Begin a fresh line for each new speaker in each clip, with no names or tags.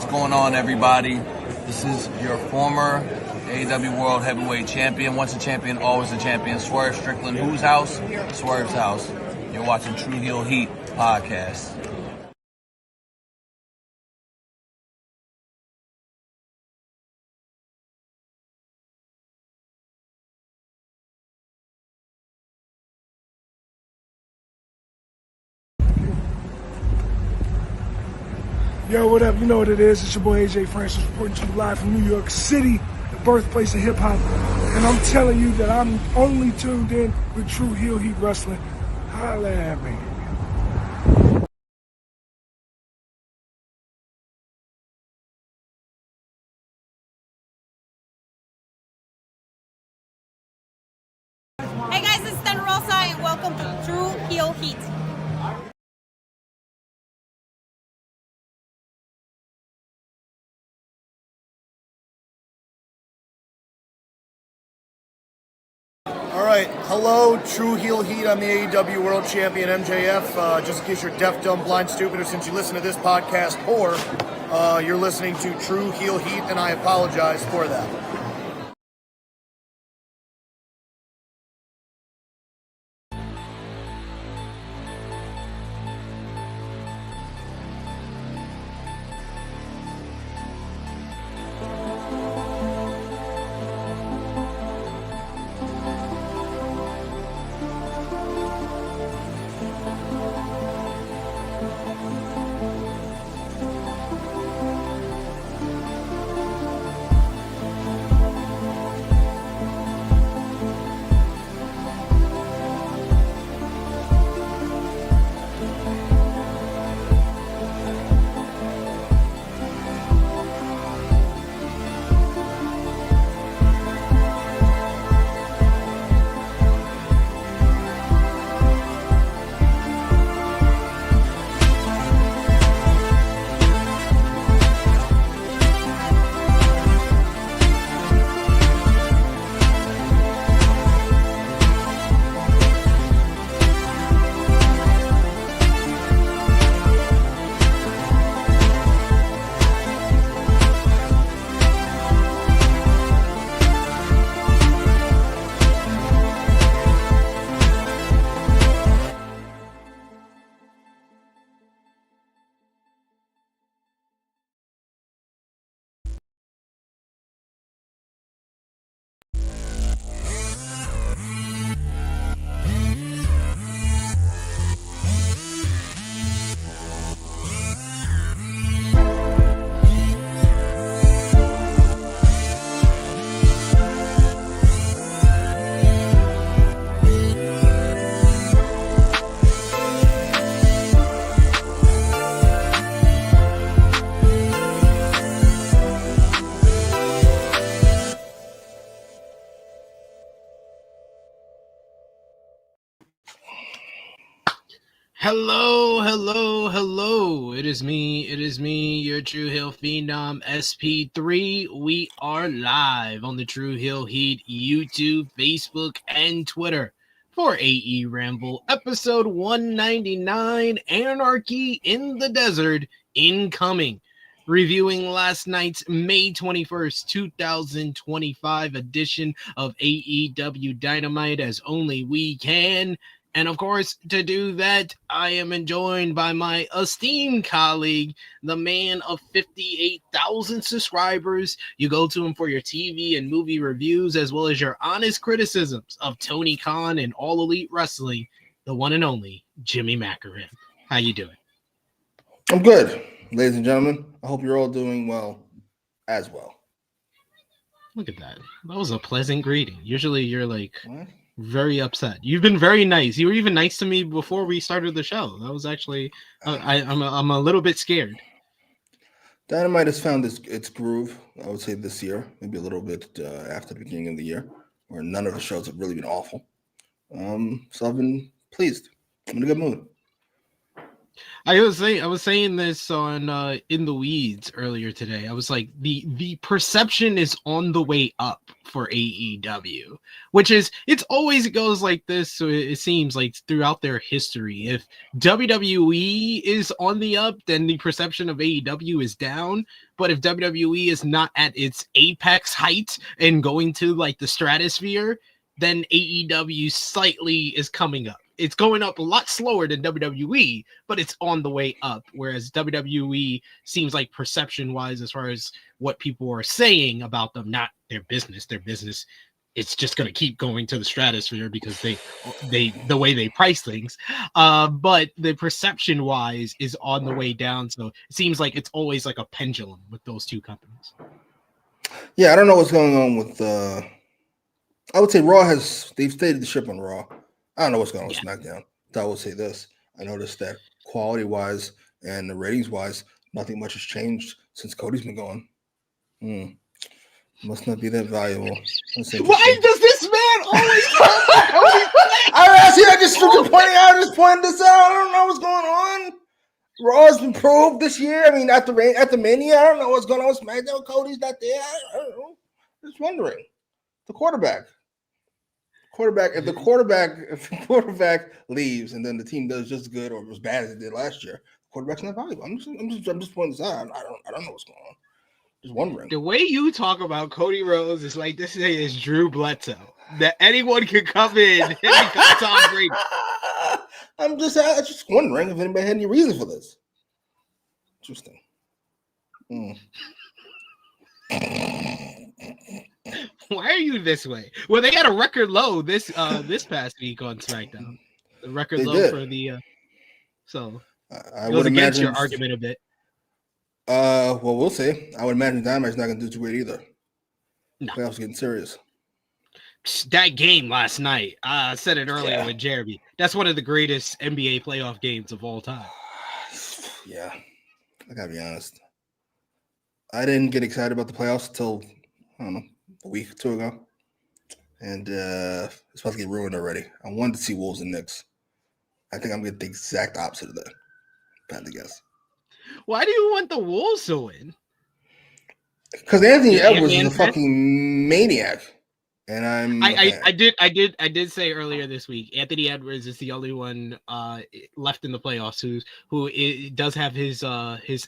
What's going on, everybody? This is your former AEW World Heavyweight Champion. Once a champion, always a champion. Swerve Strickland. Whose house? Swerve's house. You're watching True Heel Heat podcast.
Yo, what up? You know what it is. It's your boy AJ Francis reporting to you live from New York City, the birthplace of hip-hop. And I'm telling you that I'm only tuned in with True Heel Heat Wrestling. Holla at me.
Hey guys, it's Thunder Rosa and welcome to True Heel Heat.
All right, hello, True Heel Heat. I'm the AEW World Champion MJF. Just in case you're deaf, dumb, blind, stupid, or since you listen to this podcast, or you're listening to True Heel Heat, and I apologize for that.
Hello. It is me, your True Heel Phenom SP3. We are live on the True Heel Heat YouTube, Facebook, and Twitter for AEWramble episode 199, Anarchy in the Desert, incoming. Reviewing last night's May 21st, 2025 edition of AEW Dynamite as only we can. And of course, to do that, I am joined by my esteemed colleague, the man of 58,000 subscribers. You go to him for your TV and movie reviews, as well as your honest criticisms of Tony Khan and All Elite Wrestling, the one and only Jimmy Macram. How you doing?
I'm good, ladies and gentlemen. I hope you're all doing well as well.
Look at that. That was a pleasant greeting. Usually you're like...
What?
Very upset. You've been very nice. You were even nice to me before we started the show. That was actually I'm a little bit scared.
Dynamite has found its groove, I would say, this year, maybe a little bit after the beginning of the year, where none of the shows have really been awful. So I've been pleased. I'm in a good mood.
I was saying this on In the Weeds earlier today. I was like, the perception is on the way up for AEW, which is it's always goes like this. So it seems like throughout their history, if WWE is on the up, then the perception of AEW is down. But if WWE is not at its apex height and going to like the stratosphere, then AEW slightly is coming up. It's going up a lot slower than WWE, but it's on the way up. Whereas WWE seems like perception-wise, as far as what people are saying about them, not their business. Their business, it's just going to keep going to the stratosphere because they the way they price things. But the perception-wise is on the way down. So it seems like it's always like a pendulum with those two companies.
Yeah, I don't know what's going on with. I would say they've stayed the ship on Raw. I don't know what's going on with SmackDown. I will say this. I noticed that quality-wise and the ratings-wise, nothing much has changed since Cody's been gone. Must not be that valuable.
Why does this man always talk about Cody?
I just pointing this out. I don't know what's going on. Raw's improved this year. I mean, at the Mania, I don't know what's going on with SmackDown. Cody's not there. I don't know. Just wondering. The quarterback. If the quarterback leaves and then the team does just as good or as bad as it did last year, the quarterback's not valuable. I'm just pointing this out. I don't know what's going on. Just wondering.
The way you talk about Cody Rhodes is like this is Drew Bledsoe. That anyone can come in and become Tom Brady.
I'm just wondering if anybody had any reason for this. Interesting.
Why are you this way? Well, they had a record low this past week on SmackDown. The record low for the so
I
goes against your argument a bit.
Well, we'll see. I would imagine Dynamite's not going to do too great either.
No.
Playoffs getting serious.
That game last night, I said it earlier with Jeremy. That's one of the greatest NBA playoff games of all time.
Yeah, I gotta be honest. I didn't get excited about the playoffs until I don't know a week or two ago, and it's about to get ruined already. I wanted to see Wolves and Knicks. I think I'm going to get the exact opposite of that. If I had to guess.
Why do you want the Wolves to win?
Because Anthony Edwards is a fucking maniac, and
I did say earlier this week, Anthony Edwards is the only one left in the playoffs who does have his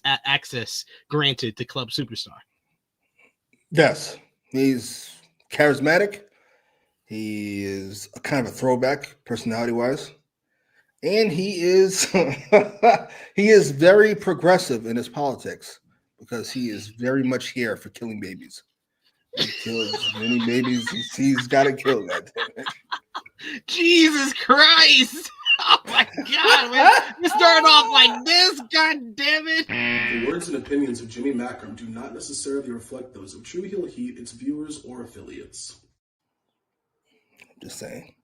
access granted to Club Superstar.
Yes, he's charismatic. He is a kind of a throwback personality-wise. And he is very progressive in his politics because he is very much here for killing babies. He kills as many babies he's got to kill. That
Jesus Christ! Oh my God! Man. You start off like this, God damn it!
The words and opinions of Jimmy Macram do not necessarily reflect those of True Heel Heat, its viewers, or affiliates.
I'm just saying.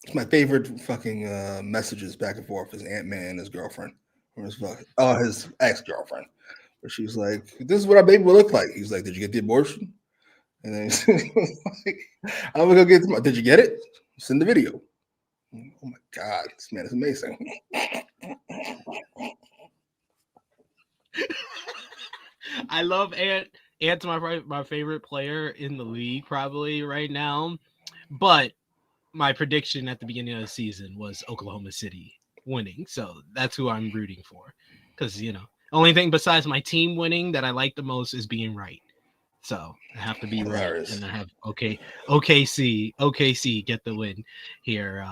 It's my favorite fucking messages back and forth is Ant-Man and his girlfriend. Or his ex-girlfriend. Where she's like, this is what our baby will look like. He's like, did you get the abortion? And then he's like, I'm going to go get did you get it? Send the video. Oh my God, this man is amazing.
I love Ant. Ant's my favorite player in the league probably right now. But my prediction at the beginning of the season was Oklahoma City winning. So that's who I'm rooting for. Because, only thing besides my team winning that I like the most is being right. So I have to be right. And I have OKC get the win here.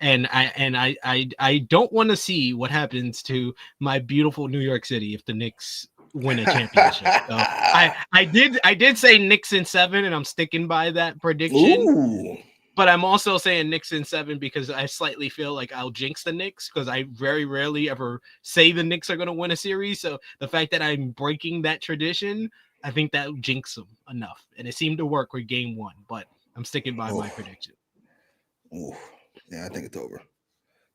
And I don't want to see what happens to my beautiful New York City if the Knicks win a championship. So I did say Knicks in 7, and I'm sticking by that prediction.
Ooh.
But I'm also saying Knicks in 7 because I slightly feel like I'll jinx the Knicks because I very rarely ever say the Knicks are going to win a series. So the fact that I'm breaking that tradition, I think that jinx them enough. And it seemed to work with game 1, but I'm sticking by my prediction.
Ooh. Yeah, I think it's over.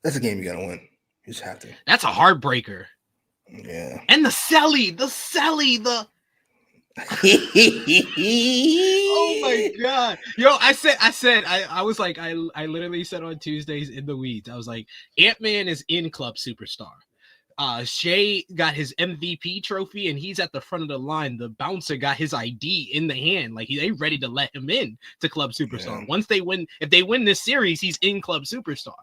That's a game you got to win. You just have to.
That's a heartbreaker.
Yeah.
And the Selly. Oh my God. Yo, I was like, I literally said on Tuesdays in the Weeds, I was like, Ant-Man is in Club Superstar. Shay got his MVP trophy and he's at the front of the line. The bouncer got his ID in the hand, like they ready to let him in to Club Superstar. Once they win, if they win this series, he's in Club Superstar.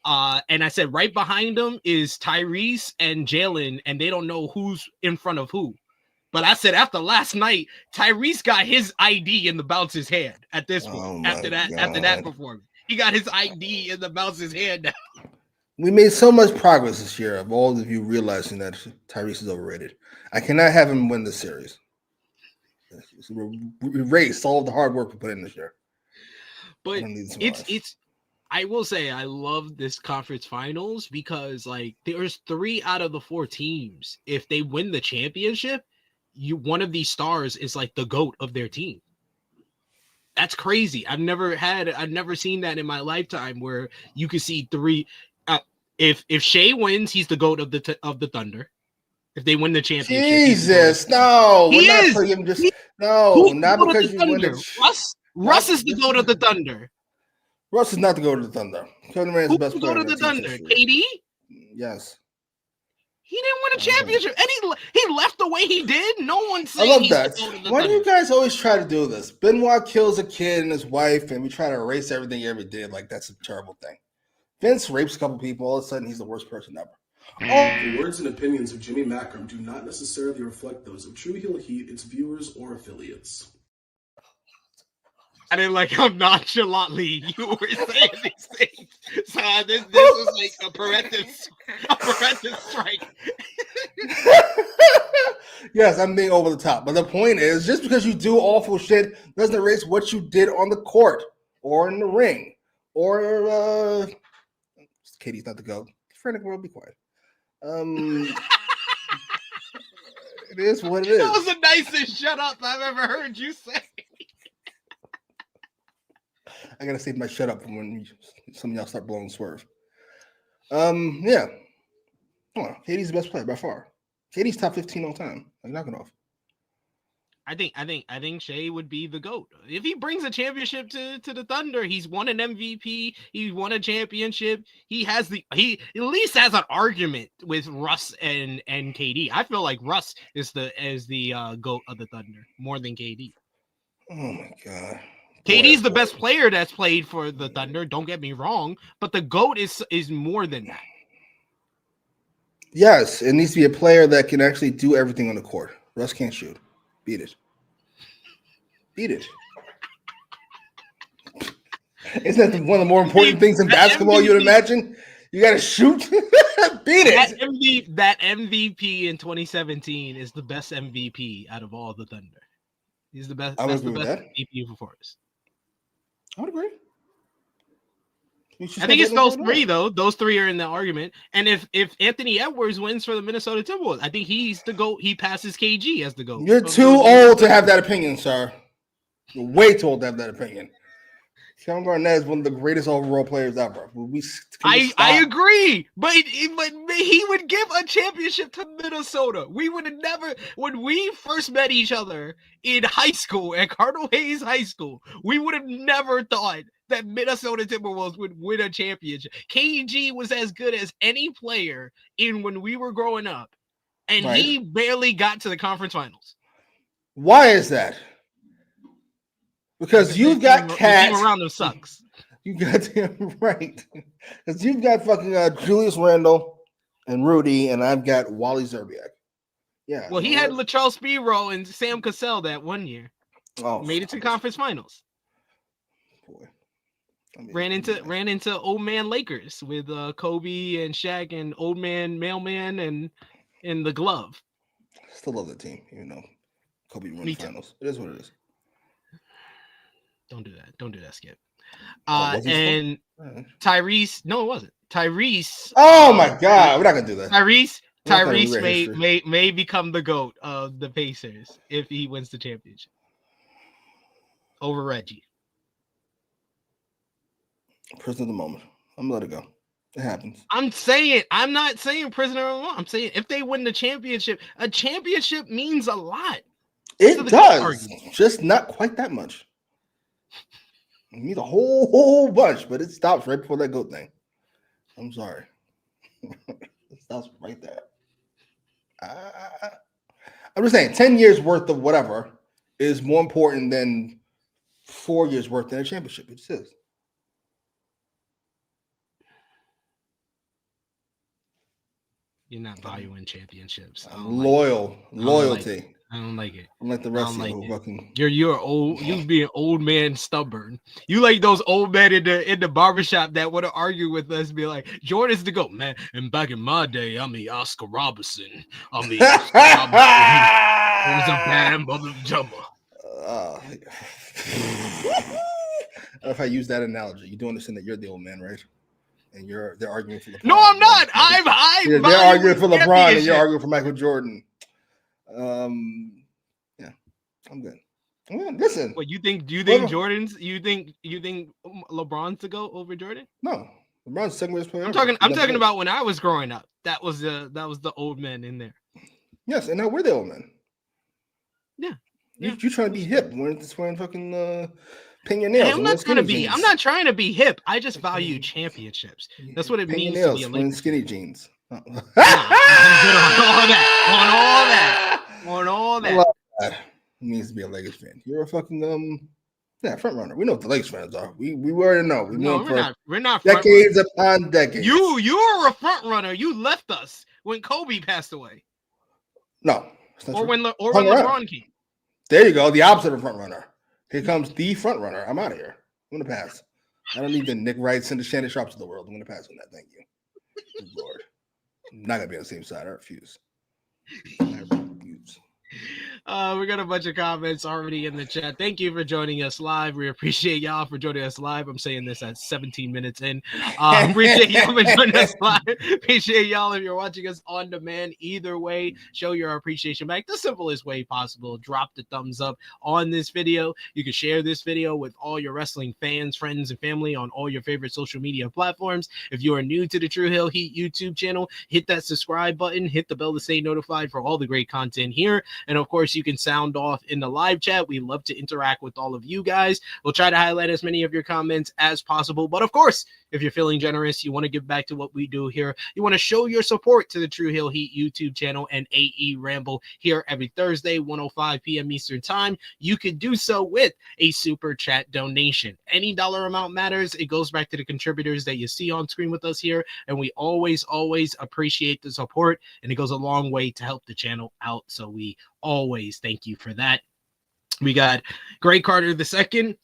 And I said right behind him is Tyrese and Jalen, and they don't know who's in front of who. But I said after last night, Tyrese got his ID in the bouncer's hand at this point. After that performance, he got his ID in the bouncer's hand now.
We made so much progress this year of all of you realizing that Tyrese is overrated. I cannot have him win the series. We erased all of the hard work we put in this year.
But I will say I love this conference finals because like there's 3 out of the 4 teams. If they win the championship, one of these stars is like the GOAT of their team. That's crazy. I've never seen that in my lifetime where you could see 3. If Shay wins, he's the GOAT of the Thunder. If they win the championship,
Jesus, no,
he
we're
is.
not him. Just no, not because you win it.
Russ is the GOAT of the Thunder.
Russ is not the GOAT of the Thunder. Kevin Durant is the best player.
Who's the GOAT of the Thunder? KD.
Yes.
He didn't win a championship, and he left the way he did. No one said.
I love that. Why do you guys always try to do this? Benoit kills a kid and his wife, and we try to erase everything he ever did. Like that's a terrible thing. Vince rapes a couple people. All of a sudden, he's the worst person ever.
The words and opinions of Jimmy Macram do not necessarily reflect those of True Heel Heat, its viewers, or affiliates.
I didn't like how nonchalantly you were saying these things. So this was like a parenthesis strike.
Yes, I'm being over the top. But the point is, just because you do awful shit doesn't erase what you did on the court or in the ring. Or Katie's not the GOAT. Frantic world, be quiet. It is what it is.
That was the nicest shut up I've ever heard you say.
I gotta save my shut up from when some of y'all start blowing Swerve. Yeah. Come on, Katie's the best player by far. Katie's top 15 all time. Like knock it off.
I think Shay would be the GOAT. If he brings a championship to the Thunder, he's won an MVP, he's won a championship. He at least has an argument with Russ and KD. I feel like Russ is the GOAT of the Thunder more than KD.
Oh my god.
KD's the best player that's played for the Thunder, don't get me wrong, but the GOAT is more than that.
Yes, it needs to be a player that can actually do everything on the court. Russ can't shoot. Beat it. Isn't that one of the more important things in basketball MVP, you would imagine? You got to shoot. Beat it.
That MVP in 2017 is the best MVP out of all the Thunder. He's the best. That's the best MVP for us.
I would agree.
I think it's those 3 though. Those 3 are in the argument. And if Anthony Edwards wins for the Minnesota Timberwolves, I think he's the GOAT. He passes KG as the GOAT.
You're too old to have that opinion, sir. You're way too old to have that opinion. Kevin Garnett is one of the greatest overall players ever.
I agree, but he would give a championship to Minnesota. We would have never, when we first met each other in high school at Cardinal Hayes High School, we would have never thought that Minnesota Timberwolves would win a championship. KG was as good as any player when we were growing up, and he barely got to the conference finals.
Why is that? Because you've got cats.
The team around them sucks.
You got him right. Because you've got fucking Julius Randle and Rudy, and I've got Wally Zerbiak. Yeah.
Well, he had Latrell Sprewell and Sam Cassell that one year.
Oh,
made it to conference finals.
Boy.
Ran into old man Lakers with Kobe and Shaq and old man Mailman and in the glove.
Still love the team, even though Kobe won the finals. It is what it is.
Don't do that, Skip. And Tyrese, no, it wasn't. Tyrese.
Oh my God, we're not gonna do that.
Tyrese may become the GOAT of the Pacers if he wins the championship over Reggie.
Prisoner of the moment. I'm gonna let it go. It happens.
I'm not saying prisoner of the moment. I'm saying if they win the championship, a championship means a lot.
It does, just not quite that much. It means a whole bunch, but it stops right before that GOAT thing. I'm sorry. That's right there. I'm just saying, 10 years worth of whatever is more important than 4 years worth in a championship. It just is.
You're not valuing championships.
Loyalty.
I don't like it.
I'm like the rest of you fucking.
You're old. You being old man stubborn. You like those old men in the barbershop that want to argue with us. Be like, Jordan's the GOAT, man. And back in my day, I'm the Oscar Robertson. I'm the Oscar Robertson. It was a bad mother jumper.
If I use that analogy, you do understand that you're the old man, right? And they're arguing for LeBron.
No, I'm not.
They're arguing for LeBron, and you're arguing for Michael Jordan. Yeah, I'm good. Listen.
What you think? Do you think Jordan's? You think LeBron's to go over Jordan?
No, LeBron's the second best player.
I'm talking about when I was growing up. That was the old men in there.
Yes, and now we're the old men.
Yeah.
You trying to be hip when it's wearing fucking pin your nails.
Hey, I'm not trying to be hip. I just value championships. That's what it means to be a Laker.
Skinny jeans.
I'm good on all that.
It means to be a Lakers fan. You're a fucking front runner. We know what the Lakers fans are. We already know.
We're not
decades upon decades.
You were a front runner. You left us when Kobe passed away.
No,
or when LeBron came.
There you go. The opposite of a front runner. Here comes the front runner. I'm out of here. I'm gonna pass. I don't need the Nick Wrights and the Shannon Sharps of the world. I'm gonna pass on that. Thank you. Good Lord. I'm not gonna be on the same side. I refuse.
We got a bunch of comments already in the chat. Thank you for joining us live. We appreciate y'all for joining us live. I'm saying this at 17 minutes in. Appreciate y'all for joining us live. Appreciate y'all if you're watching us on demand. Either way, show your appreciation back the simplest way possible. Drop the thumbs up on this video. You can share this video with all your wrestling fans, friends, and family on all your favorite social media platforms. If you are new to the True Hill Heat YouTube channel, hit that subscribe button, hit the bell to stay notified for all the great content here. And of course, you can sound off in the live chat. We love to interact with all of you guys. We'll try to highlight as many of your comments as possible. But of course, if you're feeling generous, you want to give back to what we do here, you want to show your support to the True Hill Heat YouTube channel and AEWramble here every Thursday, 1:05 p.m. Eastern Time, you could do so with a super chat donation. Any dollar amount matters. It goes back to the contributors that you see on screen with us here. And we always appreciate the support. And it goes a long way to help the channel out. So we always thank you for that. We got Gray Carter II,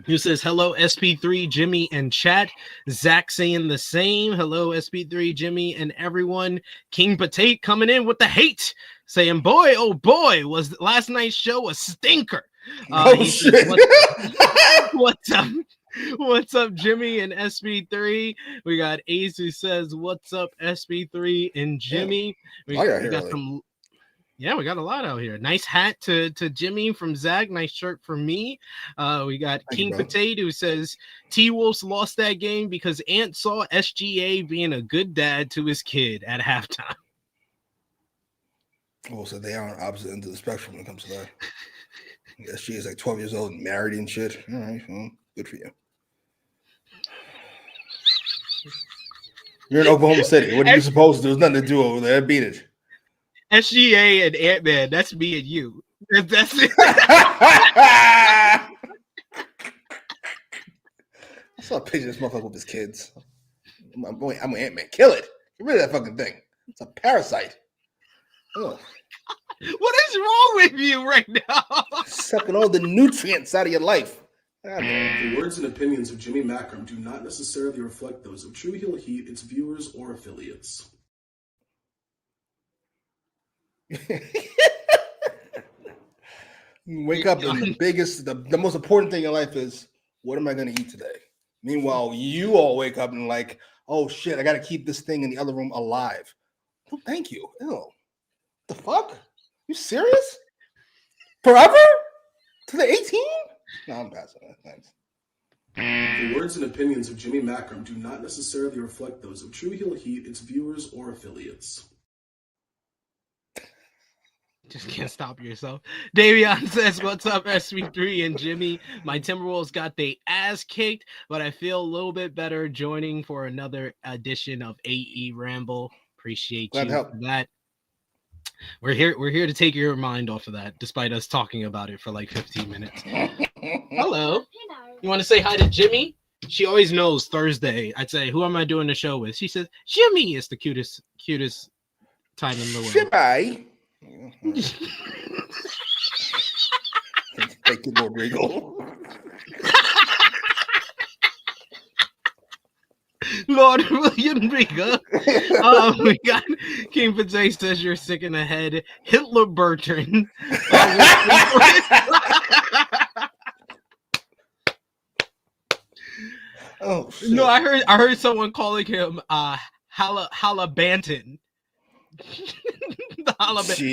who says, hello, SP3, Jimmy, and chat. Zach saying the same. Hello, SP3, Jimmy, and everyone. King Potate coming in with the hate, saying, boy, oh boy, was last night's show a stinker.
Shit.
Says, what's up? What's up, Jimmy and SP3? We got Ace who says, what's up, SP3 and Jimmy? We got some. Yeah, we got a lot out here. Nice hat to Jimmy from Zach. Nice shirt for me. We got King Potato who says T-Wolves lost that game because Ant saw SGA being a good dad to his kid at halftime.
Oh, so they are on opposite ends of the spectrum when it comes to that. SGA is like 12 years old and married and shit. All right, well, good for you. You're in Oklahoma City. What are you supposed to do? There's nothing to do over there. Beat it.
SGA and Ant-Man, that's me and you. That's it.
I saw a picture of this motherfucker with his kids. I'm Ant-Man. Kill it. Get rid of that fucking thing. It's a parasite. Ugh.
What is wrong with you right now?
Sucking all the nutrients out of your life.
The words and opinions of Jimmy Macram do not necessarily reflect those of True Heel Heat, its viewers, or affiliates.
You wake up and the most important thing in life is, what am I going to eat today? Meanwhile, you all wake up and like, oh shit, I got to keep this thing in the other room alive. Oh, thank you. Ew. The fuck? You serious? Forever? To the 18? No, I'm passing that. Thanks.
The words and opinions of Jimmy Macram do not necessarily reflect those of True Heel Heat, its viewers, or affiliates.
Just can't stop yourself. Davion says, what's up, SV3 and Jimmy? My Timberwolves got their ass kicked, but I feel a little bit better joining for another edition of AEWramble. Appreciate
Glad to
you
help.
for that. We're here to take your mind off of that, despite us talking about it for like 15 minutes. Hello. You want to say hi to Jimmy? She always knows Thursday. I'd say, who am I doing the show with? She says, Jimmy is the cutest time in the world.
Goodbye. Thank you, Lord Regal.
Lord William Riga. We got King Potato says you're sick in the head. Hitler Bertrand.
Oh shit.
No, I heard someone calling him Halabanton.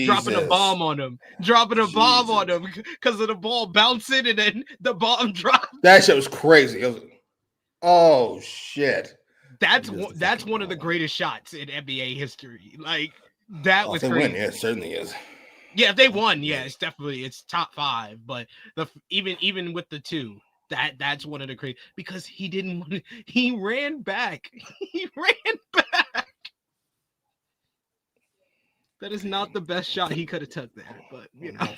Dropping a bomb on him. Bomb on him because of the ball bouncing and then the bomb dropped.
That shit was crazy. Oh shit.
That's one of the greatest shots in NBA history. Like that was crazy.
Win, yeah, it certainly is.
Yeah, if they won, yeah, it's top 5. But even with the 2, that's one of the crazy because he ran back. He ran back. That is not the best shot he could have took there, but you know.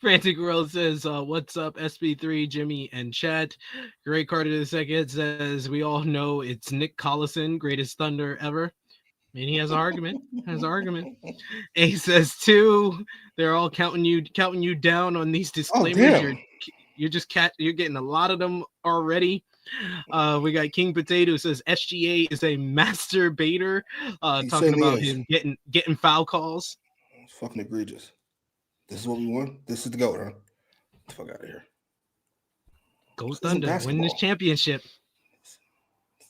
Frantic World says, what's up, SP3, Jimmy, and chat. Great Carter II says, we all know it's Nick Collison, greatest Thunder ever. I mean, he has an argument. A says, 2, they're all counting you down on these disclaimers. You're getting a lot of them already. We got King Potato says SGA is a masturbator. Talking about him getting foul calls.
It's fucking egregious. This is what we want. This is the goat, huh? Get the fuck out of here.
Goes Thunder, win this championship.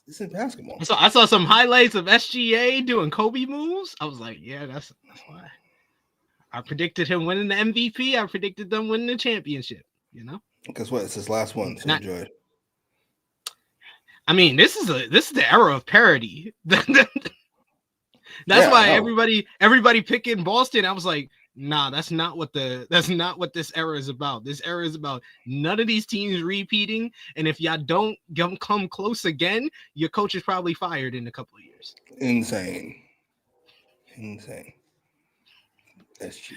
This isn't basketball.
I saw some highlights of SGA doing Kobe moves. I was like, yeah, that's why. I predicted him winning the MVP. I predicted them winning the championship. You know.
Guess what? It's his last one. So enjoy it.
I mean, this is the era of parody. That's why everybody picking Boston. I was like, nah, that's not what this era is about. This era is about none of these teams repeating. And if y'all don't come close again, your coach is probably fired in a couple of years.
Insane. SGA.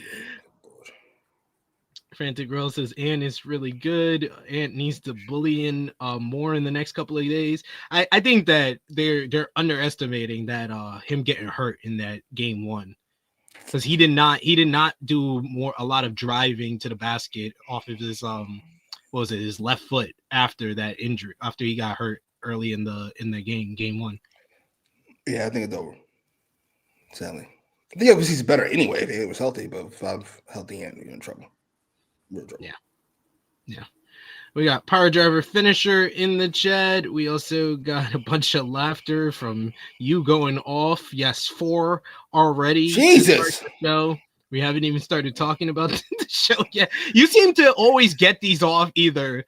Frantic Girl says Ant is really good. Ant needs to bully in more in the next couple of days. I think that they're underestimating that him getting hurt in that game 1. Because he did not do a lot of driving to the basket off of his his left foot after that injury, after he got hurt early in the game 1.
Yeah, I think it's over. Sadly. I think he's better anyway if he was healthy, but without healthy and you're in trouble.
Yeah. We got Power Driver Finisher in the chat. We also got a bunch of laughter from you going off. Yes, 4 already.
Jesus.
No, we haven't even started talking about the show yet. You seem to always get these off either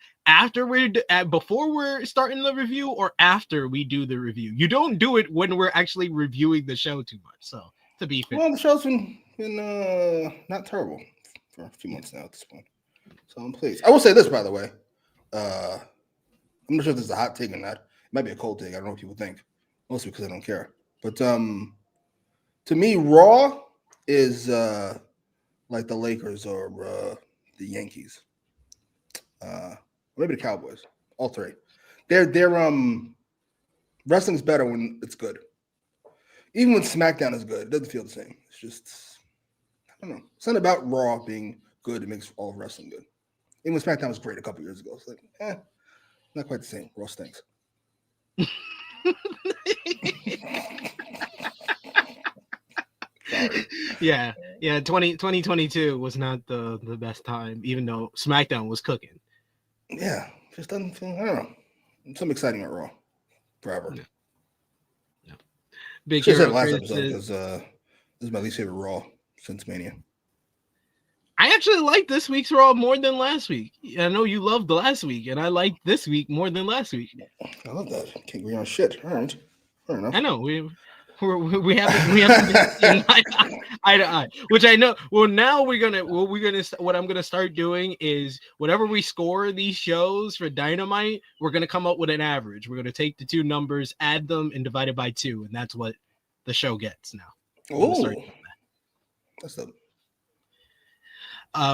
before we're starting the review or after we do the review. You don't do it when we're actually reviewing the show too much. So to be fair,
well, the show's been not terrible for a few months now at this point. So I'm pleased. I will say this, by the way. I'm not sure if this is a hot take or not. It might be a cold take. I don't know what people think. Mostly because I don't care. But to me, Raw is like the Lakers or the Yankees. Maybe the Cowboys. All 3. They're wrestling's better when it's good. Even when SmackDown is good, it doesn't feel the same. It's just, I don't know. Something about Raw being good that makes all of wrestling good. Even when SmackDown was great a couple years ago. It's like, not quite the same. Raw stinks.
Yeah. 2022 was not the best time, even though SmackDown was cooking.
Yeah. Just doesn't feel, I don't know. Something exciting at Raw. Forever.
Yeah. Big
Should have
Hero
said last
Chris
episode because this is my least favorite Raw since Mania.
I actually like this week's Raw more than last week. I know you loved the last week, and I like this week more than last week.
I love that. Can't agree on shit. All right. Fair enough.
I know. We haven't eye to eye, which I know. Well, now what I'm gonna start doing is whatever we score these shows for Dynamite, we're gonna come up with an average. We're gonna take the 2 numbers, add them, and divide it by 2, and that's what the show gets now.
Oh, that's the.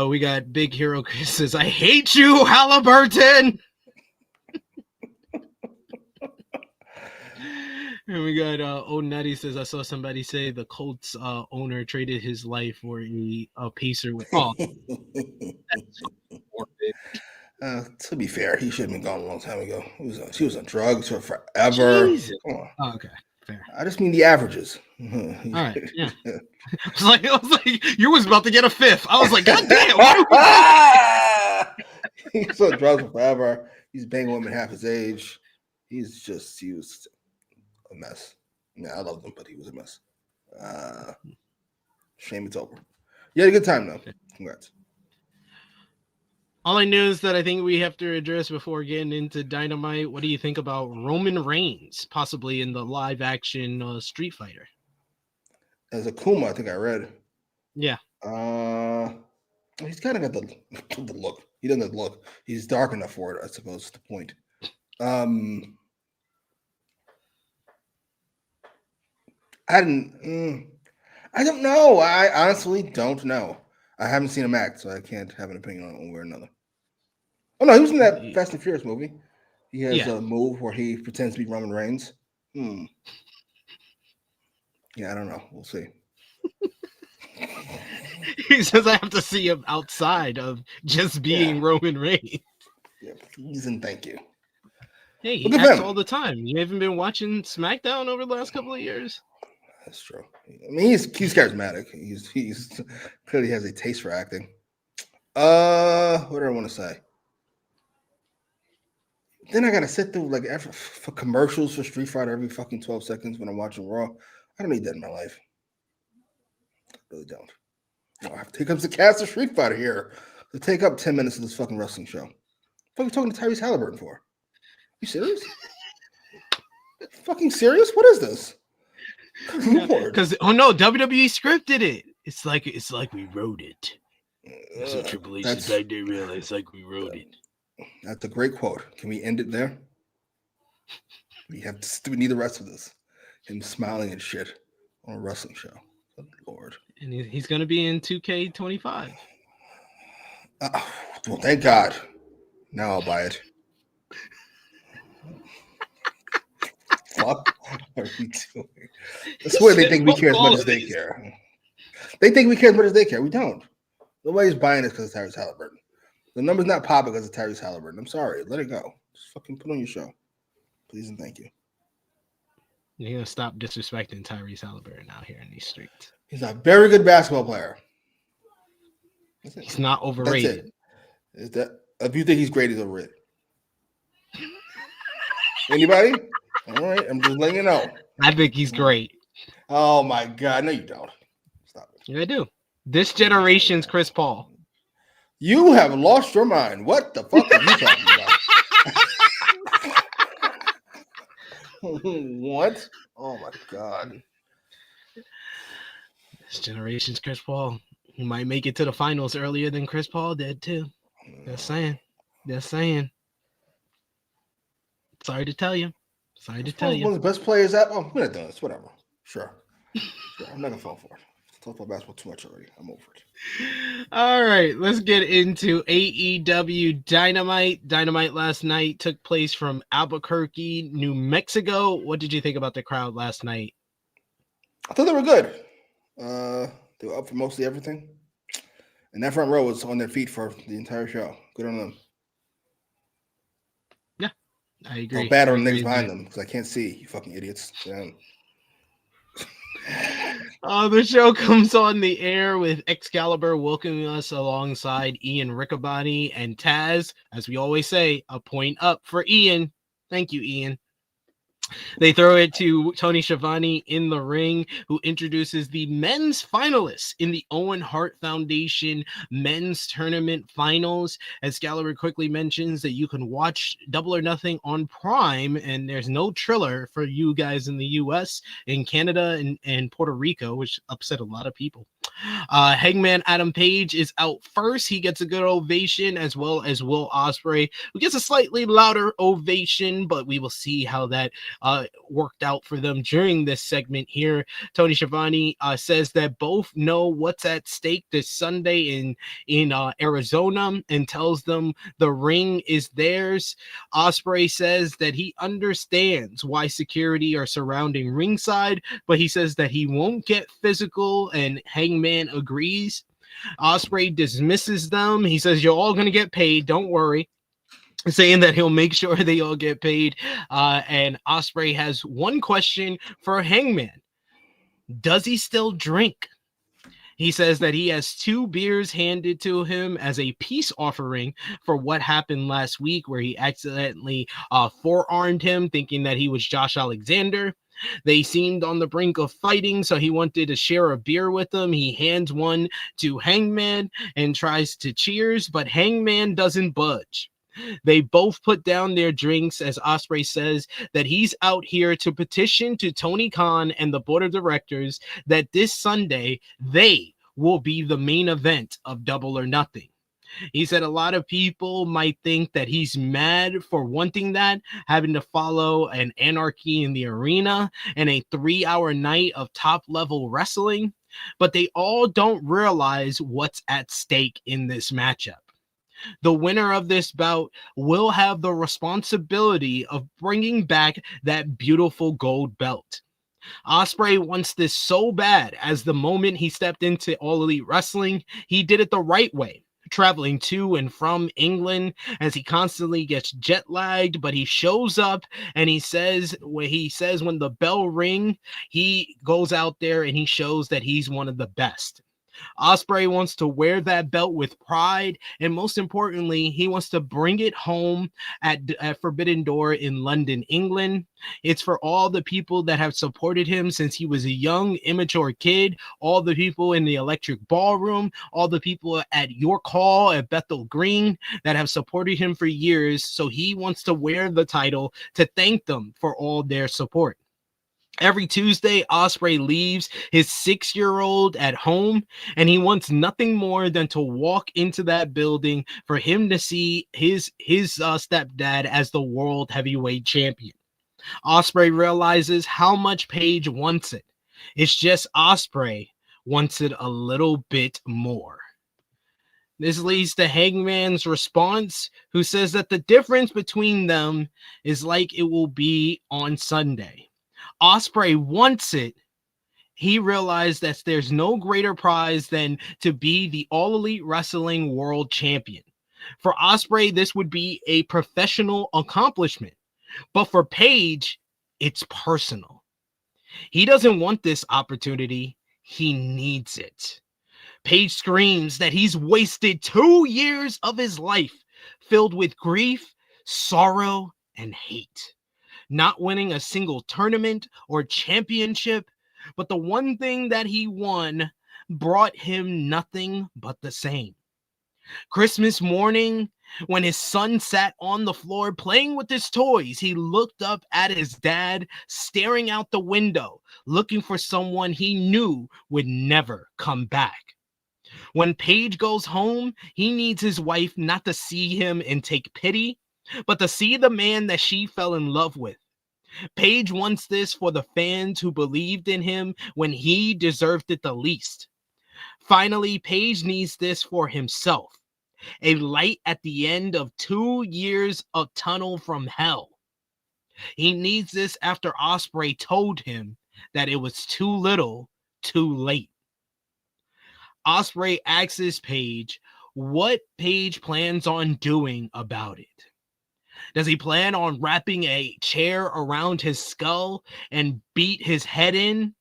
We got Big Hero Chris says, "I hate you, Halliburton." And we got Old Nutty says, "I saw somebody say the Colts owner traded his life for a pacer with all."
To be fair, he should have been gone a long time ago. She was on drugs for forever.
Jesus.
Come on.
Oh, okay, fair.
I just mean the averages.
All right, yeah. I was like, you was about to get a fifth. I was like, God damn.
He was on drugs for forever. He's banging women half his age. He was a mess. Yeah, I loved him, but he was a mess. Shame it's over. You had a good time, though. Congrats.
All I know is that I think we have to address before getting into Dynamite. What do you think about Roman Reigns possibly in the live action Street Fighter?
As a Kuma, I think I read.
Yeah.
He's kind of got the look. He doesn't have the look. He's dark enough for it, I suppose, is the point. I don't know. I honestly don't know. I haven't seen him act, so I can't have an opinion on one way or another. Oh no, he was in that Fast and Furious movie. He has a move where he pretends to be Roman Reigns. Yeah, I don't know. We'll see.
He says I have to see him outside of just being Roman Reigns.
Yeah, please and thank you.
Hey, he acts all the time. You haven't been watching SmackDown over the last couple of years?
That's true. I mean, he's charismatic. He's clearly has a taste for acting. What do I want to say? Then I gotta sit through for commercials for Street Fighter every fucking 12 seconds when I'm watching Raw. I don't need that in my life. I really don't. Here comes the cast of Street Fighter here to take up 10 minutes of this fucking wrestling show. What are you talking to Tyrese Halliburton for? You serious? Fucking serious? What is this?
Because WWE scripted it. It's like we wrote it. So Triple H is back there realized it's like we wrote it.
That's a great quote. Can we end it there? We need the rest of this. Him smiling and shit on a wrestling show. Good Lord.
And he's going to be in 2K25.
Well, thank God. Now I'll buy it. Fuck are we doing? That's why they think we care as much as they care. They think we care as much as they care. We don't. Nobody's buying this because of Tyrese Halliburton. The number's not popping because of Tyrese Halliburton. I'm sorry. Let it go. Just fucking put on your show. Please and thank you.
You're going to stop disrespecting Tyrese Halliburton out here in these streets.
He's a very good basketball player.
He's not overrated.
If you think he's great, he's overrated. Anybody? All right. I'm just letting you know.
I think he's great.
Oh, my God. No, you don't. Stop it.
Yeah, I do. This generation's Chris Paul.
You have lost your mind. What the fuck are you talking about? What? Oh my God.
This generation's Chris Paul. He might make it to the finals earlier than Chris Paul did too. Just saying. Sorry to tell you. One of
the best players at. Oh, we're not doing this. Whatever. Sure. I'm not gonna fall for it. Talk about basketball too much already. I'm over it.
All right, let's get into AEW Dynamite. Dynamite last night took place from Albuquerque, New Mexico. What did you think about the crowd last night?
I thought they were good. They were up for mostly everything. And that front row was on their feet for the entire show. Good on them.
Yeah, I agree.
Oh, bad on the niggas behind them because I can't see. You fucking idiots. Yeah.
The show comes on the air with Excalibur welcoming us alongside Ian Riccaboni and Taz. As we always say, a point up for Ian. Thank you, Ian. They throw it to Tony Schiavone in the ring, who introduces the men's finalists in the Owen Hart Foundation men's tournament finals. Excalibur quickly mentions that you can watch Double or Nothing on Prime, and there's no Triller for you guys in the US, in Canada, and Puerto Rico, which upset a lot of people. Hangman Adam Page is out first. He gets a good ovation, as well as Will Ospreay, who gets a slightly louder ovation, but we will see how that worked out for them during this segment here. Tony Schiavone says that both know what's at stake this Sunday in Arizona and tells them the ring is theirs. Ospreay says that he understands why security are surrounding ringside, but he says that he won't get physical, and Hangman agrees. Ospreay dismisses them. He says, "You're all going to get paid. Don't worry." Saying that he'll make sure they all get paid. And Ospreay has one question for Hangman. Does he still drink? He says that he has 2 beers handed to him as a peace offering for what happened last week, where he accidentally forearmed him, thinking that he was Josh Alexander. They seemed on the brink of fighting, so he wanted to share a beer with them. He hands one to Hangman and tries to cheers, but Hangman doesn't budge. They both put down their drinks as Ospreay says that he's out here to petition to Tony Khan and the board of directors that this Sunday they will be the main event of Double or Nothing. He said a lot of people might think that he's mad for wanting that, having to follow an Anarchy in the arena and a 3-hour night of top-level wrestling, but they all don't realize what's at stake in this matchup. The winner of this bout will have the responsibility of bringing back that beautiful gold belt. Ospreay wants this so bad, as the moment he stepped into All Elite Wrestling, he did it the right way, traveling to and from England as he constantly gets jet lagged, but he shows up and he says when the bell ring, he goes out there and he shows that he's one of the best. Ospreay wants to wear that belt with pride, and most importantly, he wants to bring it home at Forbidden Door in London, England. It's for all the people that have supported him since he was a young, immature kid, all the people in the Electric Ballroom, all the people at York Hall at Bethel Green that have supported him for years, so he wants to wear the title to thank them for all their support. Every Tuesday, Ospreay leaves his 6-year-old at home, and he wants nothing more than to walk into that building for him to see his stepdad as the world heavyweight champion. Ospreay realizes how much Paige wants it. It's just Ospreay wants it a little bit more. This leads to Hangman's response, who says that the difference between them is like it will be on Sunday. Ospreay wants it. He realized that there's no greater prize than to be the All Elite Wrestling World Champion. For Ospreay, this would be a professional accomplishment. But for Paige, it's personal. He doesn't want this opportunity. He needs it. Paige screams that he's wasted 2 years of his life filled with grief, sorrow, and hate. Not winning a single tournament or championship, but the one thing that he won brought him nothing but the same. Christmas morning, when his son sat on the floor playing with his toys, he looked up at his dad, staring out the window, looking for someone he knew would never come back. When Paige goes home, he needs his wife not to see him and take pity, but to see the man that she fell in love with. Paige wants this for the fans who believed in him when he deserved it the least. Finally, Paige needs this for himself. A light at the end of 2 years of tunnel from hell. He needs this after Ospreay told him that it was too little, too late. Ospreay asks Paige what Paige plans on doing about it. Does he plan on wrapping a chair around his skull and beat his head in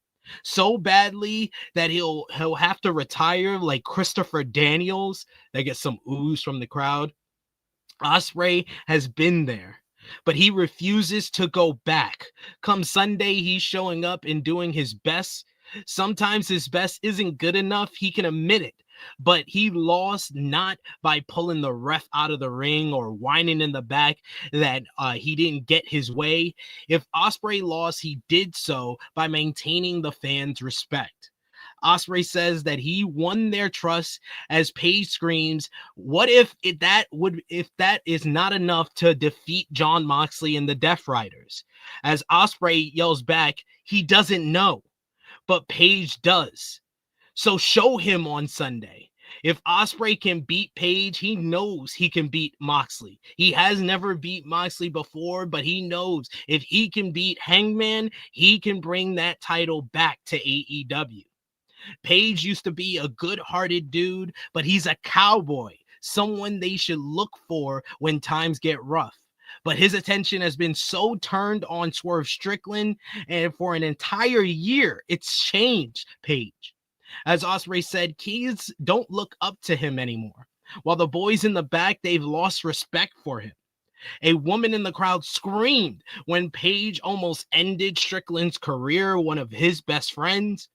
so badly that he'll have to retire like Christopher Daniels? That gets some ooze from the crowd. Ospreay has been there, but he refuses to go back. Come Sunday, he's showing up and doing his best. Sometimes his best isn't good enough. He can admit it. But he lost not by pulling the ref out of the ring or whining in the back that he didn't get his way. If Ospreay lost, he did so by maintaining the fans' respect. Ospreay says that he won their trust as Paige screams, "What if that is not enough to defeat Jon Moxley and the Death Riders?" As Ospreay yells back, he doesn't know, but Paige does. So show him on Sunday. If Ospreay can beat Paige, he knows he can beat Moxley. He has never beat Moxley before, but he knows if he can beat Hangman, he can bring that title back to AEW. Paige used to be a good-hearted dude, but he's a cowboy, someone they should look for when times get rough. But his attention has been so turned on Swerve Strickland, and for an entire year, it's changed Paige. As Ospreay said, kids don't look up to him anymore. While the boys in the back, they've lost respect for him. A woman in the crowd screamed when Paige almost ended Strickland's career, one of his best friends.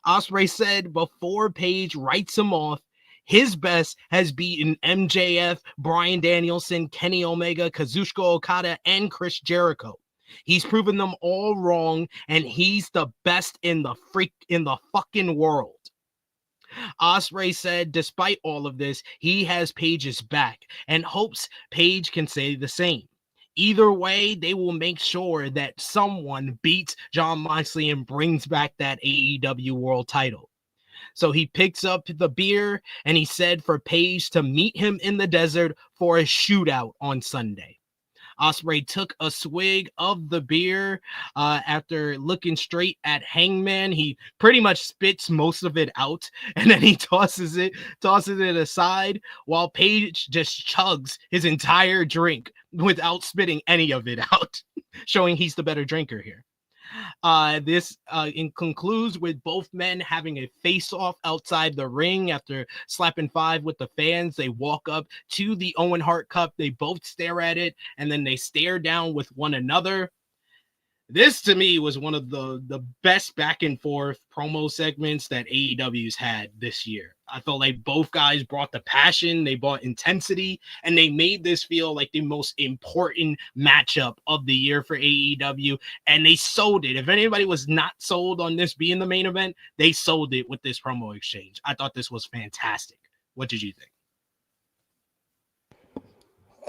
Ospreay said before Paige writes him off, his best has beaten MJF, Bryan Danielson, Kenny Omega, Kazuchika Okada, and Chris Jericho. He's proven them all wrong, and he's the best in the fucking world. Ospreay said despite all of this, he has Paige's back and hopes Paige can say the same. Either way, they will make sure that someone beats Jon Moxley and brings back that AEW World title. So he picks up the beer and he said for Paige to meet him in the desert for a shootout on Sunday. Ospreay took a swig of the beer after looking straight at Hangman. He pretty much spits most of it out, and then he tosses it aside while Paige just chugs his entire drink without spitting any of it out, showing he's the better drinker here. This concludes with both men having a face-off outside the ring after slapping five with the fans. They walk up to the Owen Hart Cup. They both stare at it, and then they stare down with one another. This, to me, was one of the best back-and-forth promo segments that AEW's had this year. I felt like both guys brought the passion, they brought intensity, and they made this feel like the most important matchup of the year for AEW, and they sold it. If anybody was not sold on this being the main event, they sold it with this promo exchange. I thought this was fantastic. What did you think?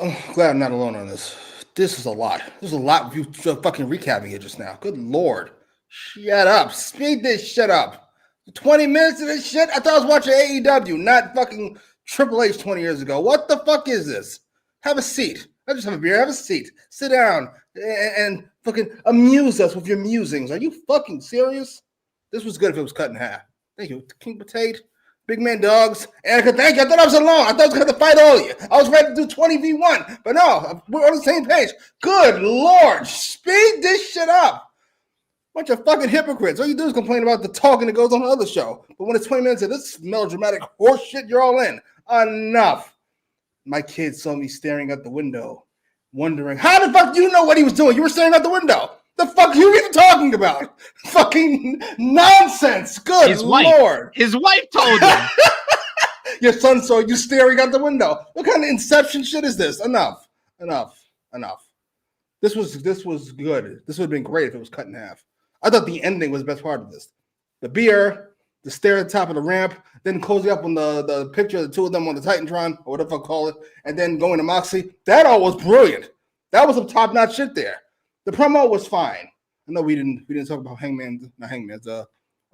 I'm glad I'm not alone on this. This is a lot. There's a lot of you fucking recapping it just now. Good Lord. Shut up. Speed this shit up. 20 minutes of this shit? I thought I was watching AEW, not fucking Triple H 20 years ago. What the fuck is this? Have a seat. I just have a beer. Have a seat. Sit down and fucking amuse us with your musings. Are you fucking serious? This was good if it was cut in half. Thank you. King Potato. Big Man Dogs. Anarchy, thank you. I thought I was alone. I thought I was going to fight all of you. I was ready to do 20v1. But no, we're on the same page. Good Lord. Speed this shit up. Bunch of fucking hypocrites. All you do is complain about the talking that goes on the other show. But when it's 20 minutes of this melodramatic horse shit, you're all in. Enough. My kids saw me staring out the window, wondering, how the fuck do you know what he was doing? You were staring out the window. The fuck are you even talking about? Fucking nonsense. Good Lord.
His wife told him.
Your son saw you staring out the window. What kind of Inception shit is this? Enough. This was good. This would have been great if it was cut in half. I thought the ending was the best part of this. The beer, the stare at the top of the ramp, then closing up on the picture of the two of them on the Titantron, or whatever I call it, and then going to Moxley. That all was brilliant. That was some top-notch shit there. The promo was fine. I know we didn't talk about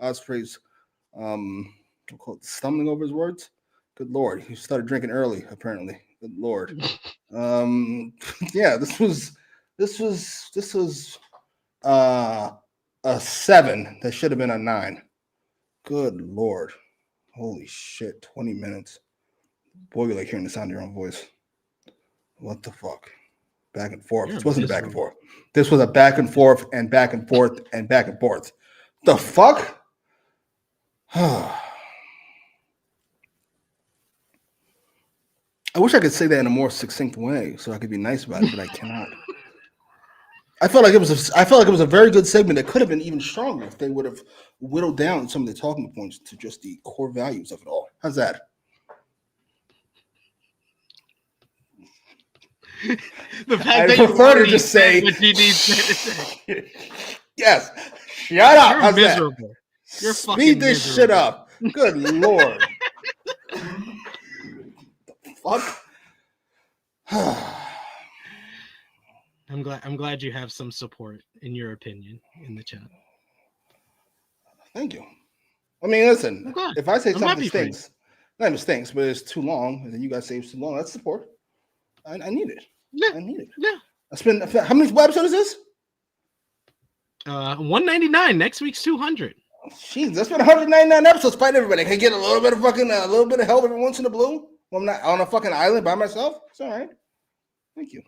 Ospreay's stumbling over his words. Good Lord, he started drinking early apparently. Good Lord. Yeah, this was a 7 that should have been a 9. Good Lord, holy shit! 20 minutes. Boy, you like hearing the sound of your own voice. What the fuck? Back and forth. This wasn't a back and forth. This was a back and forth and back and forth and back and forth. The fuck? I wish I could say that in a more succinct way so I could be nice about it, but I cannot. I felt like it was a very good segment that could have been even stronger if they would have whittled down some of the talking points to just the core values of it all. How's that?
The fact I prefer to just say what you need to say.
Yes. Shut up.
You're miserable. You're fucking
Speed this
miserable.
shit up. Good lord. Fuck.
I'm glad you have some support in your opinion in the chat.
Thank you. I mean, listen,
glad.
if I say
I'm
something
happy for you.
stinks, not even stinks, but it's too long, and then you guys say it's too long, that's support. I need it.
Yeah.
I need it.
Yeah.
How many episodes is this?
199. Next week's 200.
Jeez, that's been 199 episodes. Fight everybody. Can I get a little bit of help every once in a blue? When I'm not on a fucking island by myself. It's all right. Thank you.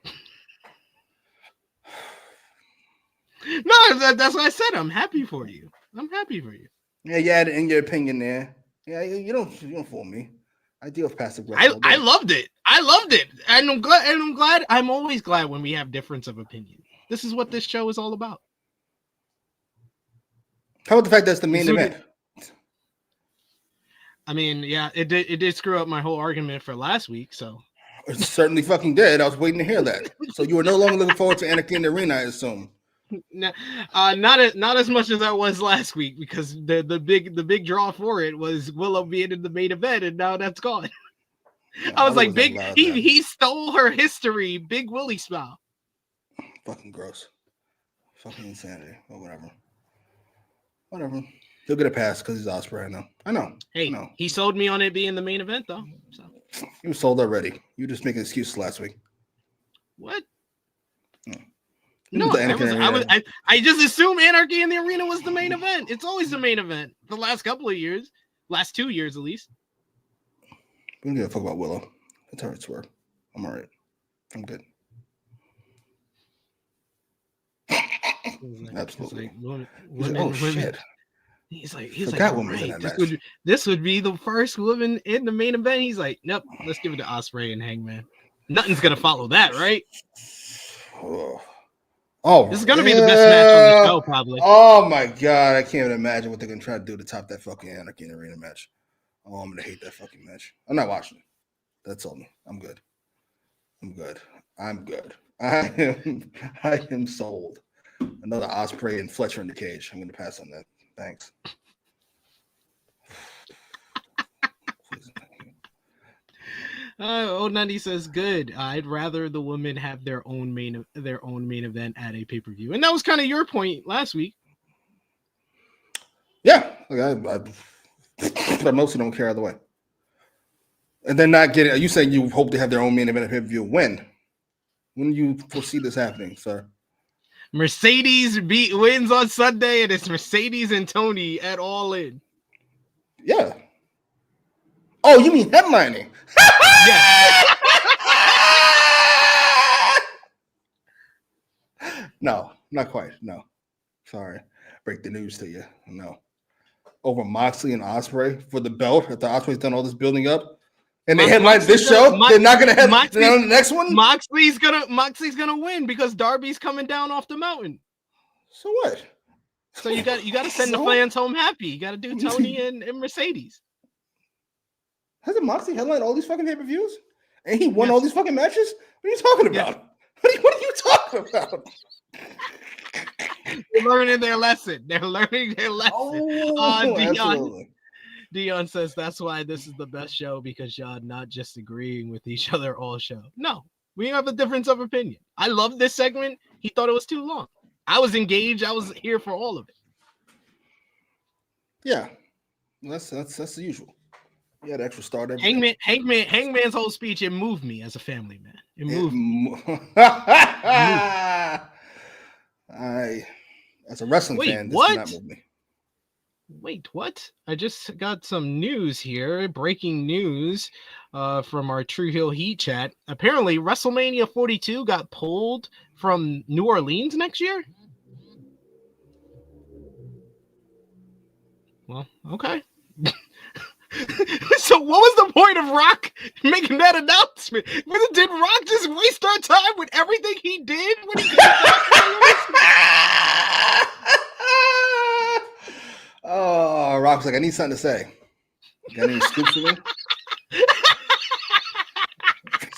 No, that's what I said. I'm happy for you. I'm happy for you.
Yeah, in your opinion there. Yeah, you don't fool me. I deal with passive aggressive.
I loved it. And I'm glad. I'm always glad when we have difference of opinion. This is what this show is all about.
How about the fact that's the main event?
I mean, yeah, it did screw up my whole argument for last week, so
It certainly fucking did. I was waiting to hear that. So you were no longer looking forward to Anarchy in the Arena, I assume.
not as much as I was last week, because the big draw for it was Willow being in the main event, and now that's gone. Yeah, I was like, he stole her history, Big Willie smile.
Fucking gross. Fucking insanity. Or whatever. He'll get a pass because he's Ospreay. I know.
Hey, he sold me on it being the main event, though. So
he was sold already. You just making excuses last week.
What?
No,
I just assumed Anarchy in the Arena was the main event. It's always the main event. The last couple of years, last 2 years at least.
We don't give a fuck about Willow. That's how it's work. I'm all right. I'm good. Absolutely.
Women.
Shit.
He's like, right, this would be the first woman in the main event. He's like, nope, let's give it to Ospreay and Hangman. Nothing's gonna follow that, right?
Oh,
this is gonna be the best match on the show, probably.
Oh my god, I can't even imagine what they're gonna try to do to top that fucking Anarchy in the Arena match. Oh, I'm gonna hate that fucking match. I'm not watching it. That's all me. I'm good. I am sold. Another Ospreay and Fletcher in the cage. I'm gonna pass on that. Thanks.
O90 says, good. I'd rather the women have their own main event at a pay-per-view. And that was kind of your point last week.
Yeah. But I mostly don't care either way. And then not getting, you saying you hope to have their own main event at pay-per-view. When do you foresee this happening, sir?
Mercedes wins on Sunday, and it's Mercedes and Tony at All In.
Yeah. Oh, you mean headlining?
Yeah.
No, not quite. No. Sorry. Break the news to you. No. Over Moxley and Ospreay for the belt after Ospreay's done all this building up. And they headline this show. They're not going to headline the next one.
Moxley's gonna win because Darby's coming down off the mountain.
So what?
So you got to send the fans home happy. You got to do Tony and Mercedes.
Hasn't Moxley headlined all these fucking pay-per-views? And he won all these fucking matches? What are you talking about? What are you talking about?
They're learning their lesson.
Oh,
Dion says that's why this is the best show, because y'all not just agreeing with each other all show. No, we have a difference of opinion. I love this segment. He thought it was too long. I was engaged. I was here for all of it.
Yeah, that's the usual. Yeah, the extra start.
Hangman's whole speech, it moved me as a family man. It moved me.
As a wrestling fan, this
what?
did not move me.
Wait, what? I just got some news here. Breaking news from our True Heel Heat chat. Apparently, WrestleMania 42 got pulled from New Orleans next year. Well, okay. So what was the point of Rock making that announcement? Did Rock just waste our time with everything he did when he came
Oh, Rock's like, I need something to say. Got any scoops for me?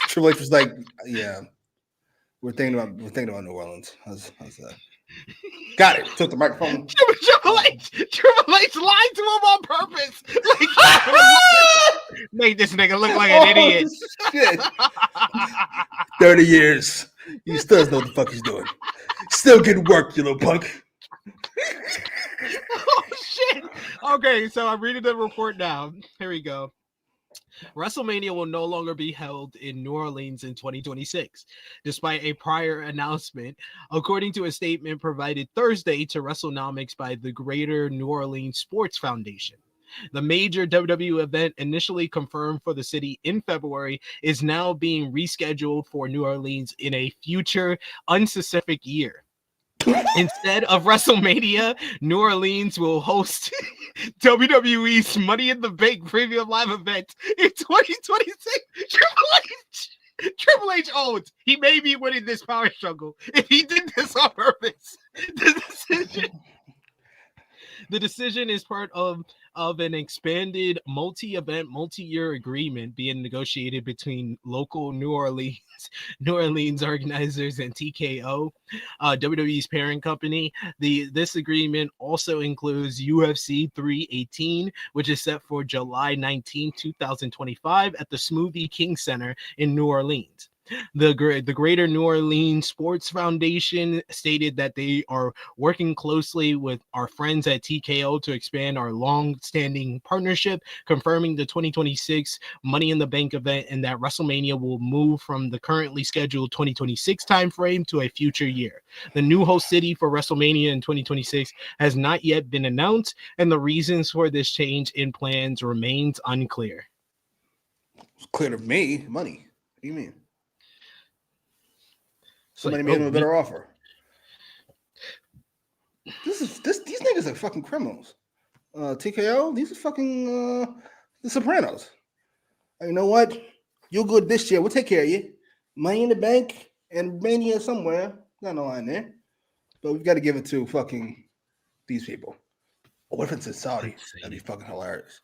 Triple H was like, yeah, we're thinking about New Orleans. How's that? Got it. Took the microphone.
Triple H lied to him on purpose. Made this nigga look like an idiot.
Shit. 30 years. He still doesn't know what the fuck he's doing. Still getting work, you little punk.
Oh shit. Okay, so I'm reading the report now. Here we go. WrestleMania will no longer be held in New Orleans in 2026, despite a prior announcement, according to a statement provided Thursday to WrestleNomics by the Greater New Orleans Sports Foundation. The major WWE event initially confirmed for the city in February is now being rescheduled for New Orleans in a future unspecific year. Instead of WrestleMania, New Orleans will host WWE's Money in the Bank premium live event in 2026. Triple H owns. He may be winning this power struggle if he did this on purpose. The decision is part of an expanded multi-event, multi-year agreement being negotiated between local New Orleans organizers and TKO, WWE's parent company. This agreement also includes UFC 318, which is set for July 19, 2025 at the Smoothie King Center in New Orleans. The Greater New Orleans Sports Foundation stated that they are working closely with our friends at TKO to expand our long-standing partnership, confirming the 2026 Money in the Bank event and that WrestleMania will move from the currently scheduled 2026 timeframe to a future year. The new host city for WrestleMania in 2026 has not yet been announced, and the reasons for this change in plans remains unclear.
It's clear to me. Money. What do you mean? Somebody made him a better offer. These niggas are fucking criminals. TKO, these are fucking the Sopranos. You know what? You're good this year. We'll take care of you. Money in the Bank and Mania somewhere. Got no line there. But we've got to give it to fucking these people. What if it's in Saudi? That'd be fucking hilarious.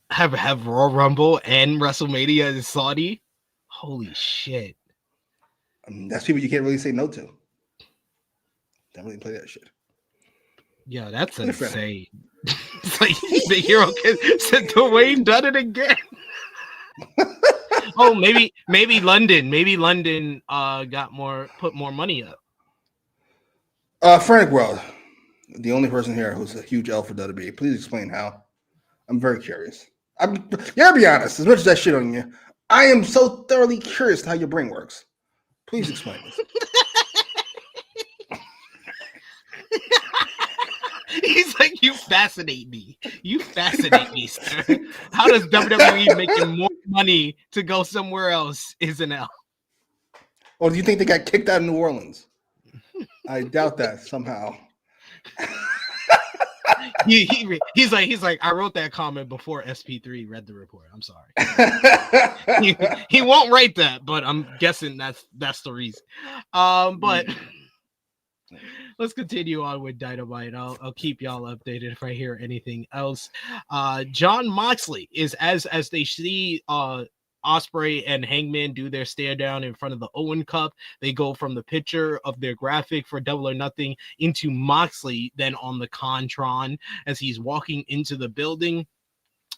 Have Royal Rumble and WrestleMania in Saudi? Holy shit.
I mean, that's people you can't really say no to. Don't really play that shit.
Yeah, that's insane. It's like the hero said Dwayne done it again. Oh, maybe London. Maybe London put more money up.
Frank World, the only person here who's a huge L for WWE. Please explain how. I'm very curious. You gotta be honest. As much as that shit on you, I am so thoroughly curious how your brain works. Please explain this.
He's like, you fascinate me. You fascinate me, sir. How does WWE making more money to go somewhere else is an L?
Or do you think they got kicked out of New Orleans? I doubt that somehow.
He's like, I wrote that comment before SP3 read the report. I'm sorry. he won't write that, but I'm guessing that's the reason. But let's continue on with Dynamite. I'll keep y'all updated if I hear anything else. John Moxley is as they see Ospreay and Hangman do their stare down in front of the Owen Cup. They go from the picture of their graphic for Double or Nothing into Moxley, then on the Contron as he's walking into the building,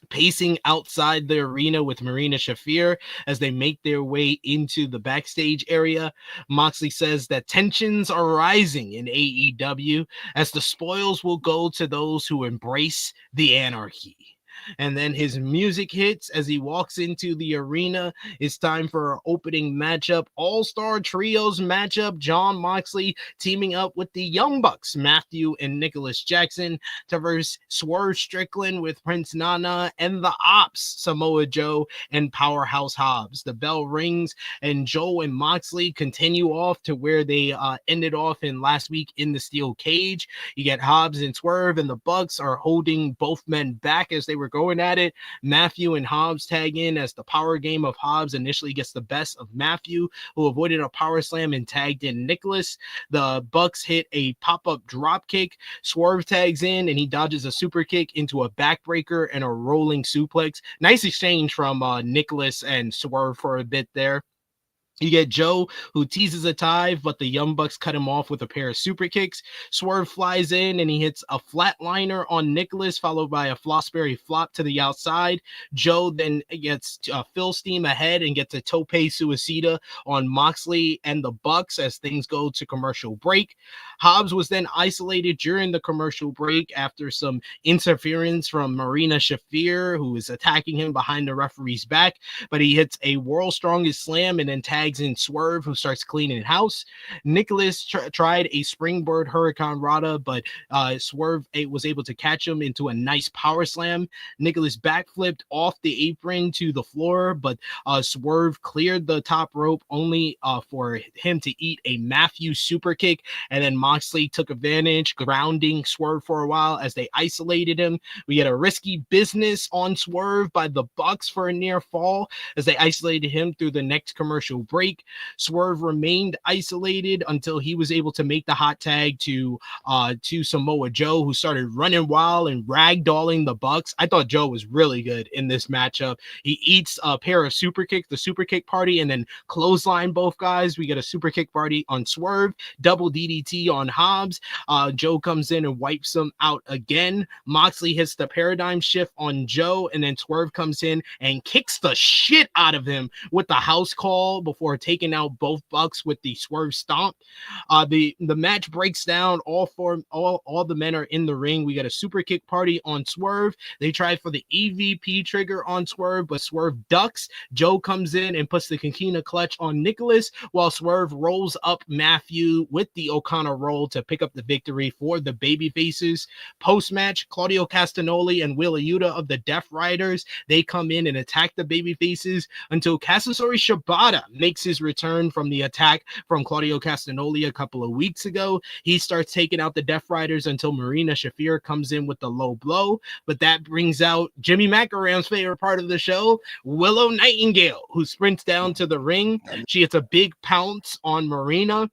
pacing outside the arena with Marina Shafir as they make their way into the backstage area. Moxley says that tensions are rising in AEW as the spoils will go to those who embrace the anarchy. And then his music hits as he walks into the arena. It's time for our opening matchup, All-Star Trios matchup. John Moxley teaming up with the Young Bucks, Matthew and Nicholas Jackson, to verse Swerve Strickland with Prince Nana and the Ops, Samoa Joe and Powerhouse Hobbs. The bell rings and Joe and Moxley continue off to where they ended off in last week in the steel cage. You get Hobbs and Swerve, and the Bucks are holding both men back as they were going at it. Matthew and Hobbs tag in as the power game of Hobbs initially gets the best of Matthew, who avoided a power slam and tagged in Nicholas. The Bucks hit a pop-up drop kick. Swerve tags in and he dodges a super kick into a backbreaker and a rolling suplex. Nice exchange from Nicholas and Swerve for a bit there. You get Joe, who teases a dive, but the Young Bucks cut him off with a pair of super kicks. Swerve flies in, and he hits a flatliner on Nicholas, followed by a Flossberry flop to the outside. Joe then gets full steam ahead and gets a tope suicida on Moxley and the Bucks as things go to commercial break. Hobbs was then isolated during the commercial break after some interference from Marina Shafir, who is attacking him behind the referee's back, but he hits a World's Strongest Slam and then tags in Swerve, who starts cleaning house. Nicholas tried a springboard Hurricane Rana, but Swerve was able to catch him into a nice power slam. Nicholas backflipped off the apron to the floor, but Swerve cleared the top rope only for him to eat a Matthew super kick, and then Moxley took advantage, grounding Swerve for a while as they isolated him. We get a risky business on Swerve by the Bucks for a near fall as they isolated him through the next commercial break. Swerve remained isolated until he was able to make the hot tag to Samoa Joe, who started running wild and ragdolling the Bucks. I thought Joe was really good in this matchup. He eats a pair of super kicks, the super kick party, and then clothesline both guys. We get a super kick party on Swerve, double DDT on Hobbs. Joe comes in and wipes him out again. Moxley hits the paradigm shift on Joe, and then Swerve comes in and kicks the shit out of him with the house call before taking out both Bucks with the Swerve stomp. The match breaks down. All the men are in the ring. We got a super kick party on Swerve. They try for the EVP trigger on Swerve, but Swerve ducks. Joe comes in and puts the Coquina clutch on Nicholas, while Swerve rolls up Matthew with the O'Connor roll to pick up the victory for the baby faces. Post-match, Claudio Castagnoli and Wheeler Yuta of the Death Riders, they come in and attack the baby faces until Katsuyori Shibata makes his return from the attack from Claudio Castagnoli a couple of weeks ago. He starts taking out the Death Riders until Marina Shafir comes in with the low blow, but that brings out Jimmy Macram's favorite part of the show, Willow Nightingale, who sprints down to the ring. She hits a big pounce on Marina.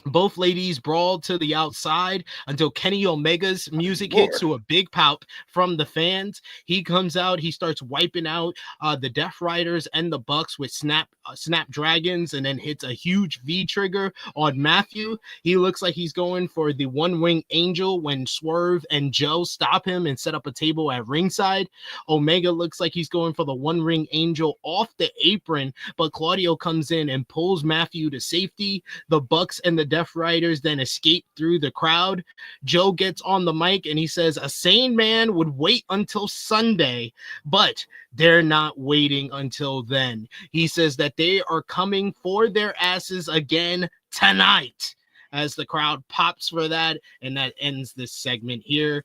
Both ladies brawl to the outside until Kenny Omega's music hits to a big pout from the fans. He comes out, he starts wiping out the Death Riders and the Bucks with Snapdragons, and then hits a huge V trigger on Matthew. He looks like he's going for the One Wing Angel when Swerve and Joe stop him and set up a table at ringside. Omega looks like he's going for the One Ring Angel off the apron, but Claudio comes in and pulls Matthew to safety. The Bucks and the Death Riders then escape through the crowd. Joe gets on the mic and he says a sane man would wait until Sunday, but they're not waiting until then. He says that they are coming for their asses again tonight, as the crowd pops for that, and that ends this segment here.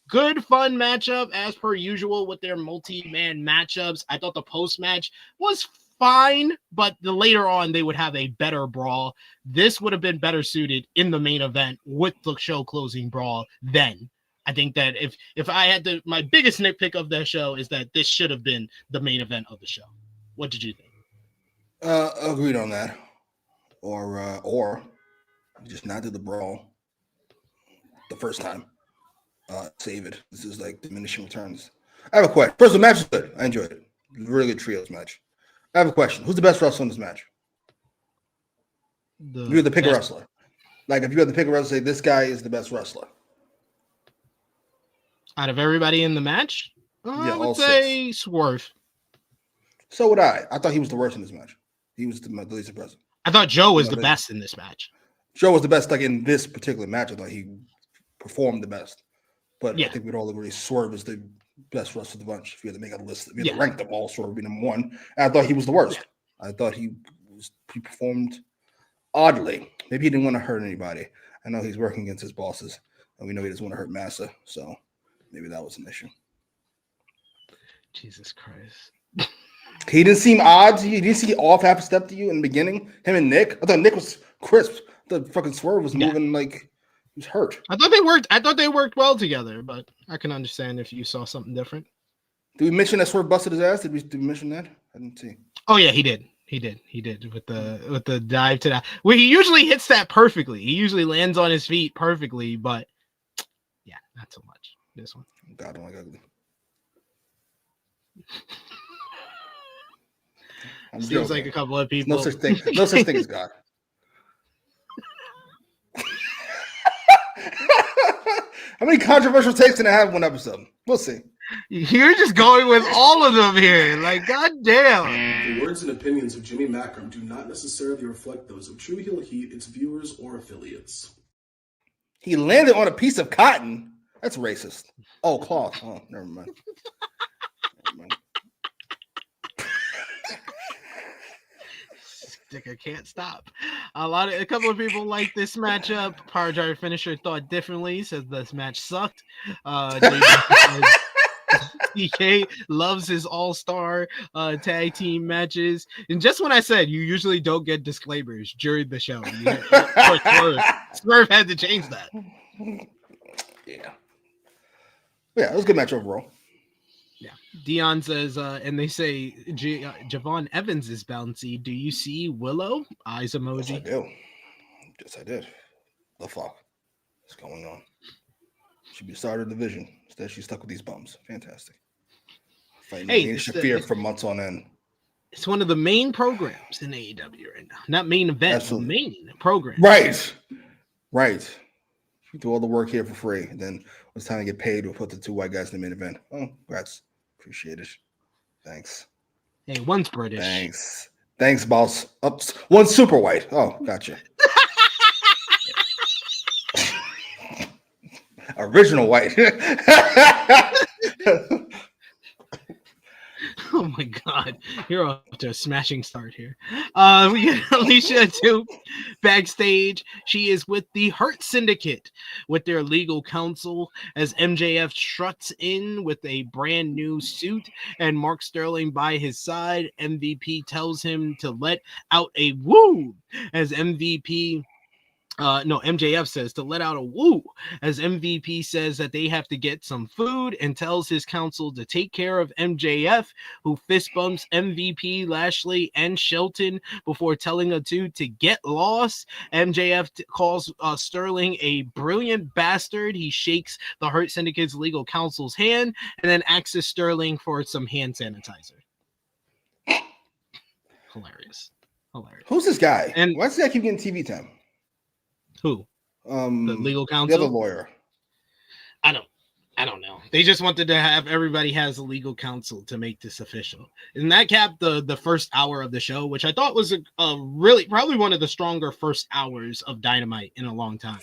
Good fun matchup as per usual with their multi-man matchups. I thought the post-match was fine, but the later on they would have a better brawl. This would have been better suited in the main event with the show closing brawl then. I think that if I had to, my biggest nitpick of the show is that this should have been the main event of the show. What did you think?
Agreed on that. Or just not do the brawl the first time. Save it. This is like diminishing returns. I have a question. First, the match is good. I enjoyed it. Really good trios match. I have a question. Who's the best wrestler in this match? If you had to pick a wrestler. Like, if you had to pick a wrestler, say this guy is the best wrestler.
Out of everybody in the match? I would say Swerve.
So would I. I thought he was the worst in this match. He was the least impressive.
I thought Joe was the best in this match.
Joe was the best, like, in this particular match. I thought he performed the best. But I think we'd all agree Swerve is the best wrestler of the bunch. If you had to make a list, if you had to rank them all, Swerve would be number one. And I thought he was the worst. I thought he performed oddly. Maybe he didn't want to hurt anybody. I know he's working against his bosses, and we know he doesn't want to hurt Massa, so maybe that was an issue.
Jesus Christ.
He didn't seem odd to you. He didn't see off half a step to you in the beginning. Him and Nick. I thought Nick was crisp. The fucking Swerve was moving like he was hurt.
I thought they worked well together, but I can understand if you saw something different.
Did we mention that Swerve busted his ass? Did we mention that? I didn't see.
Oh yeah, he did with the dive to that. Well, he usually hits that perfectly. He usually lands on his feet perfectly, but yeah, not so much this one.
God, I don't like ugly.
Seems
joking.
like a couple of people.
No such thing. No such thing as God. How many controversial takes can I have in one episode? We'll see.
You're just going with all of them here. Like, goddamn.
The words and opinions of Jimmy Macram do not necessarily reflect those of True Heel Heat, its viewers, or affiliates.
He landed on a piece of cotton. That's racist. Oh, cloth. Oh, never mind.
I can't stop. A couple of people like this matchup. Power Driver Finisher thought differently. Says this match sucked. DK loves his all-star tag team matches. And just when I said you usually don't get disclaimers during the show, Swerve had to change that.
Yeah, it was a good match overall.
Yeah. Dion says, and they say Javon Evans is bouncy. Do you see Willow? Eyes emoji.
Yes, I do. Yes, I did. The fuck is going on? Should be started division. Instead, she's stuck with these bums. Fantastic. Fighting Shafir for months on end.
It's one of the main programs in AEW right now. Not main event,
Absolutely.
but main program.
Right. You do all the work here for free, and then when it's time to get paid, we'll put the two white guys in the main event. Oh, congrats. Appreciate it. Thanks.
Hey, one's British.
Thanks, boss. Ups. One's super white. Oh, gotcha. Original white.
Oh my god, you're off to a smashing start here. We get Alicia too backstage. She is with the Hurt Syndicate with their legal counsel as MJF struts in with a brand new suit and Mark Sterling by his side. MVP tells him to let out a woo as MJF says to let out a woo as MVP says that they have to get some food and tells his counsel to take care of MJF, who fist bumps MVP, Lashley, and Shelton before telling the two to get lost. MJF calls Sterling a brilliant bastard. He shakes the Hurt Syndicate's legal counsel's hand and then asks Sterling for some hand sanitizer. Hilarious.
Who's this guy?
And
why does this guy keep getting TV time?
Who? The legal counsel?
The other lawyer.
I don't know. They just wanted to have everybody has a legal counsel to make this official. And that capped the first hour of the show, which I thought was a really probably one of the stronger first hours of Dynamite in a long time.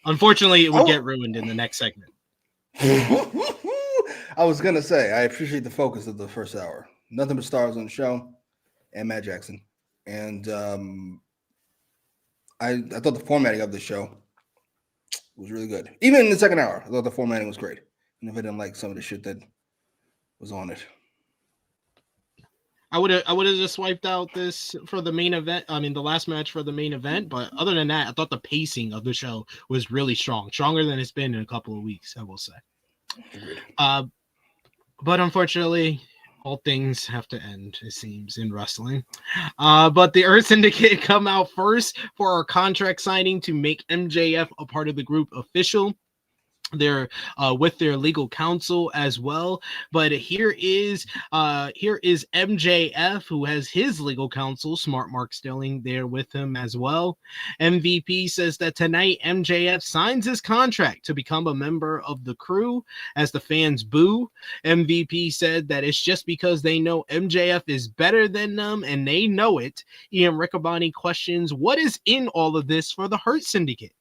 Unfortunately, it would get ruined in the next segment.
I was going to say, I appreciate the focus of the first hour. Nothing but stars on the show and Matt Jackson. And I thought the formatting of the show was really good. Even in the second hour, I thought the formatting was great. And if I didn't like some of the shit that was on it.
I would have just swiped out this for the main event. I mean, the last match for the main event. But other than that, I thought the pacing of the show was really strong. Stronger than it's been in a couple of weeks, I will say.
Agreed.
But unfortunately, all things have to end, it seems, in wrestling. But the Hurt Syndicate come out first for our contract signing to make MJF a part of the group official. They're with their legal counsel as well. But here is MJF, who has his legal counsel, Smart Mark Sterling, there with him as well. MVP says that tonight MJF signs his contract to become a member of the crew as the fans boo. MVP said that it's just because they know MJF is better than them and they know it. Ian Riccaboni questions what is in all of this for the Hurt Syndicate,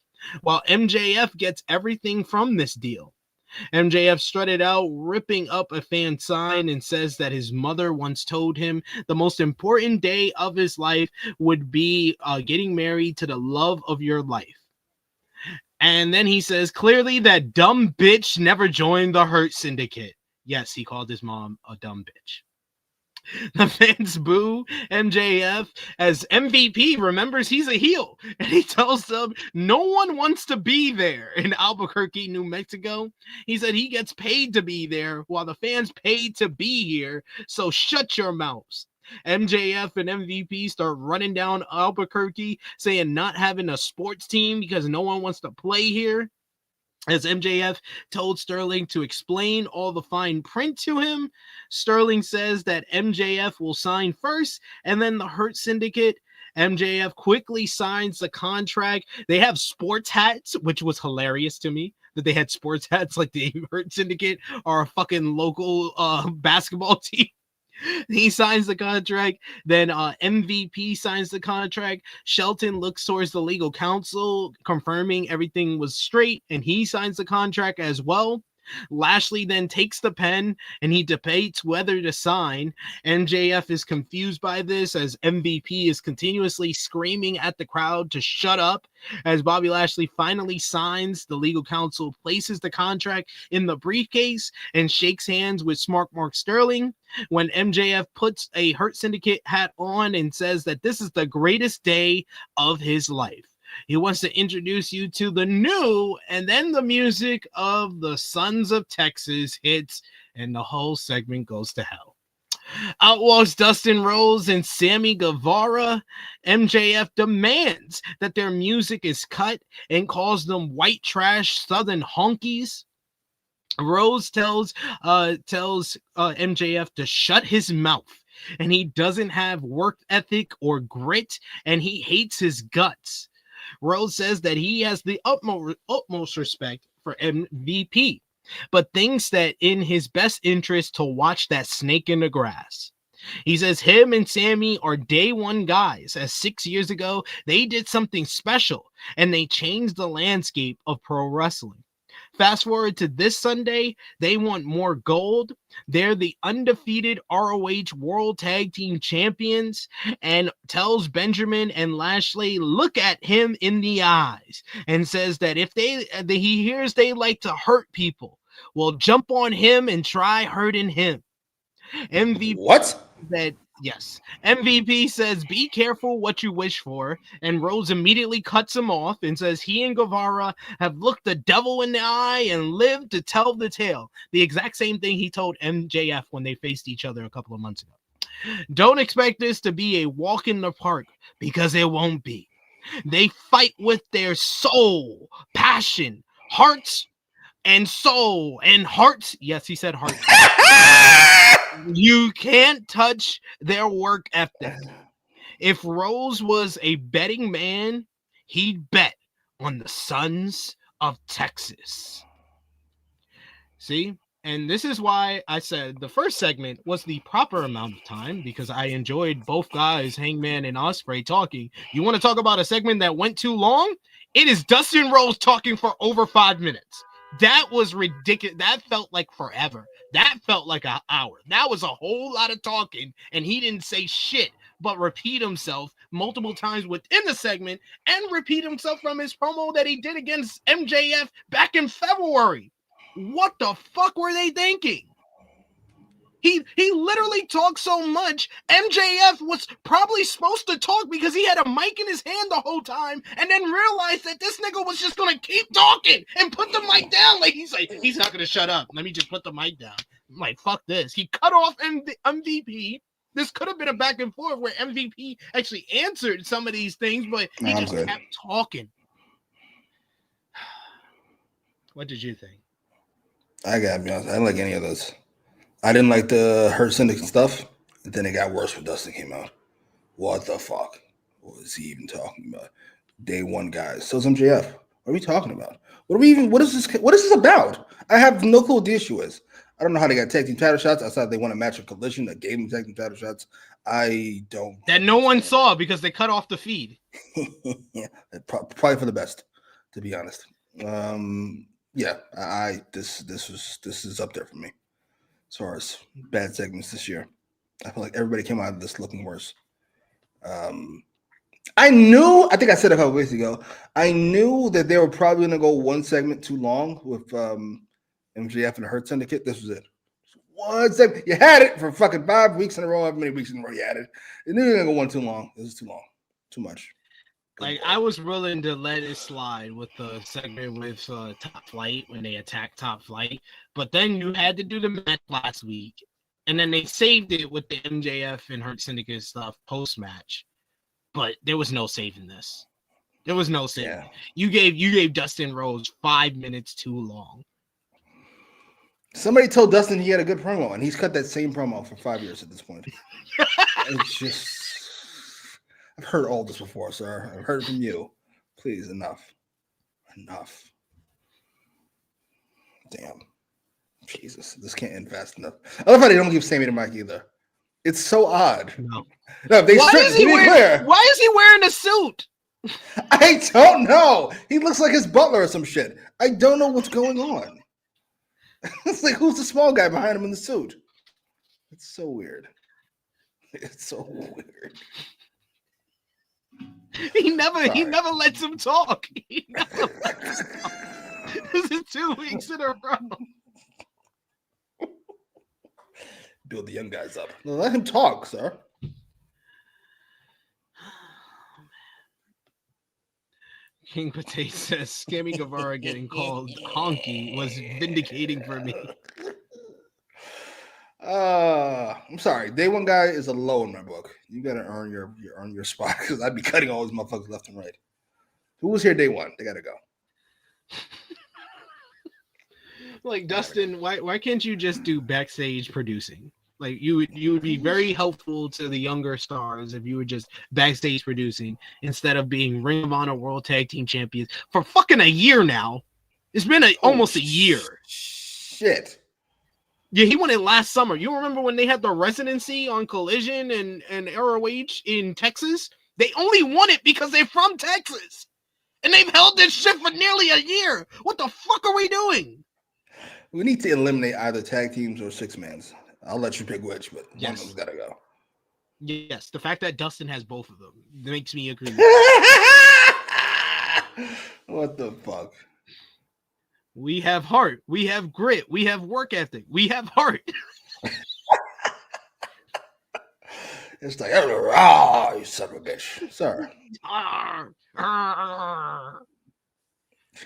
while MJF gets everything from this deal. MJF strutted out, ripping up a fan sign, and says that his mother once told him the most important day of his life would be getting married to the love of your life. And then he says, clearly that dumb bitch never joined the Hurt Syndicate. Yes, he called his mom a dumb bitch. The fans boo MJF as MVP remembers he's a heel, and he tells them no one wants to be there in Albuquerque, New Mexico. He said he gets paid to be there while the fans paid to be here, so shut your mouths. MJF and MVP start running down Albuquerque, saying not having a sports team because no one wants to play here. As MJF told Sterling to explain all the fine print to him, Sterling says that MJF will sign first and then the Hurt Syndicate. MJF quickly signs the contract. They have sports hats, which was hilarious to me that they had sports hats like the Hurt Syndicate or a fucking local basketball team. He signs the contract. Then MVP signs the contract. Shelton looks towards the legal counsel, confirming everything was straight, and he signs the contract as well. Lashley then takes the pen and he debates whether to sign. MJF is confused by this as MVP is continuously screaming at the crowd to shut up. As Bobby Lashley finally signs, the legal counsel places the contract in the briefcase and shakes hands with Smart Mark Sterling. When MJF puts a Hurt Syndicate hat on and says that this is the greatest day of his life. He wants to introduce you to the new, and then the music of the Sons of Texas hits, and the whole segment goes to hell. Outlaws Dustin Rhodes and Sammy Guevara. MJF demands that their music is cut and calls them white trash Southern honkies. Rhodes tells MJF to shut his mouth, and he doesn't have work ethic or grit, and he hates his guts. Rhodes says that he has the utmost respect for MVP, but thinks that in his best interest to watch that snake in the grass. He says him and Sammy are day one guys, as 6 years ago, they did something special, and they changed the landscape of pro wrestling. Fast forward to this Sunday, they want more gold. They're the undefeated ROH World Tag Team Champions, and tells Benjamin and Lashley, look at him in the eyes, and says that if he hears they like to hurt people, well, jump on him and try hurting him. MVP
What?
That yes. MVP says, be careful what you wish for. And Rhodes immediately cuts him off and says he and Guevara have looked the devil in the eye and lived to tell the tale. The exact same thing he told MJF when they faced each other a couple of months ago. Don't expect this to be a walk in the park, because it won't be. They fight with their soul, passion, hearts, and soul, and hearts. Yes, he said hearts. You can't touch their work ethic. If Rose was a betting man, he'd bet on the Sons of Texas. See? And this is why I said the first segment was the proper amount of time, because I enjoyed both guys, Hangman and Ospreay, talking. You want to talk about a segment that went too long? It is Dustin Rhodes talking for over 5 minutes. That was ridiculous. That felt like forever. That felt like an hour. That was a whole lot of talking, and he didn't say shit but repeat himself multiple times within the segment and repeat himself from his promo that he did against MJF back in February. What the fuck were they thinking? He literally talked so much. MJF was probably supposed to talk because he had a mic in his hand the whole time, and then realized that this nigga was just gonna keep talking and put the mic down. Like, he's not gonna shut up. Let me just put the mic down. I'm like, fuck this. He cut off MVP. This could have been a back and forth where MVP actually answered some of these things, but he just kept talking. What did you think?
I gotta be honest, I didn't like any of those. I didn't like the Hurt Syndicate stuff. Then it got worse when Dustin came out. What the fuck? What is he even talking about? Day one guys. So is MJF. What are we talking about? What is this about? I have no clue what the issue is. I don't know how they got tag team title shots. I thought they won a match of Collision that gave them tag team title shots. I don't.
That no one saw because they cut off the feed.
Yeah, probably for the best, to be honest. Yeah, this is up there for me as far as bad segments this year. I feel like everybody came out of this looking worse. I think I said a couple weeks ago, I knew that they were probably going to go one segment too long with MJF and the Hurt Syndicate. This was it. One segment. You had it for fucking 5 weeks in a row. However many weeks in a row you had it. You knew you were going to go one too long. This is too long. Too much.
Like, I was willing to let it slide with the segment with Top Flight when they attacked Top Flight, but then you had to do the match last week, and then they saved it with the MJF and Hurt Syndicate stuff post-match, but there was no saving this. There was no saving.
Yeah.
You gave Dustin Rhodes 5 minutes too long.
Somebody told Dustin he had a good promo, and he's cut that same promo for 5 years at this point. It's just, I've heard all this before, sir. I've heard it from you. Please, enough. Damn. Jesus, this can't end fast enough. I love how they don't give Sammy the mic either. It's so odd.
No,
they
why is he wearing a suit?
I don't know. He looks like his butler or some shit. I don't know what's going on. It's like, who's the small guy behind him in the suit? It's so weird. It's so weird.
He never lets him talk. He never lets him talk. This is 2 weeks in a row.
Build the young guys up. No, let him talk, sir.
King Pate says Sammy Guevara getting called honky was vindicating for me.
I'm sorry. Day one guy is a low in my book. You gotta earn your spot because I'd be cutting all these motherfuckers left and right. Who was here day one? They gotta go.
Like, Dustin, why can't you just do backstage producing? Like, you would be very helpful to the younger stars if you were just backstage producing instead of being Ring of Honor World Tag Team Champions for fucking a year now. It's been almost a year.
Shit.
Yeah, he won it last summer. You remember when they had the residency on Collision and ROH in Texas? They only won it because they're from Texas. And they've held this shit for nearly a year. What the fuck are we doing?
We need to eliminate either tag teams or six mans. I'll let you pick which, but
yes.
One of them's got to go.
Yes, the fact that Dustin has both of them makes me agree.
What the fuck?
We have heart. We have grit. We have work ethic. We have heart.
It's like, you son of a bitch. Sorry.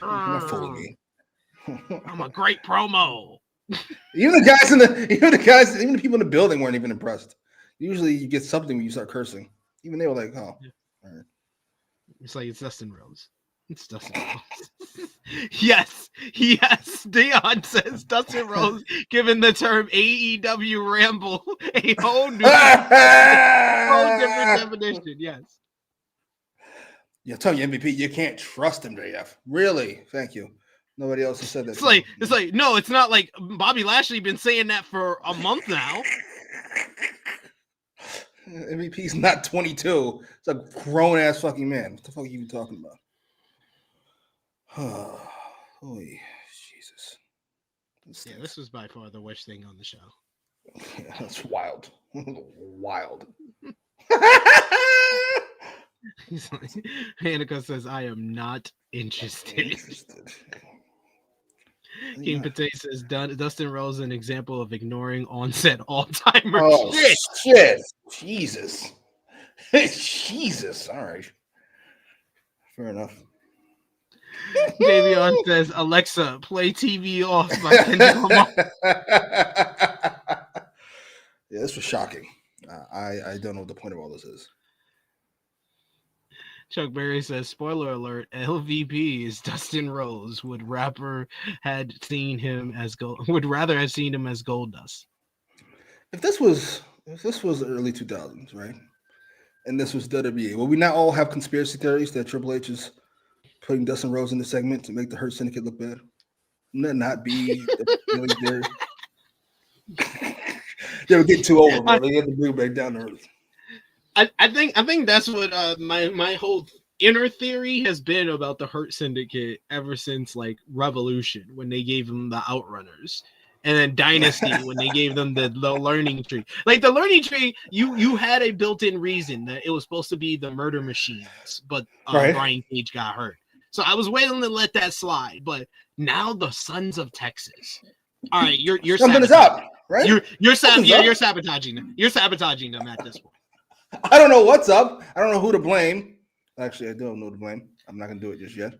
You're not fooling me.
I'm a great promo.
Even the people in the building weren't even impressed. Usually you get something when you start cursing. Even they were like, oh.
Yeah.
All right.
It's like, it's Dustin Rhodes. It's Dustin Rhodes. Yes. Dion says Dustin Rhodes, given the term AEWramble, a whole new different definition. Yes.
Yeah, I'm telling you, MVP, you can't trust him, JF. Really? Thank you. Nobody else has said that.
It's like, no, it's not like Bobby Lashley been saying that for a month now.
MVP's not 22. It's a grown ass fucking man. What the fuck are you talking about? Holy Jesus.
Yeah, this was by far the worst thing on the show.
Yeah, that's wild. Wild.
He's like, Hanukkah says, I am not interested. King Pate says, Dustin Rhodes an example of ignoring onset all-timer.
Oh, shit. Jesus. Jesus. All right. Fair enough.
Davion says, Alexa, play TV off by Kendrick Lamar.
Yeah, this was shocking. I don't know what the point of all this is.
Chuck Berry says, spoiler alert, LVP is Dustin Rhodes. Would rather have seen him as Gold Dust. If
this was the early 2000s, right? And this was WWE, will we not all have conspiracy theories that Triple H is putting Dustin Rhodes in the segment to make the Hurt Syndicate look bad? Wouldn't that not be the theory? They were getting too over, bro. They had to bring back down to earth.
I think that's what my whole inner theory has been about the Hurt Syndicate ever since like Revolution, when they gave them the Outrunners, and then Dynasty when they gave them the Learning Tree. Like the Learning Tree, you had a built-in reason that it was supposed to be the Murder Machines, but
right.
Brian Cage got hurt, so I was waiting to let that slide. But now the Sons of Texas. All right, you're
something is up, right?
You're sabotaging them. You're sabotaging them at this point.
I don't know what's up. I don't know who to blame. Actually, I don't know who to blame. I'm not gonna do it just yet.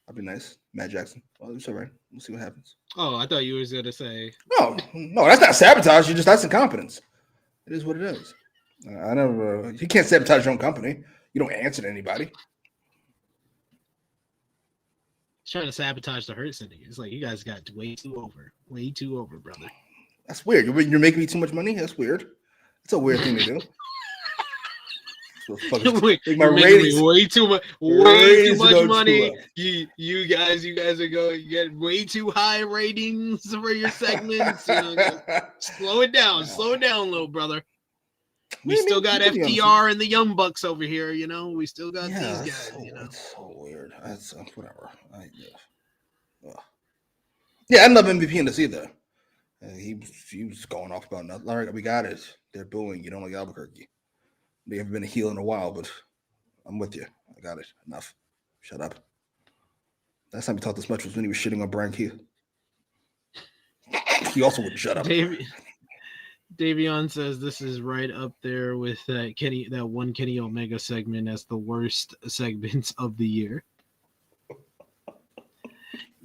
I'll be nice. Matt Jackson. Well, it's all right. We'll see what happens.
Oh, I thought you was gonna say
no. That's not sabotage. That's incompetence. It is what it is. I never. You can't sabotage your own company. You don't answer to anybody.
He's trying to sabotage the Hurt Syndicate. It's like, you guys got way too over, brother.
That's weird. You're making me too much money. That's weird. It's a weird thing to do.
You're making me way too much money. You guys are going to get way too high ratings for your segments. Slow it down, little brother. We still got FTR and the Young Bucks over here, We still got these guys,
It's so weird. That's whatever. Yeah, I didn't love MVP in this either. He was going off about nothing. All right, we got it. They're booing. You don't like Albuquerque. They haven't been a heel in a while, but I'm with you. I got it. Enough. Shut up. Last time we talked this much was when he was shitting on Brian Keith. He also wouldn't shut up.
Davion says this is right up there with that Kenny Omega segment as the worst segments of the year.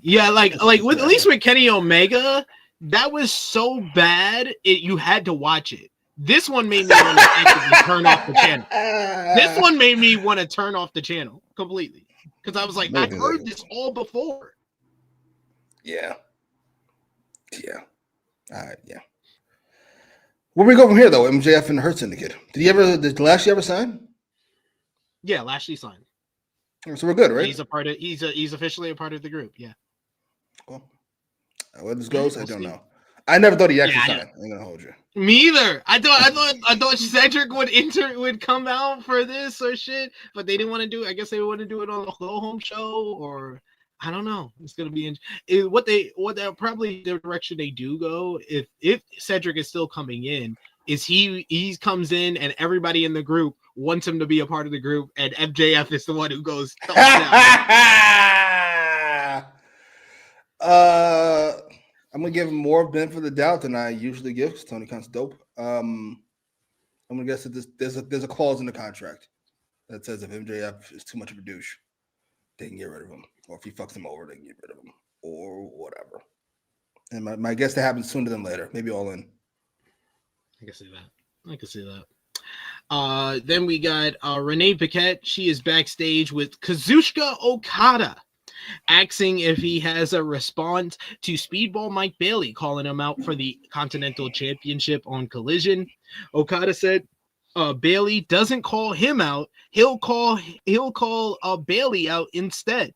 Yeah, at least with Kenny Omega, that was so bad you had to watch it. This one made me want to actively turn off the channel. This one made me want to turn off the channel completely because I was like, I've heard this all before.
Yeah. Yeah. Where we go from here, though? MJF and the Hurt Syndicate. Did Lashley ever sign?
Yeah, Lashley signed.
So we're good, right?
He's officially a part of the group. Yeah. Cool.
Where this goes, I don't know. I never thought he actually signed. I'm gonna hold you.
Me either. I thought Cedric would come out for this or shit, but they didn't want to do it. I guess they want to do it on the Go Home show, or I don't know. It's gonna be probably the direction they do go. If Cedric is still coming in, is he comes in and everybody in the group wants him to be a part of the group, and MJF is the one who goes thumbs down.
I'm gonna give him more benefit of the doubt than I usually give because Tony Khan's dope. I'm gonna guess that there's a clause in the contract that says if MJF is too much of a douche, they can get rid of him, or if he fucks them over, they can get rid of him, or whatever. And my guess that happens sooner than later, maybe all in.
I can see that. Then we got Renee Paquette. She is backstage with Kazuchika Okada, asking if he has a response to Speedball Mike Bailey calling him out for the Continental Championship on Collision. Okada said Bailey doesn't call him out. He'll call Bailey out instead.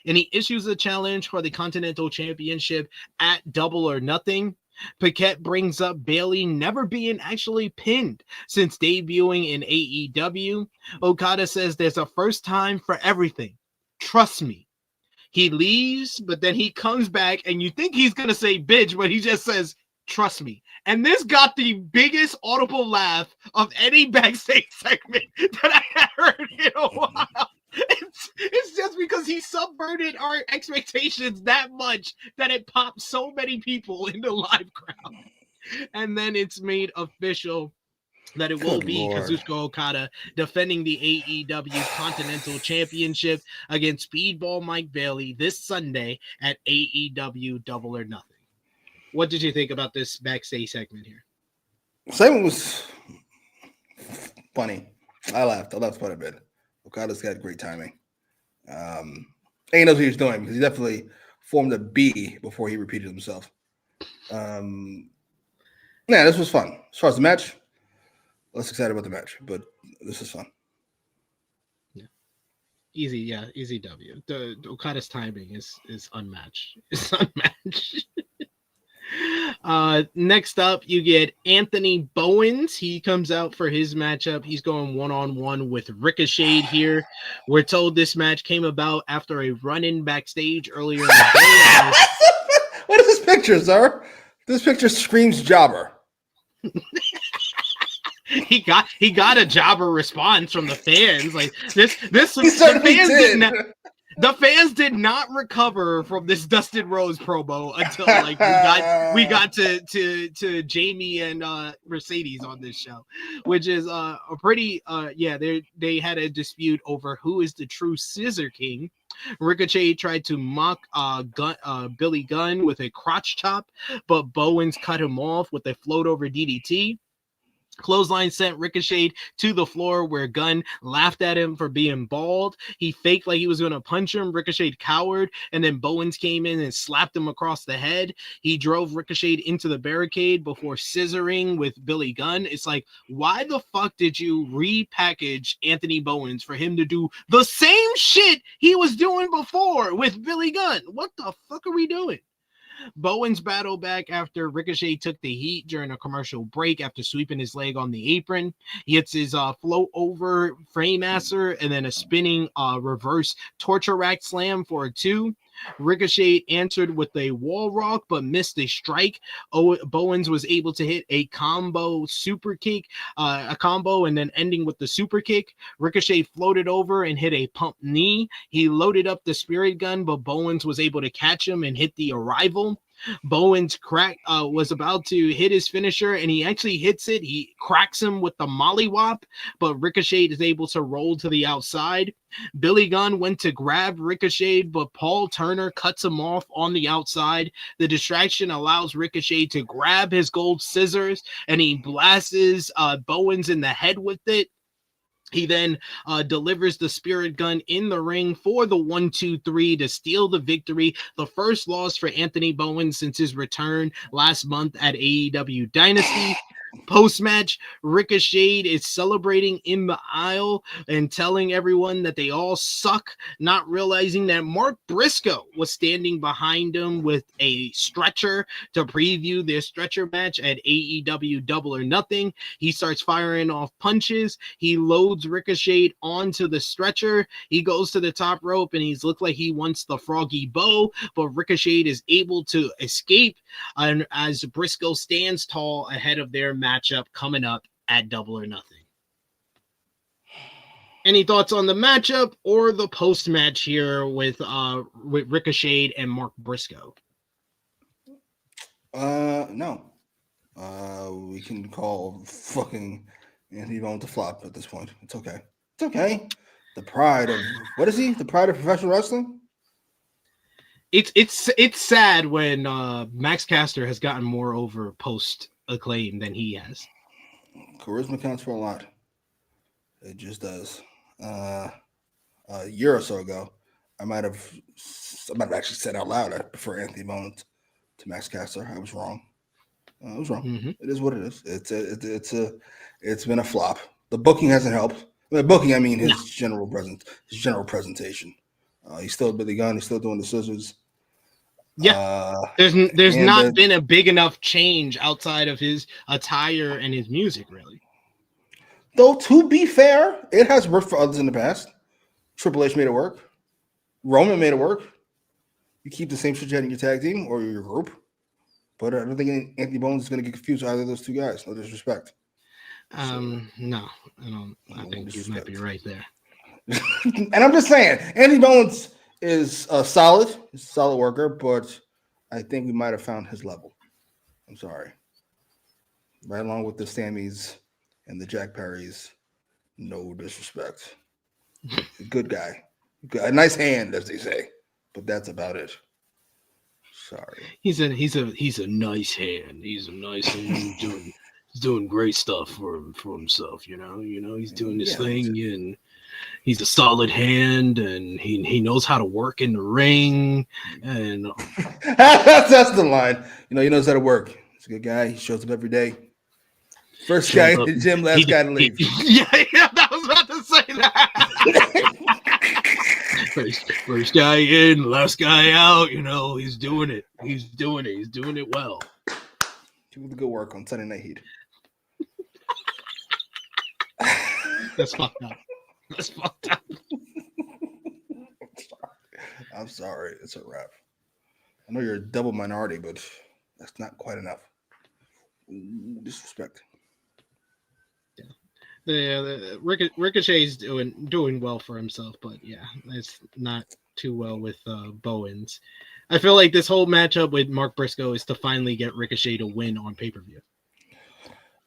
And he issues a challenge for the Continental Championship at Double or Nothing. Paquette brings up Bailey never being actually pinned since debuting in AEW. Okada says there's a first time for everything. Trust me. He leaves, but then he comes back, and you think he's going to say bitch, but he just says, trust me. And this got the biggest audible laugh of any backstage segment that I had heard in a while. It's just because he subverted our expectations that much that it popped so many people in the live crowd. And then it's made official that it will be Kazuchika Okada defending the AEW Continental Championship against Speedball Mike Bailey this Sunday at AEW Double or Nothing. What did you think about this backstage segment here?
Segment was funny. I laughed quite a bit. Okada's got great timing. He knows what he's doing because he definitely formed a B before he repeated himself. This was fun. As far as the match, less excited about the match, but this is fun.
Easy W. The Okada's timing is unmatched. It's unmatched. Next up, you get Anthony Bowens. He comes out for his matchup. He's going one-on-one with Ricochet here. We're told this match came about after a run-in backstage earlier in the day.
What is this picture, sir? This picture screams jobber.
He got a jobber response from the fans. Like this the fans did not recover from this Dustin Rhodes promo until like we got to Jamie and Mercedes on this show, which is a pretty they had a dispute over who is the true Scissor King. Ricochet tried to mock Billy Gunn with a crotch chop, but Bowens cut him off with a float over DDT. Clothesline sent Ricochet to the floor where Gunn laughed at him for being bald. He faked like he was going to punch him. Ricochet cowered, and then Bowens came in and slapped him across the head. He drove Ricochet into the barricade before scissoring with Billy Gunn. It's like, why the fuck did you repackage Anthony Bowens for him to do the same shit he was doing before with Billy Gunn? What the fuck are we doing? Bowens battled back after Ricochet took the heat during a commercial break after sweeping his leg on the apron. He hits his float over Fraymaster and then a spinning reverse torture rack slam for a 2. Ricochet answered with a wall rock but missed a strike. Bowens was able to hit a combo super kick, a combo, and then ending with the super kick. Ricochet floated over and hit a pump knee. He loaded up the spirit gun, but Bowens was able to catch him and hit the arrival. Bowens was about to hit his finisher, and he actually hits it. He cracks him with the mollywop, but Ricochet is able to roll to the outside. Billy Gunn went to grab Ricochet, but Paul Turner cuts him off on the outside. The distraction allows Ricochet to grab his gold scissors, and he blasts Bowens in the head with it. He then delivers the spirit gun in the ring for the 1-2-3 to steal the victory. The first loss for Anthony Bowens since his return last month at AEW Dynasty. Post-match, Ricochet is celebrating in the aisle and telling everyone that they all suck, not realizing that Mark Briscoe was standing behind him with a stretcher to preview their stretcher match at AEW Double or Nothing. He starts firing off punches. He loads Ricochet onto the stretcher. He goes to the top rope and he's looked like he wants the froggy bow, but Ricochet is able to escape, and as Briscoe stands tall ahead of their matchup coming up at Double or Nothing. Any thoughts on the matchup or the post-match here with Ricochet and Mark Briscoe?
No. We can call fucking Anthony Bowens a flop at this point. It's okay. It's okay. The pride of, what is he? The pride of professional wrestling?
It's sad when Max Caster has gotten more over post acclaim than he has.
Charisma counts for a lot. It just does. A year or so ago, I might have actually said out loud I prefer Anthony Bowens to Max Caster. I was wrong. I was wrong. Mm-hmm. It is what it is. It's been a flop. The booking hasn't helped. By booking, I mean his general presentation. He's still Billy Gunn. He's still doing the scissors.
Yeah, there's not been a big enough change outside of his attire and his music, really.
Though, to be fair, it has worked for others in the past. Triple H made it work. Roman made it work. You keep the same shit you had in your tag team or your group. But I don't think Anthony Bowens is going to get confused with either of those two guys. No disrespect.
No, I don't. I think you might be right there.
And I'm just saying, Anthony Bowens is solid. He's a solid worker, but I think we might have found his level. I'm sorry. Right along with the Sammys and the Jack Perrys. No disrespect. Good guy. A nice hand, as they say. But that's about it. Sorry.
He's a nice hand. He's a nice hand. He's doing great stuff for himself, you know. He's doing this thing, and he's a solid hand, and he knows how to work in the ring. And
that's the line. He knows how to work. He's a good guy. He shows up every day. First guy in the gym, last guy to leave.
Yeah, I was about to say that. First guy in, last guy out. He's doing it. He's doing it well.
Do the good work on Sunday Night Heat.
That's fucked up.
I'm sorry. It's a wrap. I know you're a double minority, but that's not quite enough. Disrespect.
The Ricochet's doing well for himself, but yeah, it's not too well with Bowens. I feel like this whole matchup with Mark Briscoe is to finally get Ricochet to win on pay-per-view.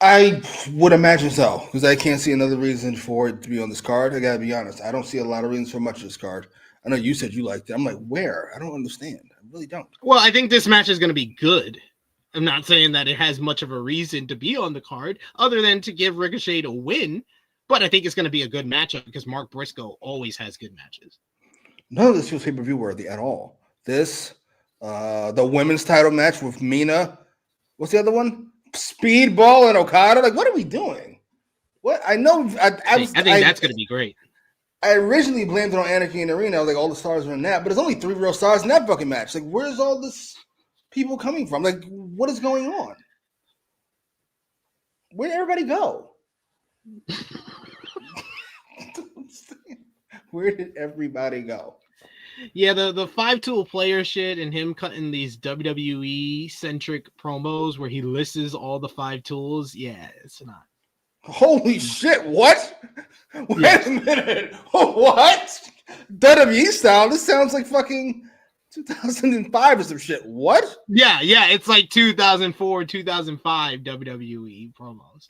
I would imagine so, because I can't see another reason for it to be on this card. I gotta be honest. I don't see a lot of reasons for much of this card. I know you said you liked it. I'm like, where? I don't understand. I really don't.
Well, I think this match is going to be good. I'm not saying that it has much of a reason to be on the card other than to give Ricochet a win, but I think it's going to be a good matchup because Mark Briscoe always has good matches.
None of this feels pay-per-view worthy at all. This, the women's title match with Mina. What's the other one? Speedball and Okada. Like, what are we doing? What I know, I think
that's going to be great.
I originally blamed it on Anarchy in the Arena. Like, all the stars are in that, but there's only 3 real stars in that fucking match. Like, where's all this people coming from? Like, what is going on? Where'd everybody go? Where did everybody go?
Yeah, the 5-tool player shit and him cutting these WWE centric promos where he lists all the 5 tools. Yeah, it's not.
Holy shit! What? Wait a minute. What? WWE style. This sounds like fucking 2005 or some shit. What?
Yeah. It's like 2004, 2005 WWE promos.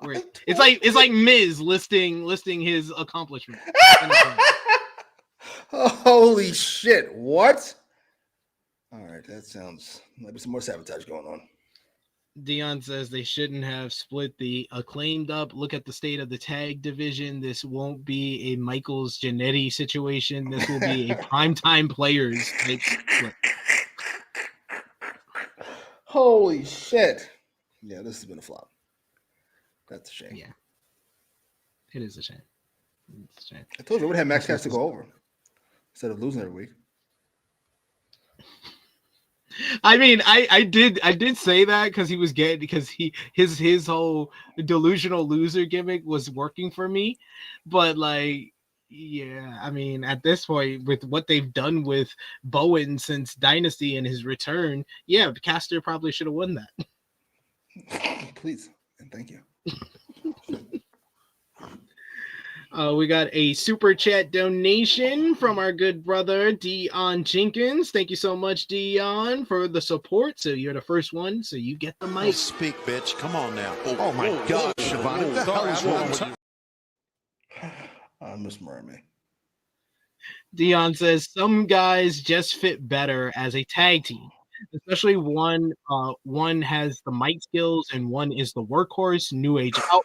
Where it's like Miz listing his accomplishments.
Holy shit! What? All right, that sounds maybe some more sabotage going on.
Dion says they shouldn't have split the Acclaimed up. Look at the state of the tag division. This won't be a Michaels Jannetty situation. This will be a primetime players split.
Holy shit! Yeah, this has been a flop. That's a shame.
Yeah, it is a shame. It's a shame.
I told you we would have Max Caster to go over instead of losing every week.
I mean, I did say that because he was getting his whole delusional loser gimmick was working for me, but like, yeah, I mean, at this point with what they've done with Bowens since Dynasty and his return, yeah, Caster probably should have won that.
Please and thank you.
We got a super chat donation from our good brother Dion Jenkins. Thank you so much, Dion, for the support. So you're the first one, so you get the mic.
Speak, bitch. Come on now. Oh my God, Siobhan. What the hell is wrong with you?
I miss Mermaid.
Dion says some guys just fit better as a tag team, especially one has the mic skills and one is the workhorse. New Age out.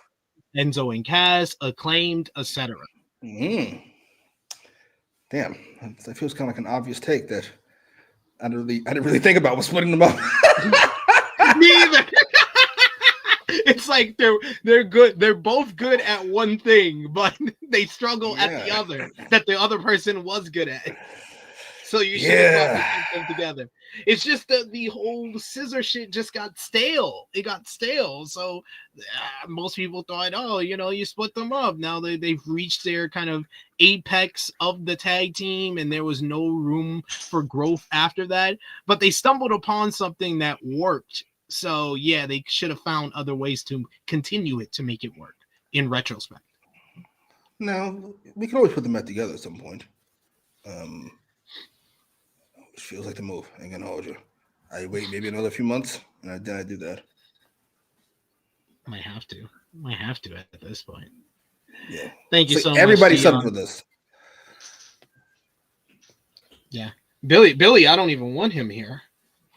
Enzo and Kaz, Acclaimed, etc.
Damn, that feels kind of like an obvious take that I didn't really think about was splitting them up.
Me either. It's like they're good. They're both good at one thing, but they struggle at the other that the other person was good at. So you should have them together. It's just that the whole scissor shit just got stale. It got stale. So most people thought, oh, you split them up. Now they've reached their kind of apex of the tag team, and there was no room for growth after that. But they stumbled upon something that worked. So yeah, they should have found other ways to continue it to make it work. In retrospect,
no, we can always put them back together at some point. Which feels like the move. I ain't gonna hold you. I wait maybe another few months, and then I do that.
Might have to at this point.
Yeah.
Thank you so much.
Everybody subbed for this.
Yeah, Billy. I don't even want him here.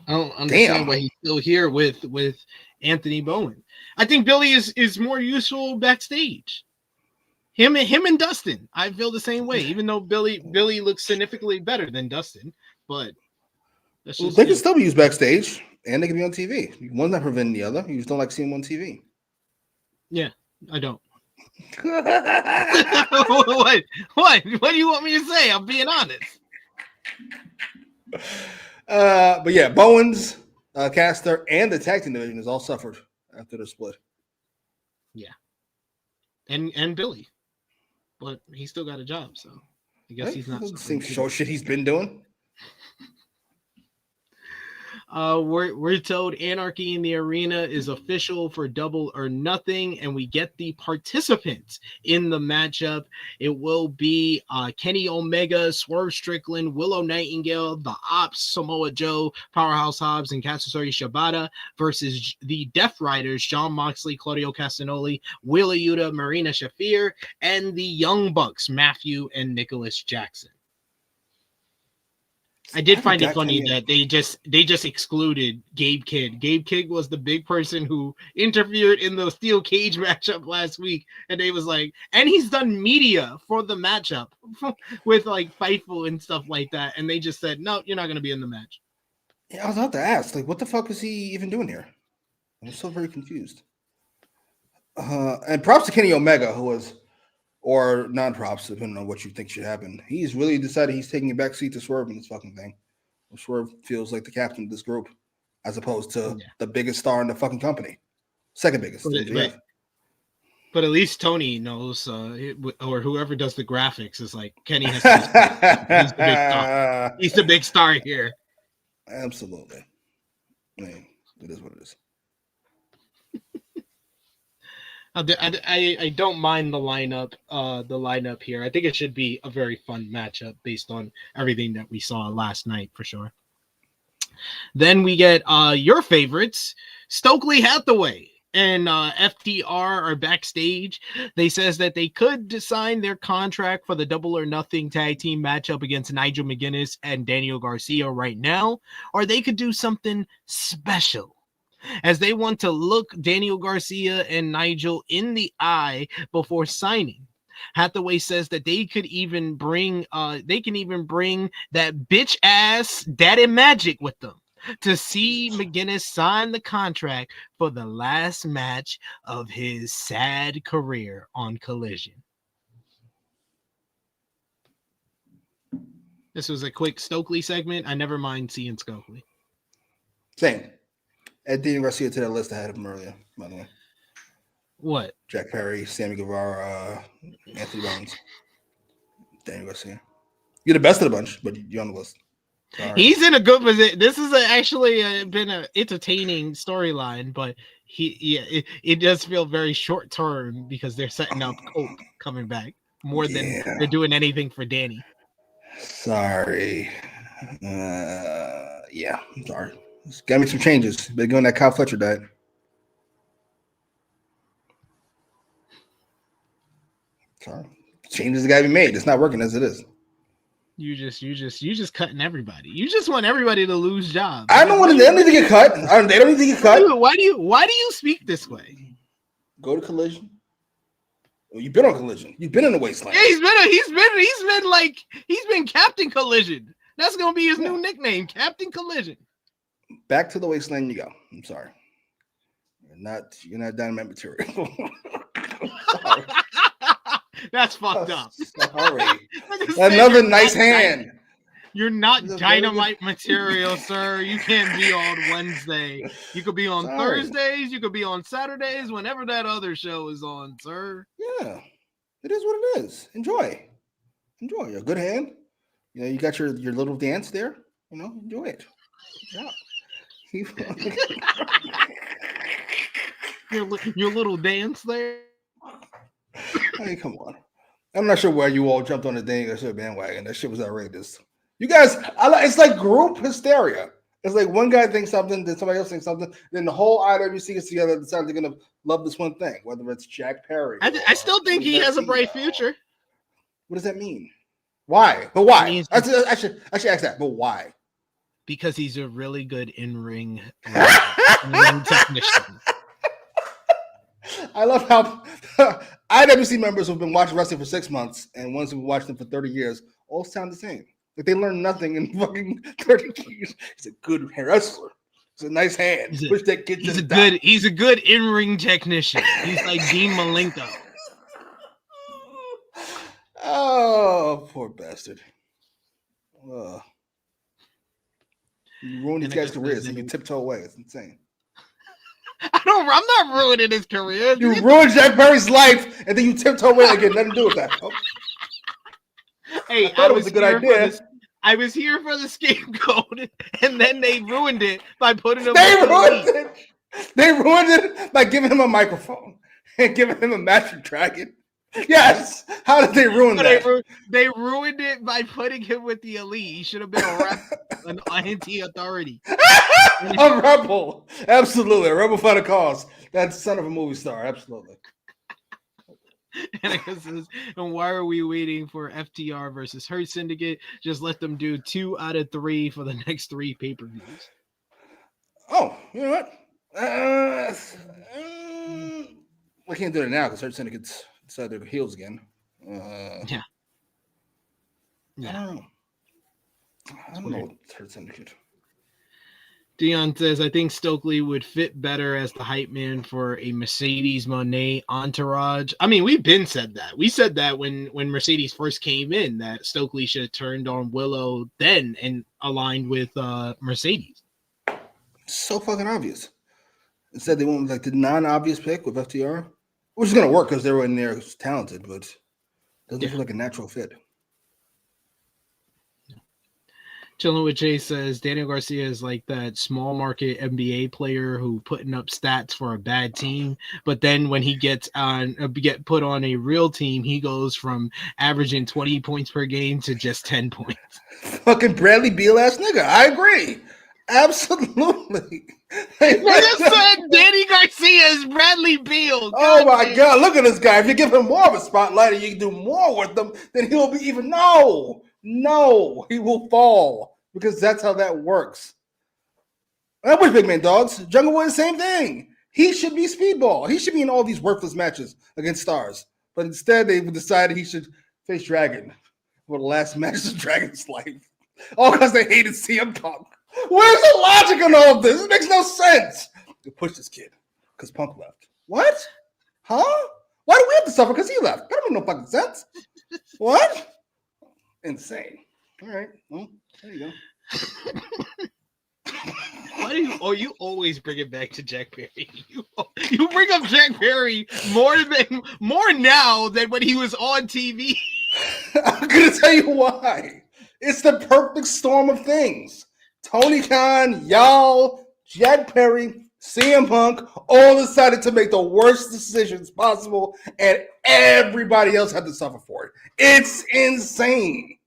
I don't understand why he's still here with Anthony Bowen. I think Billy is more useful backstage. Him and Dustin. I feel the same way. Even though Billy looks significantly better than Dustin. But they
can still be used backstage, and they can be on TV. One's not preventing the other. You just don't like seeing them on TV.
Yeah, I don't. What do you want me to say? I'm being honest.
But yeah, Bowens, Caster, and the tag team division has all suffered after the split.
Yeah, and Billy, but he still got a job, so I guess he's not
the same show shit he's been doing.
We're told Anarchy in the Arena is official for Double or Nothing, and we get the participants in the matchup. It will be Kenny Omega, Swerve Strickland, Willow Nightingale, the Ops, Samoa Joe, Powerhouse Hobbs, and Katsuyori Shibata versus the Death Riders, Jon Moxley, Claudio Castagnoli, Wheeler Yuta, Marina Shafir, and the Young Bucks, Matthew and Nicholas Jackson. I did find it funny that they just excluded Gabe Kidd. Gabe Kidd was the big person who interfered in the steel cage matchup last week, and they was like, and he's done media for the matchup with like Fightful and stuff like that, and they just said, no, you're not going to be in the match.
Yeah, I was about to ask, like, what the fuck is he even doing here? I'm so very confused. And props to Kenny Omega, who was, or non-props, depending on what you think should happen. He's really decided he's taking a back seat to Swerve in this fucking thing. Swerve feels like the captain of this group, as opposed to the biggest star in the fucking company. Second biggest.
But at least Tony knows, or whoever does the graphics is like, Kenny has to he's the big star. He's the big star here.
Absolutely. I mean, it is what it is.
I don't mind the lineup here. I think it should be a very fun matchup based on everything that we saw last night for sure. Then we get your favorites, Stokeley Hathaway and FTR are backstage. They says that they could sign their contract for the Double or Nothing tag team matchup against Nigel McGuinness and Daniel Garcia right now, or they could do something special, as they want to look Daniel Garcia and Nigel in the eye before signing. Hathaway says that they can even bring that bitch ass Daddy Magic with them to see McGuinness sign the contract for the last match of his sad career on Collision. This was a quick Stokeley segment. I never mind seeing Stokeley.
Same. Add Daniel Garcia to that list. I had him earlier, by the way.
What?
Jack Perry, Sammy Guevara, Anthony Bowens, Daniel Garcia. You're the best of the bunch, but you're on the list. Sorry.
He's in a good position. This is actually been an entertaining storyline, but it does feel very short term because they're setting up Colt coming back more than they're doing anything for Danny.
Sorry. Yeah, I'm sorry. Got me some changes. Been going that Kyle Fletcher diet. Sorry. Changes got to be made. It's not working as it is.
You just cutting everybody. You just want everybody to lose jobs.
I don't want them. They don't need to get cut. They don't need to get cut.
Why do you speak this way?
Go to Collision. Well, you've been on Collision. You've been in the wasteland.
Yeah, he's been Captain Collision. That's gonna be his new nickname, Captain Collision.
Back to the wasteland you go. I'm sorry. You're not Dynamite material.
That's fucked up.
Sorry. Another nice hand.
You're not Dynamite material, sir. You can't be on Wednesday. You could be on Thursdays. You could be on Saturdays, whenever that other show is on, sir.
Yeah. It is what it is. Enjoy. A good hand. You know, you got your little dance there. You know, enjoy it. Good job.
your little dance there.
Hey, come on. I'm not sure why you all jumped on the Daniel Garcia bandwagon. That shit was outrageous. You guys, it's like group hysteria. It's like one guy thinks something, then somebody else thinks something, then the whole IWC gets together and decides they're going to love this one thing, whether it's Jack Perry.
I still think he has a bright future.
What does that mean? Why? But why? I should ask that. But why?
Because he's a really good in-ring technician.
I love how IWC members who've been watching wrestling for 6 months and ones who've watched them for 30 years all sound the same. Like they learned nothing in fucking 30 years. He's a good wrestler. He's a nice hand.
He's a good in-ring technician. He's like Dean Malenko.
Oh, poor bastard. You ruined these guys' careers and you tiptoe away. It's insane.
I'm not ruining his career.
You ruined Jack Perry's life and then you tiptoe away again. Nothing to do with that. Oh.
Hey,
I thought it was a good idea.
I was here for the scapegoat, and then they ruined it by putting him.
They ruined it by giving him a microphone and giving him a magic dragon. Yes. How did they ruin that?
They ruined it by putting him with the elite. He should have been a rep, an anti-authority.
A rebel. Absolutely. A rebel for the cause. That son of a movie star. Absolutely.
And I guess this, and why are we waiting for FTR versus Hurt Syndicate? Just let them do 2 out of 3 for the next 3 pay-per-views.
Oh, you know what? We can't do it now because Hurt Syndicate's decided their heels again.
Yeah.
I don't know. I don't know what's Hurt Syndicate.
Dion says, I think Stokeley would fit better as the hype man for a Mercedes Moné entourage. I mean, we've been said that. We said that when Mercedes first came in, that Stokeley should have turned on Willow then and aligned with Mercedes.
So fucking obvious. Instead, they went with like the non-obvious pick with FTR, which is going to work because everyone there is talented, but doesn't feel like a natural fit.
Chilling with Jay says Daniel Garcia is like that small market NBA player who putting up stats for a bad team, but then when he gets put on a real team, he goes from averaging 20 points per game to just 10 points.
Fucking Bradley Beal ass nigga. I agree. Absolutely.
I just said Danny Garcia is Bradley Beal.
Oh my God. Look at this guy. If you give him more of a spotlight and you can do more with him, then he'll be even. No, he will fall because that's how that works. That was Big Man Dogs. Jungle Boy, the same thing. He should be Speedball. He should be in all these worthless matches against stars. But instead, they decided he should face Dragon for the last match of Dragon's life. All because they hated CM Punk. Where's the logic in all of this? It makes no sense. You push this kid because Punk left. What? Huh? Why do we have to suffer because he left? That don't make no fucking sense. What? Insane. All right. Well, there you go.
Why do you always bring it back to Jack Perry? You bring up Jack Perry more now than when he was on TV.
I'm gonna tell you why. It's the perfect storm of things. Tony Khan, y'all, Jack Perry, CM Punk all decided to make the worst decisions possible, and everybody else had to suffer for it. It's insane.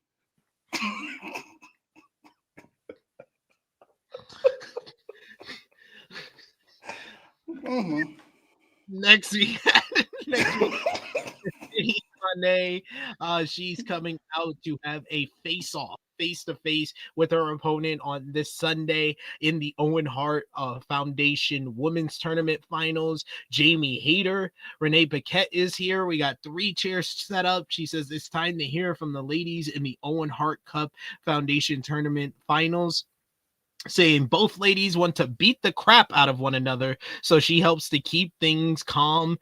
Mm-hmm.
Next week, Moné, she's coming out to have a face-off, face-to-face with her opponent on this Sunday in the Owen Hart Foundation Women's Tournament Finals. Jamie Hayter, Renee Paquette is here. We got 3 chairs set up. She says it's time to hear from the ladies in the Owen Hart Cup Foundation Tournament Finals, saying both ladies want to beat the crap out of one another, so she helps to keep things calm.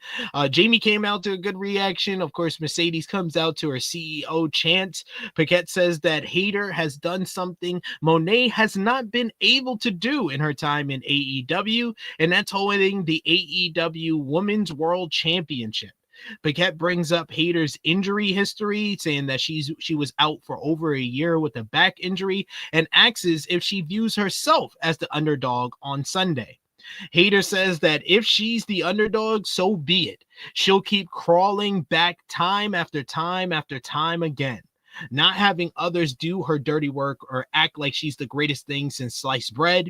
Jamie came out to a good reaction. Of course, Mercedes comes out to her CEO chant. Paquette says that Hayter has done something Moné has not been able to do in her time in AEW, and that's holding the AEW Women's World Championship. Paquette brings up Hayter's injury history, saying that she was out for over a year with a back injury, and asks if she views herself as the underdog on Sunday. Hayter says that if she's the underdog, so be it. She'll keep crawling back time after time after time again, not having others do her dirty work or act like she's the greatest thing since sliced bread.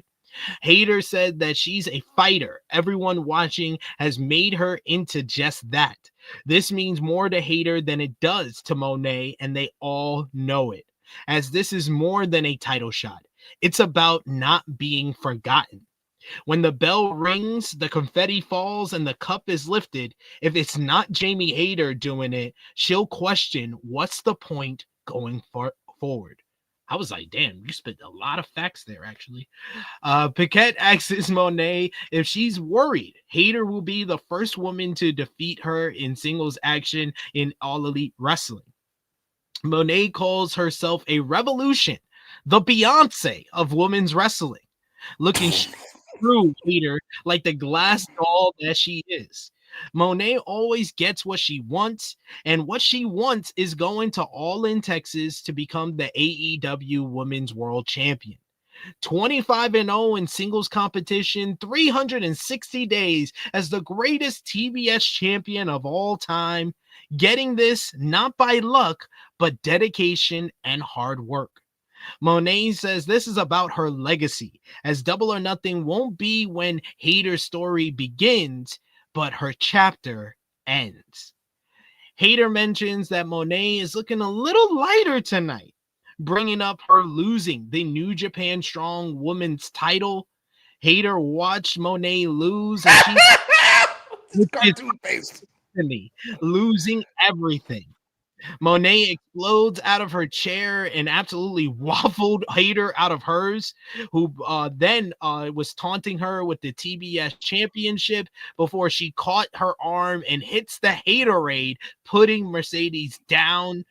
Hayter said that she's a fighter. Everyone watching has made her into just that. This means more to Hayter than it does to Moné, and they all know it, as this is more than a title shot. It's about not being forgotten. When the bell rings, the confetti falls, and the cup is lifted, if it's not Jamie Hayter doing it, she'll question what's the point going forward. I was like, damn, you spit a lot of facts there, actually. Paquette asks Moné if she's worried Hayter will be the first woman to defeat her in singles action in All Elite Wrestling. Moné calls herself a revolution, the Beyonce of women's wrestling, looking through Hayter like the glass doll that she is. Moné always gets what she wants, and what she wants is going to All In Texas to become the AEW Women's World Champion. 25-0 in singles competition, 360 days as the greatest TBS champion of all time, getting this not by luck, but dedication and hard work. Moné says this is about her legacy, as Double or Nothing won't be when Hayter's story begins, but her chapter ends. Hayter mentions that Moné is looking a little lighter tonight, bringing up her losing the New Japan Strong Women's title. Hayter watched Moné lose, and she
This cartoon face.
losing everything. Moné explodes out of her chair and absolutely waffled Hayter out of hers, who then was taunting her with the TBS championship before she caught her arm and hits the Haterade, putting Mercedes down.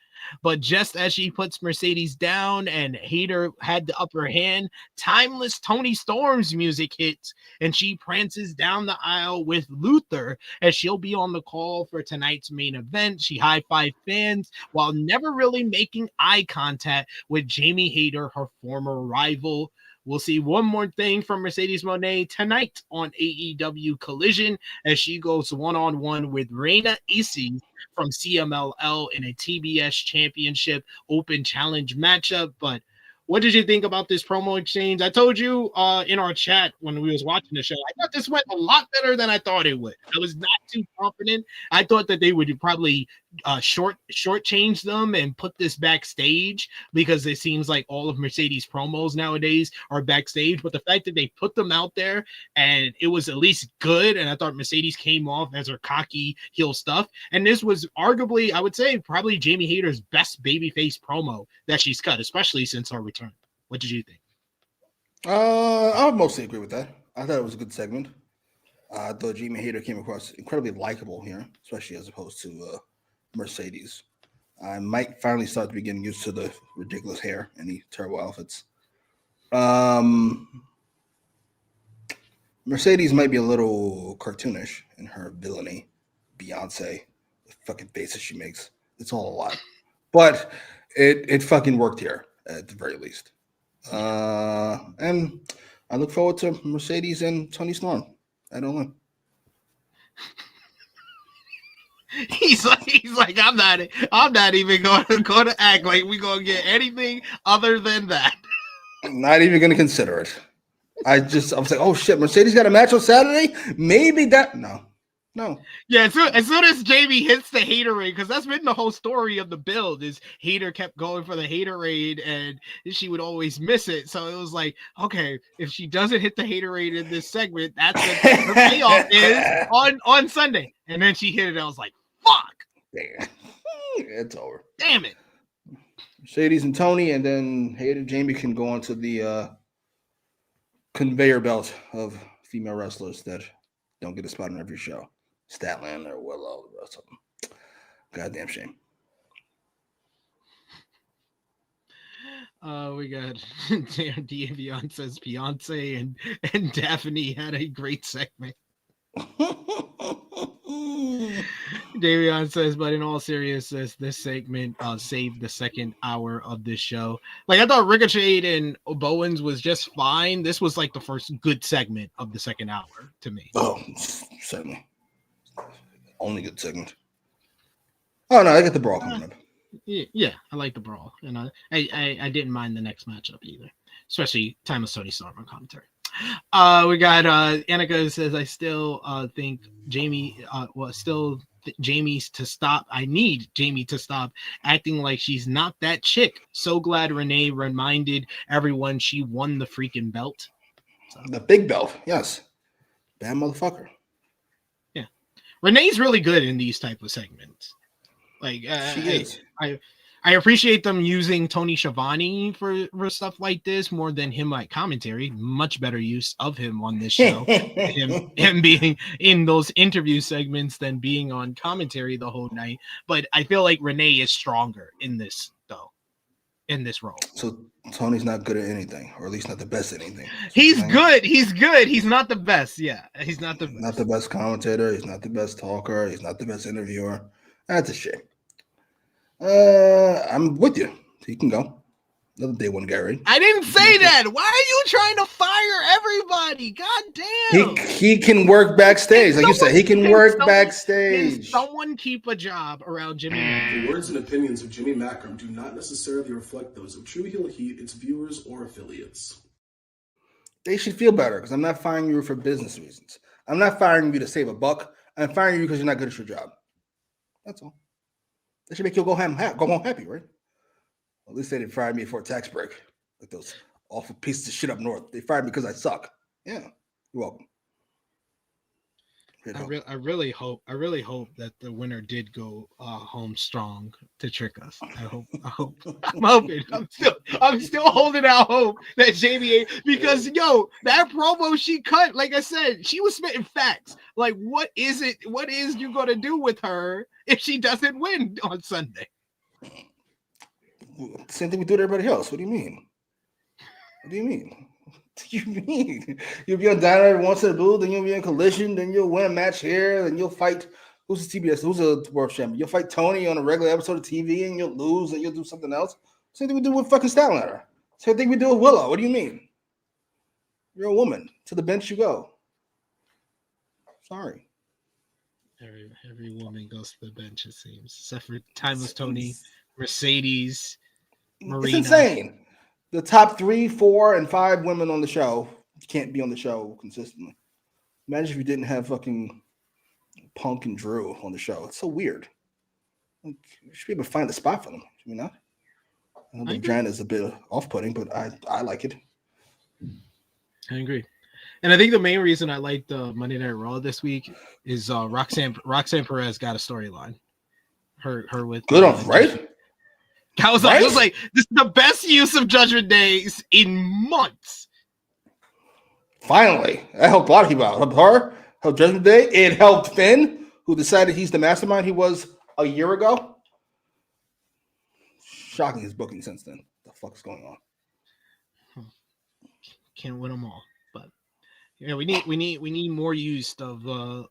But just as she puts Mercedes down and Hayter had the upper hand, timeless Tony Storm's music hits and she prances down the aisle with Luther as she'll be on the call for tonight's main event. She high-fived fans while never really making eye contact with Jamie Hayter, her former rival. We'll see one more thing from Mercedes Moné tonight on AEW Collision as she goes one-on-one with Reina Isi from CMLL in a TBS Championship Open Challenge matchup. But what did you think about this promo exchange? I told you in our chat when we was watching the show, I thought this went a lot better than I thought it would. I was not too confident. I thought that they would probably shortchange them and put this backstage because it seems like all of Mercedes promos nowadays are backstage. But the fact that they put them out there and it was at least good, and I thought Mercedes came off as her cocky heel stuff. And this was arguably, I would say, probably Jamie Hayter's best babyface promo that she's cut, especially since her return. What did you think?
I would mostly agree with that. I thought it was a good segment. I thought Jamie Hayter came across incredibly likable here, especially as opposed to Mercedes. I might finally start to be getting used to the ridiculous hair and the terrible outfits. Mercedes might be a little cartoonish in her villainy. Beyonce, the fucking faces she makes. It's all a lot. But it fucking worked here at the very least. And I look forward to Mercedes and Tony Storm. I don't know.
He's like, I'm not even going to act like we're going to get anything other than that.
I'm not even going to consider it. I was like, oh shit, Mercedes got a match on Saturday? Maybe that. No.
Yeah, as soon as Jamie hits the Haterade, because that's been the whole story of the build, is Hayter kept going for the Haterade and she would always miss it. So it was like, okay, if she doesn't hit the Haterade in this segment, that's what her payoff is on Sunday. And then she hit it. I was like, fuck.
Damn. It's over.
Damn it.
Mercedes and Tony, and then Hayter Jamie can go on to the conveyor belt of female wrestlers that don't get a spot on every show. Statland or Willow, the rest of them. Goddamn shame.
We got Davion says Beyonce and Daphne had a great segment. Davion says, but in all seriousness, this segment saved the second hour of this show. Like, I thought Ricochet and Bowens was just fine. This was like the first good segment of the second hour to me.
Oh, certainly. Only good segment. Oh no, I got the brawl coming up.
Yeah, I like the brawl, and I didn't mind the next matchup either, especially time of Tony Storm on commentary. We got Annika says, I still think Jamie Jamie's to stop. I need Jamie to stop acting like she's not that chick. So glad Renee reminded everyone she won the freaking belt. So.
The big belt, yes. Bad motherfucker.
Yeah, Renee's really good in these type of segments. Like
she is.
I appreciate them using Tony Schiavone for stuff like this more than him like commentary. Much better use of him on this show. him being in those interview segments than being on commentary the whole night. But I feel like Renee is stronger in this though, in this role.
So Tony's not good at anything, or at least not the best at anything.
He's good. He's good. He's not the best. Yeah, he's not the best.
Not the best commentator. He's not the best talker. He's not the best interviewer. That's a shame. I'm with you. He can go. Another day one, Gary.
I didn't say that. Why are you trying to fire everybody? God damn.
He can work backstage. Like you said, he can work backstage.
Can someone keep a job around Jimmy Macram?
The words and opinions of Jimmy Macram do not necessarily reflect those of True Heel Heat, its viewers, or affiliates.
They should feel better because I'm not firing you for business reasons. I'm not firing you to save a buck. I'm firing you because you're not good at your job. That's all. That should make you go home happy, right? At least they didn't fire me for a tax break, like those awful pieces of shit up north. They fired me because I suck. Yeah, you're welcome.
I really hope that the winner did go home strong to trick us. I hope. I'm hoping. I'm still holding out hope that Jamie, because that promo she cut, like I said, she was spitting facts. Like, what is you gonna do with her if she doesn't win on Sunday?
Same thing we do to everybody else. What do you mean? What do you mean? You'll be on Dynamite once in a blue, then you'll be in Collision, then you'll win a match here, then you'll fight who's the TBS, who's the world champion. You'll fight Tony on a regular episode of TV, and you'll lose, and you'll do something else. Same thing we do with fucking Statlander. Same thing we do with Willow. What do you mean? You're a woman. To the bench you go. Sorry.
Every woman goes to the bench, it seems, except for Timeless Tony, Mercedes, Marina.
It's insane. The top 3, 4, and 5 women on the show can't be on the show consistently. Imagine if you didn't have fucking Punk and Drew on the show. It's so weird. Like, you should be able to find a spot for them. Should we not? I know the vagina is a bit off-putting, but I like it.
I agree. And I think the main reason I like the Monday Night Raw this week is Roxanne Perez got a storyline. Her with
good on, right?
I was like, this is the best use of Judgment Days in months.
Finally, that helped a lot of people out. Helped Judgment Day. It helped Finn, who decided he's the mastermind he was a year ago. Shocking his booking since then. What the fuck is going on?
Can't win them all. We need more use of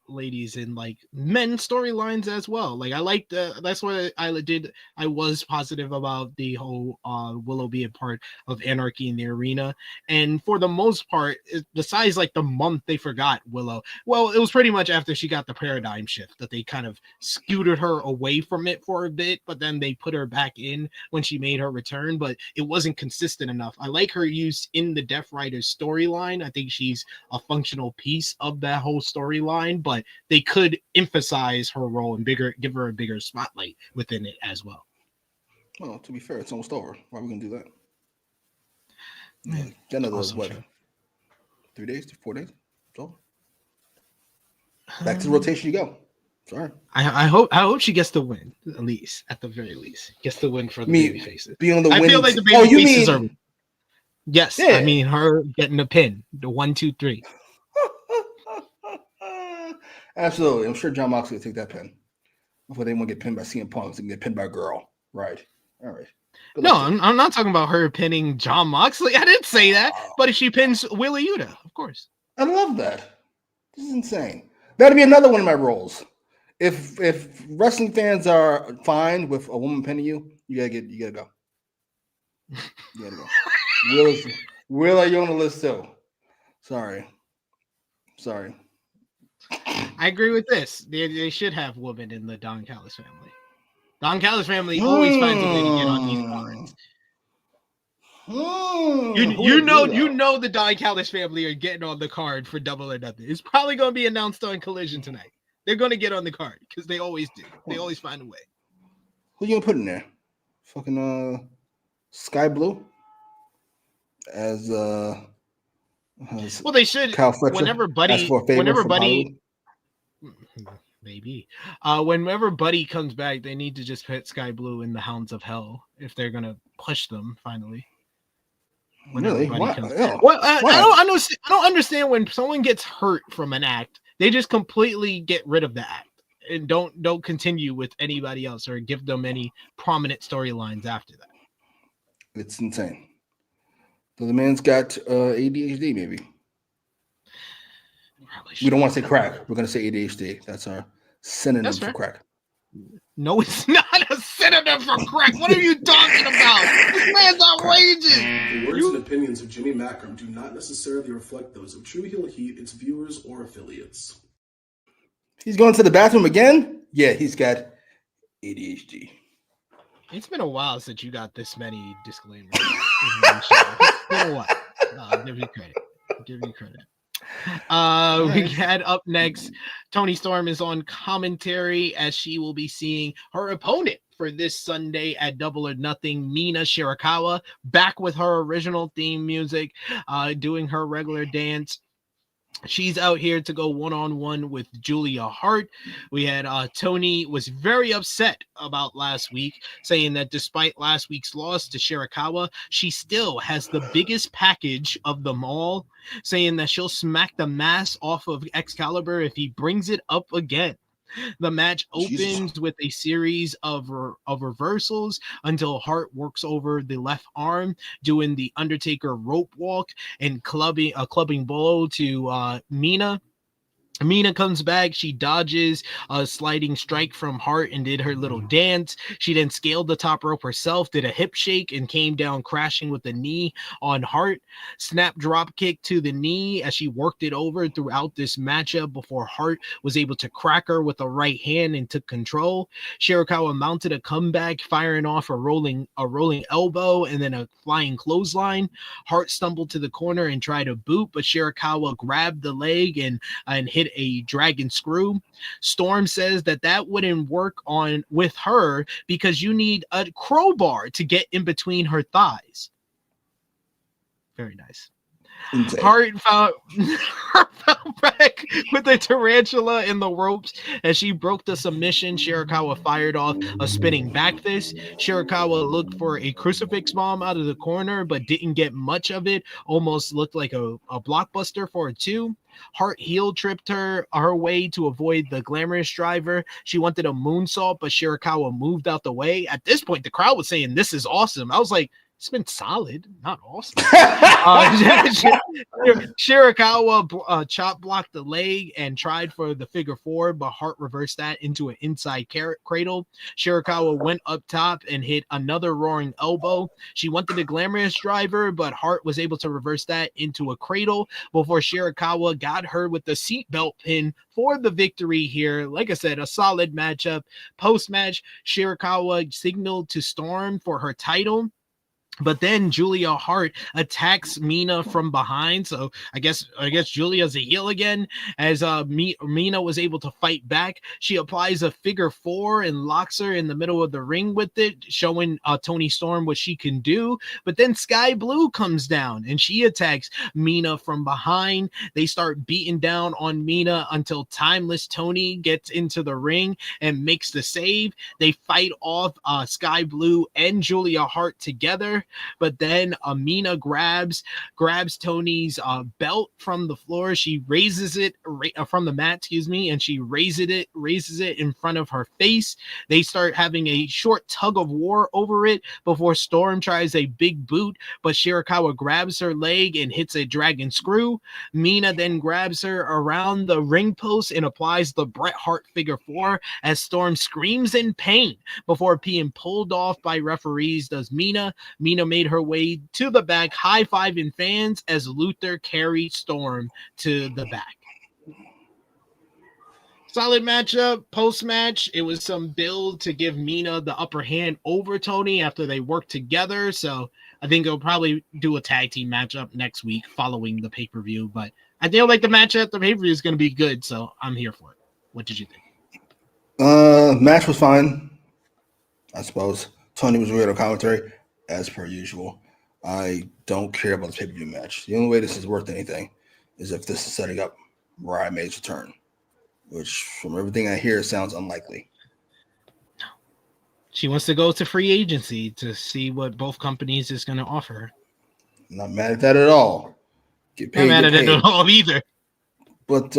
ladies in like men storylines as well. Like I liked that's what I did. I was positive about the whole Willow being part of Anarchy in the arena, and for the most part, besides like the month they forgot Willow. Well, it was pretty much after she got the paradigm shift that they kind of scooted her away from it for a bit, but then they put her back in when she made her return. But it wasn't consistent enough. I like her use in the Death Riders storyline. I think she's a functional piece of that whole storyline, but they could emphasize her role and give her a bigger spotlight within it as well.
Well, to be fair, it's almost over. Why are we gonna do that? Jenna does what? 3 days, 4 days? It's over. Back to the rotation you go. Sorry.
I hope she gets the win, at the very least. Gets the win for the baby faces.
Be on the
I feel like the baby faces are. Yes,
yeah.
I mean her getting the pin, the 1, 2, 3.
Absolutely, I'm sure John Moxley will take that pin. Before they want to get pinned by CM Punk, they can get pinned by a girl, right? All right.
No, I'm not talking about her pinning John Moxley. I didn't say that, but if she pins Wheeler Yuta, of course.
I love that. This is insane. That'd be another one of my roles. If wrestling fans are fine with a woman pinning you, you gotta go. You gotta go. Will, are you on the list too? Sorry.
I agree with this. They should have women in the Don Callis family. Don Callis family always finds a way to get on these cards. You know the Don Callis family are getting on the card for Double or Nothing. It's probably going to be announced on Collision tonight. They're going to get on the card because they always do. They always find a way.
Who you gonna put in there? Fucking Sky Blue as
well, they should. Whenever Buddy maybe whenever Buddy comes back, they need to just put Sky Blue in the Hounds of Hell if they're gonna push them finally.
Really? Why?
Well, I don't understand when someone gets hurt from an act, they just completely get rid of the act and don't continue with anybody else or give them any prominent storylines after that.
It's insane. So the man's got ADHD, maybe. We don't want to say crack. We're going to say ADHD. That's our synonym for crack.
No, it's not a synonym for crack. What are you talking about? This man's outrageous.
The words and opinions of Jimmy Macram do not necessarily reflect those of True Heel Heat, its viewers, or affiliates.
He's going to the bathroom again? Yeah, he's got ADHD.
It's been a while since you got this many disclaimers. It's been a while. I'll give you credit. We had up next, Toni Storm is on commentary as she will be seeing her opponent for this Sunday at Double or Nothing. Mina Shurikawa back with her original theme music, doing her regular dance. She's out here to go one-on-one with Julia Hart. We had Tony was very upset about last week, saying that despite last week's loss to Shurikawa, she still has the biggest package of them all, saying that she'll smack the mask off of Excalibur if he brings it up again. The match opens with a series of reversals until Hart works over the left arm, doing the Undertaker rope walk and clubbing blow to Mina. Mina comes back. She dodges a sliding strike from Hart and did her little dance. She then scaled the top rope herself, did a hip shake, and came down crashing with the knee on Hart. Snap drop kick to the knee as she worked it over throughout this matchup before Hart was able to crack her with a right hand and took control. Shurikawa mounted a comeback, firing off a rolling elbow and then a flying clothesline. Hart stumbled to the corner and tried to boot, but Shurikawa grabbed the leg and hit a dragon screw. Storm says that wouldn't work on with her because you need a crowbar to get in between her thighs. Very nice. Hart fell back with the tarantula in the ropes as she broke the submission. Shurikawa fired off a spinning back fist. Shurikawa looked for a crucifix bomb out of the corner, but didn't get much of it. Almost looked like a blockbuster for a 2. Hart heel tripped her way to avoid the glamorous driver. She wanted a moonsault, but Shurikawa moved out the way. At this point, the crowd was saying, "This is awesome." I was like, it's been solid, not awesome. Shurikawa chop blocked the leg and tried for the figure 4, but Hart reversed that into an inside cradle. Shurikawa went up top and hit another roaring elbow. She wanted the glamorous driver, but Hart was able to reverse that into a cradle before Shurikawa got her with the seatbelt pin for the victory here. Like I said, a solid matchup. Post-match, Shurikawa signaled to Storm for her title. But then Julia Hart attacks Mina from behind. So I guess Julia's a heel again as Mina was able to fight back. She applies a figure 4 and locks her in the middle of the ring with it, showing Toni Storm what she can do. But then Sky Blue comes down and she attacks Mina from behind. They start beating down on Mina until Timeless Tony gets into the ring and makes the save. They fight off Sky Blue and Julia Hart together. But then Mina grabs Tony's belt from the floor. She raises it from the mat, and she raises it in front of her face. They start having a short tug of war over it before Storm tries a big boot, but Shurikawa grabs her leg and hits a dragon screw. Mina then grabs her around the ring post and applies the Bret Hart figure 4 as Storm screams in pain before being pulled off by referees. Does Mina made her way to the back, high-fiving fans as Luther carried Storm to the back. Solid matchup. Post-match, it was some build to give Mina the upper hand over Tony after they worked together. So I think they'll probably do a tag team matchup next week following the pay-per-view. But I feel like the matchup at the pay-per-view is going to be good, so I'm here for it. What did you think?
Match was fine, I suppose. Tony was weird on commentary, as per usual. I don't care about this pay-per-view match. The only way this is worth anything is if this is setting up Mariah May's return, which, from everything I hear, sounds unlikely.
She wants to go to free agency to see what both companies is going to offer her.
Not mad at that at all. Get paid.
Not mad at it at all either.
But,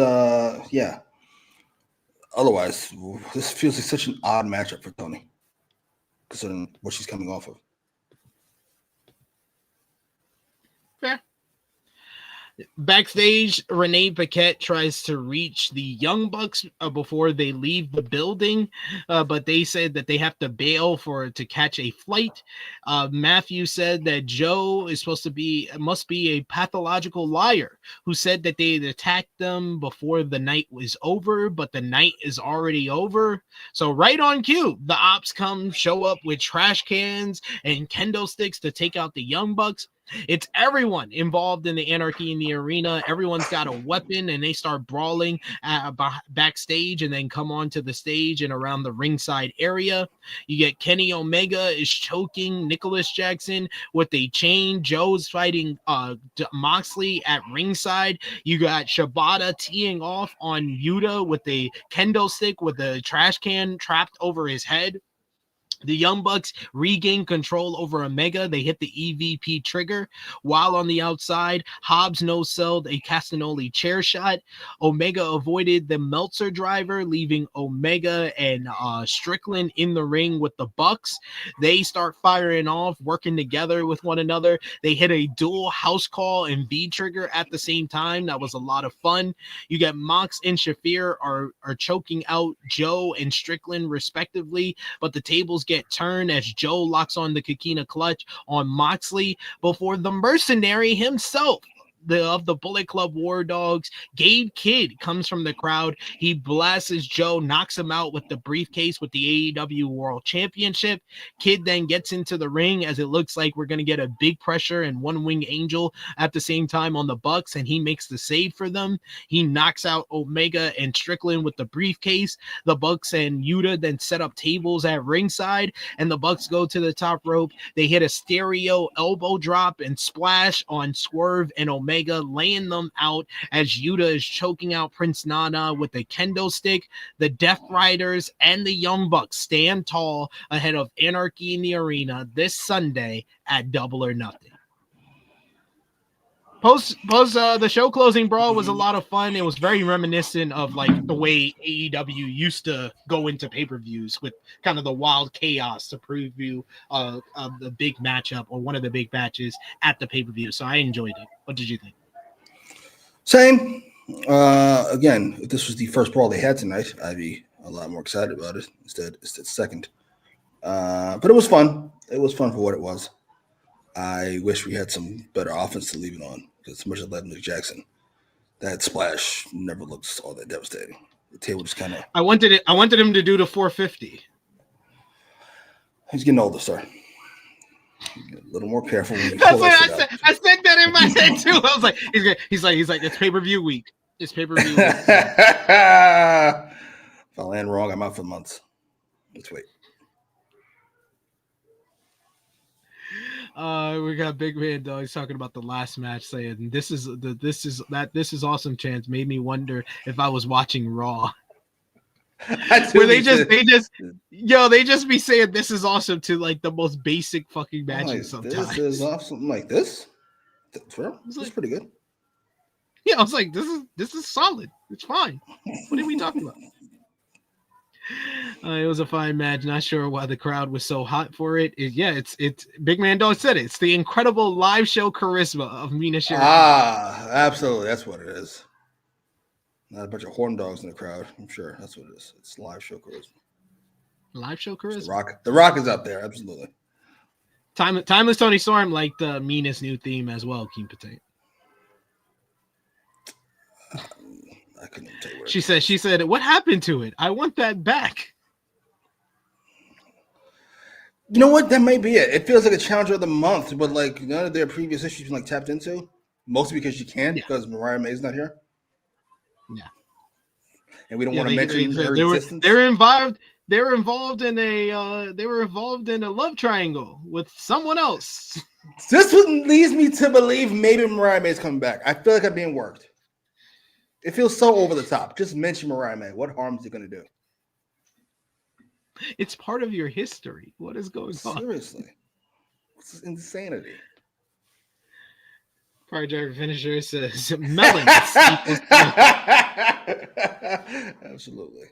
yeah. Otherwise, this feels like such an odd matchup for Tony, considering what she's coming off of.
Fair. Backstage, Renee Paquette tries to reach the Young Bucks before they leave the building, but they said that they have to bail to catch a flight. Matthew said that Joe must be a pathological liar who said that they had attacked them before the night was over, but the night is already over. So right on cue, the ops show up with trash cans and kendo sticks to take out the Young Bucks. It's everyone involved in the Anarchy in the arena. Everyone's got a weapon, and they start brawling backstage and then come onto the stage and around the ringside area. You get Kenny Omega is choking Nicholas Jackson with a chain. Joe's fighting Moxley at ringside. You got Shibata teeing off on Yuta with a kendo stick with a trash can trapped over his head. The Young Bucks regain control over Omega. They hit the EVP trigger. While on the outside, Hobbs no-selled a Castagnoli chair shot. Omega avoided the Meltzer driver, leaving Omega and Strickland in the ring with the Bucks. They start firing off, working together with one another. They hit a dual house call and V trigger at the same time. That was a lot of fun. You get Mox and Shafir are choking out Joe and Strickland respectively, but the tables get turned as Joe locks on the Kikina clutch on Moxley before the mercenary himself of the Bullet Club War Dogs, Gabe Kidd, comes from the crowd. He blasts Joe, knocks him out with the briefcase with the AEW World Championship. Kidd then gets into the ring as it looks like we're going to get a big pressure and one wing angel at the same time on the Bucks, and he makes the save for them. He knocks out Omega and Strickland with the briefcase. The Bucks and Yuta then set up tables at ringside, and the Bucks go to the top rope. They hit a stereo elbow drop and splash on Swerve and Omega, laying them out as Yuta is choking out Prince Nana with a kendo stick. The Death Riders and the Young Bucks stand tall ahead of Anarchy in the arena this Sunday at Double or Nothing. The show closing brawl was a lot of fun. It was very reminiscent of like the way AEW used to go into pay-per-views with kind of the wild chaos to preview the big matchup or one of the big matches at the pay-per-view. So I enjoyed it. What did you think?
Same. Again, if this was the first brawl they had tonight, I'd be a lot more excited about it. Instead, it's second. But it was fun. It was fun for what it was. I wish we had some better offense to leave it on, because as much as I love Nick Jackson, that splash never looks all that devastating. The table just kind of.
I wanted him to do the 450.
He's getting older, sir. Get a little more careful. When you
That's what I said. I said that in my head too. I was like, he's like, it's pay-per-view week. It's pay-per-view week.
If I land wrong, I'm out for months. Let's wait.
We got Big Man Dog. He's talking about the last match, saying this is awesome. Chance made me wonder if I was watching Raw. Where they just be saying this is awesome to like the most basic fucking matches
like,
sometimes.
This is awesome. I'm like this. This is pretty good.
Yeah, I was like, this is solid. It's fine. What are we talking about? It was a fine match. Not sure why the crowd was so hot for it. It's Big Man Dog said it. It's the incredible live show charisma of Mina Shurikawa.
Absolutely. That's what it is. Not a bunch of horn dogs in the crowd. I'm sure that's what it is. It's live show charisma.
Live show charisma.
The Rock is up there. Absolutely.
Timeless Tony Storm liked the Mina's new theme as well. Keep it.
I couldn't even tell you where
She said, what happened to it? I want that back.
You know what? That may be it. It feels like a challenger of the month, but like none of their previous issues been like tapped into. Mostly because you can't, because Mariah May's not here.
Yeah.
And we don't want to mention her existence.
They were involved in a love triangle with someone else.
This one leads me to believe maybe Mariah May's coming back. I feel like I'm being worked. It feels so over the top. Just mention Mariah May. What harm is it going to do?
It's part of your history. What is going on?
Seriously. This is insanity.
Fire Driver Finisher says melons.
Absolutely.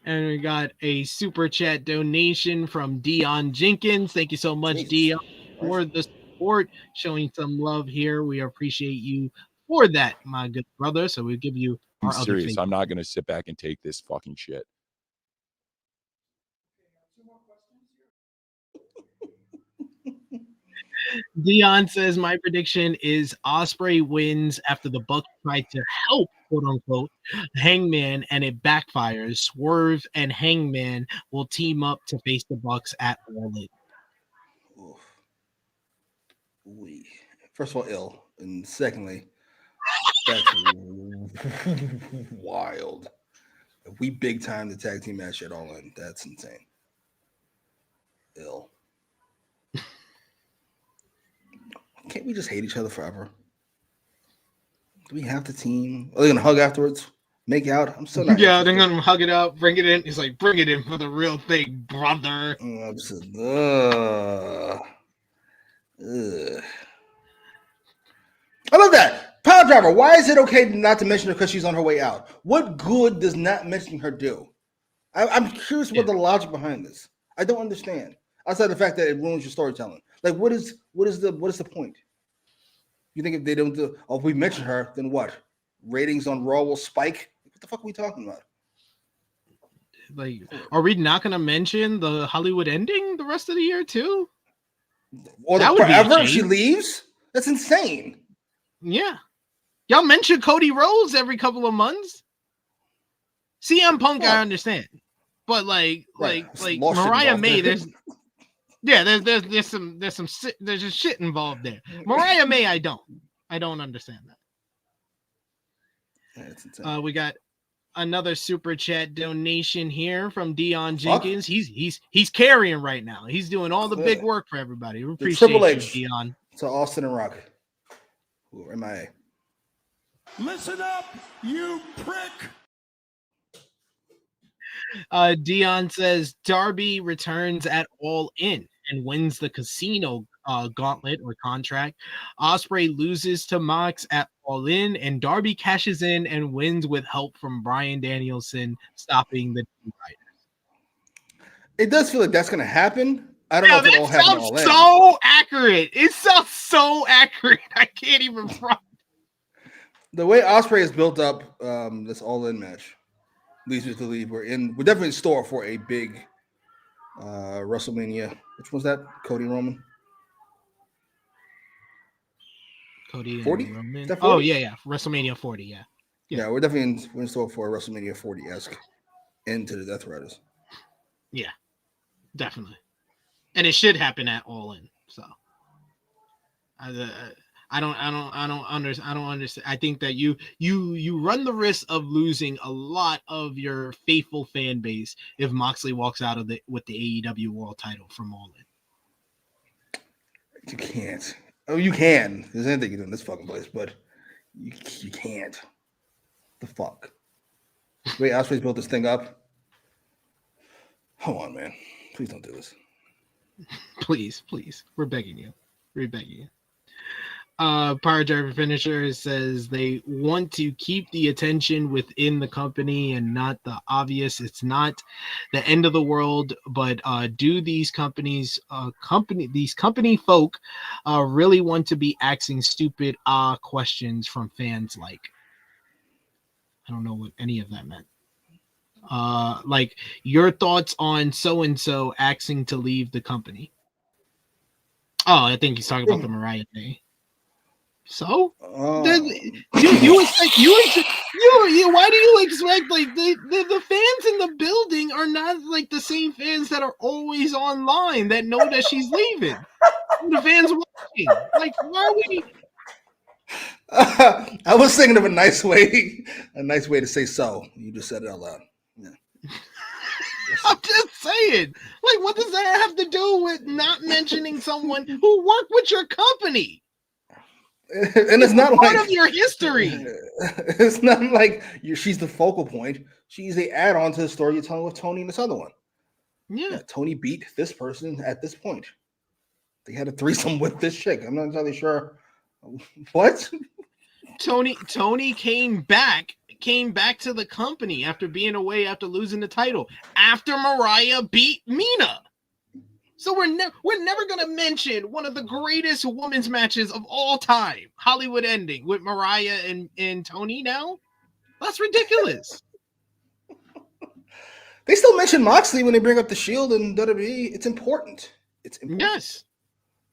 And we got a super chat donation from Dion Jenkins. Thank you so much, Dion, for the support, showing some love here. We appreciate you for that, my good brother. So we'll give you our
I'm serious. I'm not going to sit back and take this fucking shit.
Dion says, my prediction is Ospreay wins after the Bucks try to help, quote unquote, Hangman, and it backfires. Swerve and Hangman will team up to face the Bucks at All In.
First of all, ill, and secondly, that's wild. If we big time the tag team match at All In, that's insane. Ill. Can't we just hate each other forever? Do we have the team? Are they gonna hug afterwards? Make out? I'm still not.
Yeah, they're gonna hug it up, bring it in. He's like, bring it in for the real thing, brother.
I love that. Power Driver. Why is it okay not to mention her because she's on her way out? What good does not mentioning her do? I'm curious what the logic behind this. I don't understand. Outside the fact that it ruins your storytelling. Like, what is the point? You think if they don't do, if we mention her, then what? Ratings on Raw will spike. What the fuck are we talking about?
Like, are we not going to mention the Hollywood ending the rest of the year too?
Or that forever if she leaves? That's insane.
Yeah, y'all mention Cody Rhodes every couple of months. CM Punk, I understand, but like Mariah May, there's just shit involved there. Mariah May, I don't understand that. We got another super chat donation here from Dion Jenkins. He's carrying right now. He's doing all the big work for everybody. We appreciate
Triple H,
you, Dion.
To Austin and Rock. Who am I?
Listen up, you prick.
Dion says Darby returns at All In and wins the casino gauntlet or contract. Ospreay loses to Mox at All In, and Darby cashes in and wins with help from Bryan Danielson stopping the Riders.
It does feel like that's going to happen. I don't know if it all happened All In.
So accurate. It sounds so accurate. I can't even front.
The way Ospreay is built up, this All In match leads me to believe we're definitely in store for a big WrestleMania. Which was that? Cody Roman?
Cody
40?
and Roman.
40?
Oh yeah. WrestleMania 40. Yeah,
we're definitely in store for a WrestleMania 40-esque end to the Death Riders.
Yeah, definitely. And it should happen at All In. So I don't understand. I think that you run the risk of losing a lot of your faithful fan base if Moxley walks out with the AEW World Title from All In.
You can't. Oh, you can. There's anything you do in this fucking place, but you can't. The fuck. The way Ospreay's built this thing up. Come on, man. Please don't do this.
Please. We're begging you. Power Driver Finisher says they want to keep the attention within the company and not the obvious. It's not the end of the world, but do these company folk really want to be asking stupid questions from fans? Like, I don't know what any of that meant. Like your thoughts on so and so asking to leave the company. Oh, I think he's talking about the Mariah May. So, why do you expect like the fans in the building are not like the same fans that are always online that know that she's leaving? The fans watching, like, why are we?
I was thinking of a nice way to say so. You just said it out loud. Yeah.
I'm just saying, like, what does that have to do with not mentioning someone who worked with your company?
And it's not
part
like
of your history.
It's not like she's the focal point. She's the add-on to the story you're telling with Tony and this other one. Yeah, Tony beat this person at this point. They had a threesome with this chick. I'm not entirely sure what.
Tony came back to the company after being away after losing the title after Mariah beat Mina. So we're never going to mention one of the greatest women's matches of all time, Hollywood ending with Mariah and Tony now? That's ridiculous.
They still mention Moxley when they bring up the Shield and WWE. It's important. It's important.
Yes.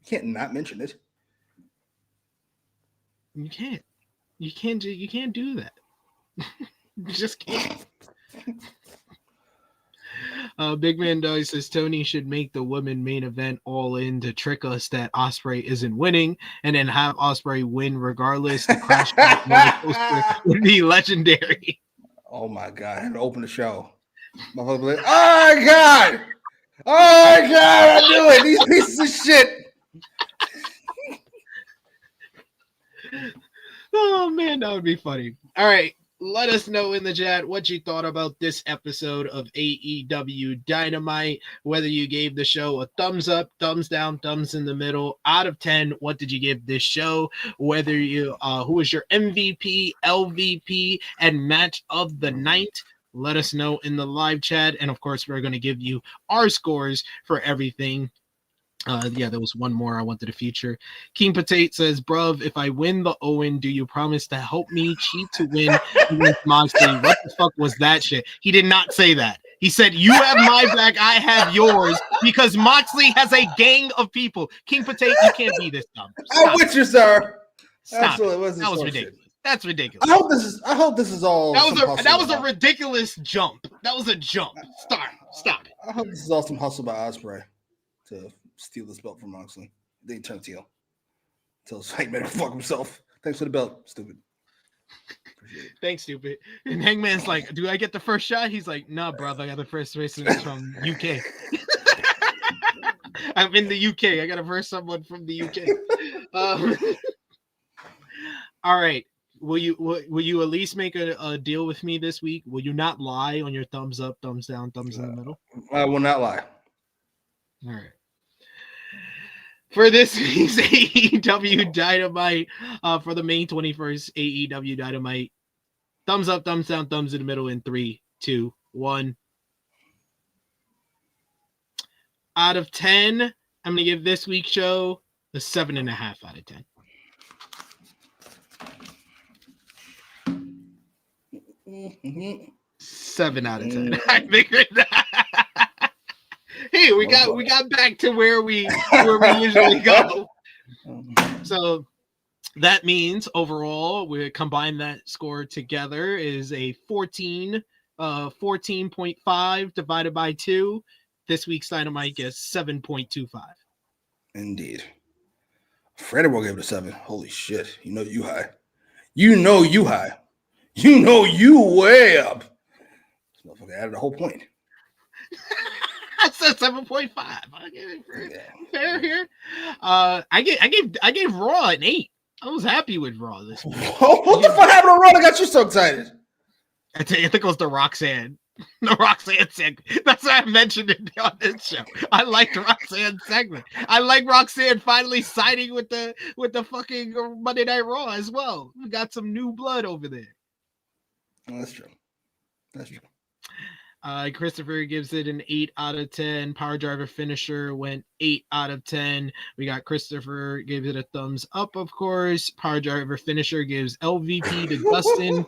You can't not mention it.
You can't. You can't do that. You just can't. Big Man Dog says Tony should make the women main event all in to trick us that Ospreay isn't winning, and then have Ospreay win regardless. The crash roller coaster would be legendary.
Oh my god! I had to open the show. Motherfucker, like, oh my god! Oh my god! I knew it. These pieces of shit.
Oh man, that would be funny. All right. Let us know in the chat what you thought about this episode of AEW Dynamite, whether you gave the show a thumbs up, thumbs down, thumbs in the middle. Out of 10, what did you give this show? Whether you, who was your MVP, LVP, and match of the night? Let us know in the live chat. And of course, we're going to give you our scores for everything. There was one more I wanted to feature. King Potate says, bruv, if I win the Owen, do you promise to help me cheat to win against Moxley? What the fuck was that shit? He did not say that. He said, you have my back, I have yours, because Moxley has a gang of people. King Potate, you can't be this dumb.
I'm with you, sir.
Stop.
Absolutely.
That was ridiculous. That's ridiculous.
I hope this is all.
That was a ridiculous jump. That was a jump. Stop it.
I hope this is all some hustle by Ospreay to steal this belt from Moxley. Then he turns heel. Tells Hangman to fuck himself. Thanks for the belt, stupid.
Thanks, stupid. And Hangman's like, do I get the first shot? He's like, nah, brother, I got the first race from UK. I'm in the UK. I got to verse someone from the UK. All right. Will you at least make a deal with me this week? Will you not lie on your thumbs up, thumbs down, thumbs in the middle?
I will not lie.
All right. For this week's AEW Dynamite, for the May 21st AEW Dynamite, thumbs up, thumbs down, thumbs in the middle in 3, 2, 1. Out of 10, I'm going to give this week's show a 7.5 out of 10.
Mm-hmm.
7 out of 10. I figured that. Hey, we got back to where we usually go. So that means overall we combine that score together is a 14.5 divided by 2. This week's Dynamite gets 7.25.
Indeed. Freddie will give it a 7. Holy shit. You know you high. You know you high. You know you way up. This motherfucker added a whole point.
I said 7.5. I gave it fair here. I gave Raw an 8. I was happy with Raw this week.
What the fuck happened to Raw that got you so excited?
I think it was the Roxanne. The Roxanne segment. That's why I mentioned it on this show. I liked Roxanne's segment. I like Roxanne finally siding with the fucking Monday Night Raw as well. We got some new blood over there.
Oh, that's true. That's true.
Christopher gives it an 8 out of 10. Power Driver Finisher went 8 out of 10. We got Christopher gives it a thumbs up, of course. Power Driver Finisher gives LVP to Dustin.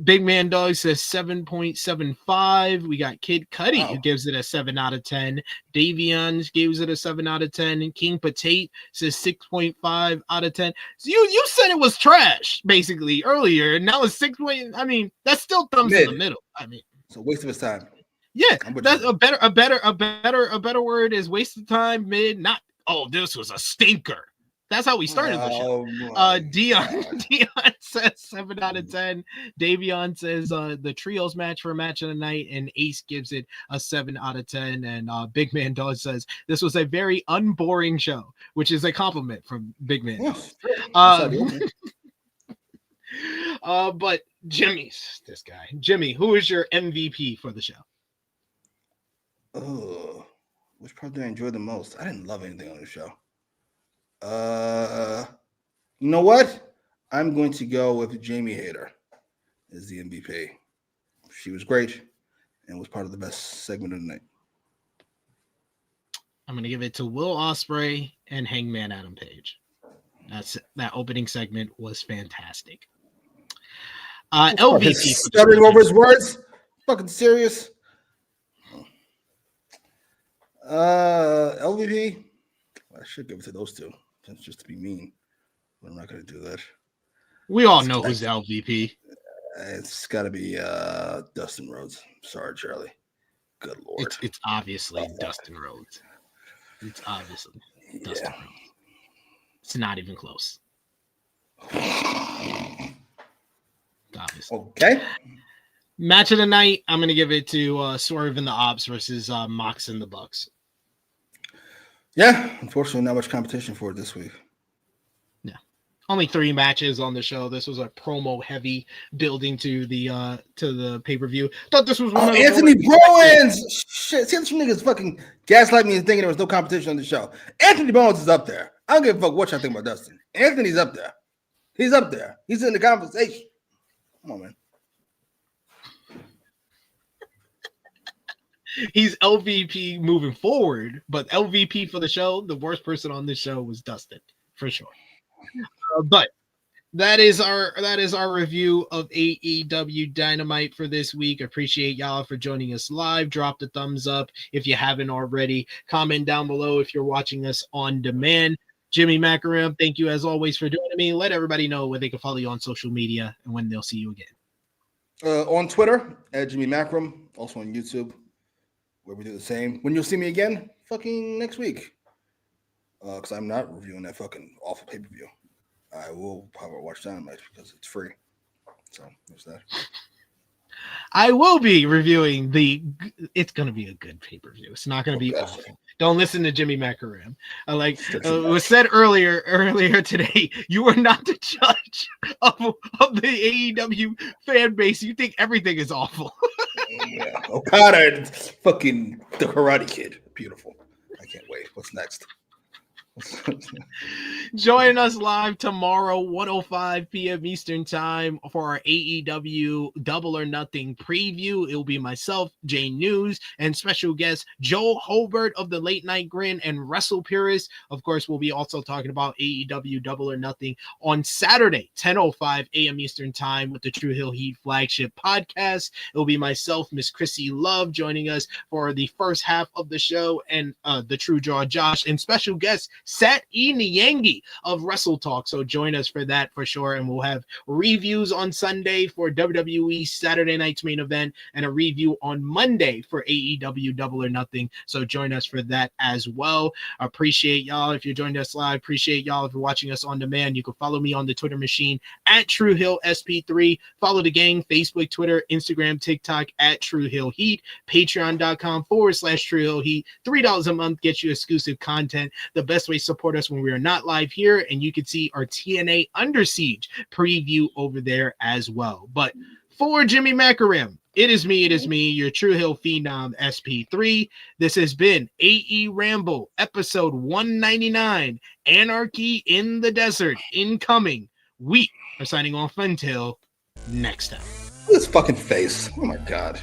Big Man Dog says 7.75. We got Kid Cudi who gives it a 7 out of 10. Davion gives it a 7 out of 10. And King Potate says 6.5 out of 10. So you said it was trash basically earlier, and now it's 6. I mean, that's still thumbs in the middle. I mean,
it's a waste of his time.
Yeah, that's a better word is waste of time. Mid, not this was a stinker. That's how we started the show. Dion says 7 out of 10. Davion says the trios match for match of the night, and Ace gives it a 7 out of 10. And Big Man Dog says this was a very unboring show, which is a compliment from Big Man. But Jimmy's this guy. Jimmy, who is your MVP for the show?
Oh, which part did I enjoy the most? I didn't love anything on the show. You know what? I'm going to go with Jamie Hayter as the MVP. She was great and was part of the best segment of the night.
I'm going to give it to Will Ospreay and Hangman Adam Page. That opening segment was fantastic. LVP
stuttering over his words. Fucking serious. LVP. I should give it to those two. That's just to be mean. But I'm not going to do that.
We all know who's LVP.
It's got to be Dustin Rhodes. Sorry, Charlie. Good Lord.
It's obviously Dustin Rhodes. It's obviously Dustin Rhodes. It's not even close. Obviously.
Okay.
Match of the night, I'm going to give it to Swerve and the Ops versus Mox and the Bucks.
Yeah, unfortunately, not much competition for it this week.
Yeah, only 3 matches on the show. This was a promo heavy building to the pay-per-view. Thought this was one of
Anthony Bowens. Shit, see, some niggas fucking gaslight me and thinking there was no competition on the show. Anthony Bowens is up there. I don't give a fuck what y'all think about Dustin. Anthony's up there. He's up there. He's in the conversation. Come on, man.
He's LVP moving forward, but LVP for the show, the worst person on this show was Dustin, for sure. But that is our review of AEW Dynamite for this week. Appreciate y'all for joining us live. Drop the thumbs up if you haven't already. Comment down below if you're watching us on demand. Jimmy Macram, thank you as always for joining me. Let everybody know where they can follow you on social media and when they'll see you again.
On Twitter, at Jimmy Macram. Also on YouTube, where we do the same. When you'll see me again, fucking next week. Because I'm not reviewing that fucking awful pay-per-view. I will probably watch Dynamite because it's free. So there's that.
I will be reviewing it's going to be a good pay-per-view. It's not going to be awful. Don't listen to Jimmy Macram. It was said earlier today, you are not the judge of the AEW fan base. You think everything is awful.
Yeah. Okada and fucking the Karate Kid. Beautiful. I can't wait. What's next?
Join us live tomorrow, 1:05 p.m. Eastern Time, for our AEW Double or Nothing preview. It will be myself, Jay News, and special guest Joe Hobart of the Late Night Grin and Wrestle Purist. Of course, we'll be also talking about AEW Double or Nothing on Saturday, 10:05 a.m. Eastern Time, with the True Hill Heat flagship podcast. It will be myself, Miss Chrissy Love, joining us for the first half of the show, and the True Draw Josh, and special guest Sat E. Nyangi of Wrestle Talk. So join us for that for sure. And we'll have reviews on Sunday for WWE Saturday night's main event and a review on Monday for AEW Double or Nothing. So join us for that as well. Appreciate y'all if you joined us live. Appreciate y'all if you're watching us on demand. You can follow me on the Twitter machine at TrueHillSP3. Follow the gang, Facebook, Twitter, Instagram, TikTok at True Hill Heat. Patreon.com/True Hill Heat. $3 a month gets you exclusive content. The best way to support us when we are not live here, and you can see our TNA Under Siege preview over there as well. But for Jimmy Macram, it is me, your True Hill Phenom SP3. This has been AEWramble episode 199, Anarchy in the Desert, incoming. We are signing off until next time.
This fucking face. Oh my God.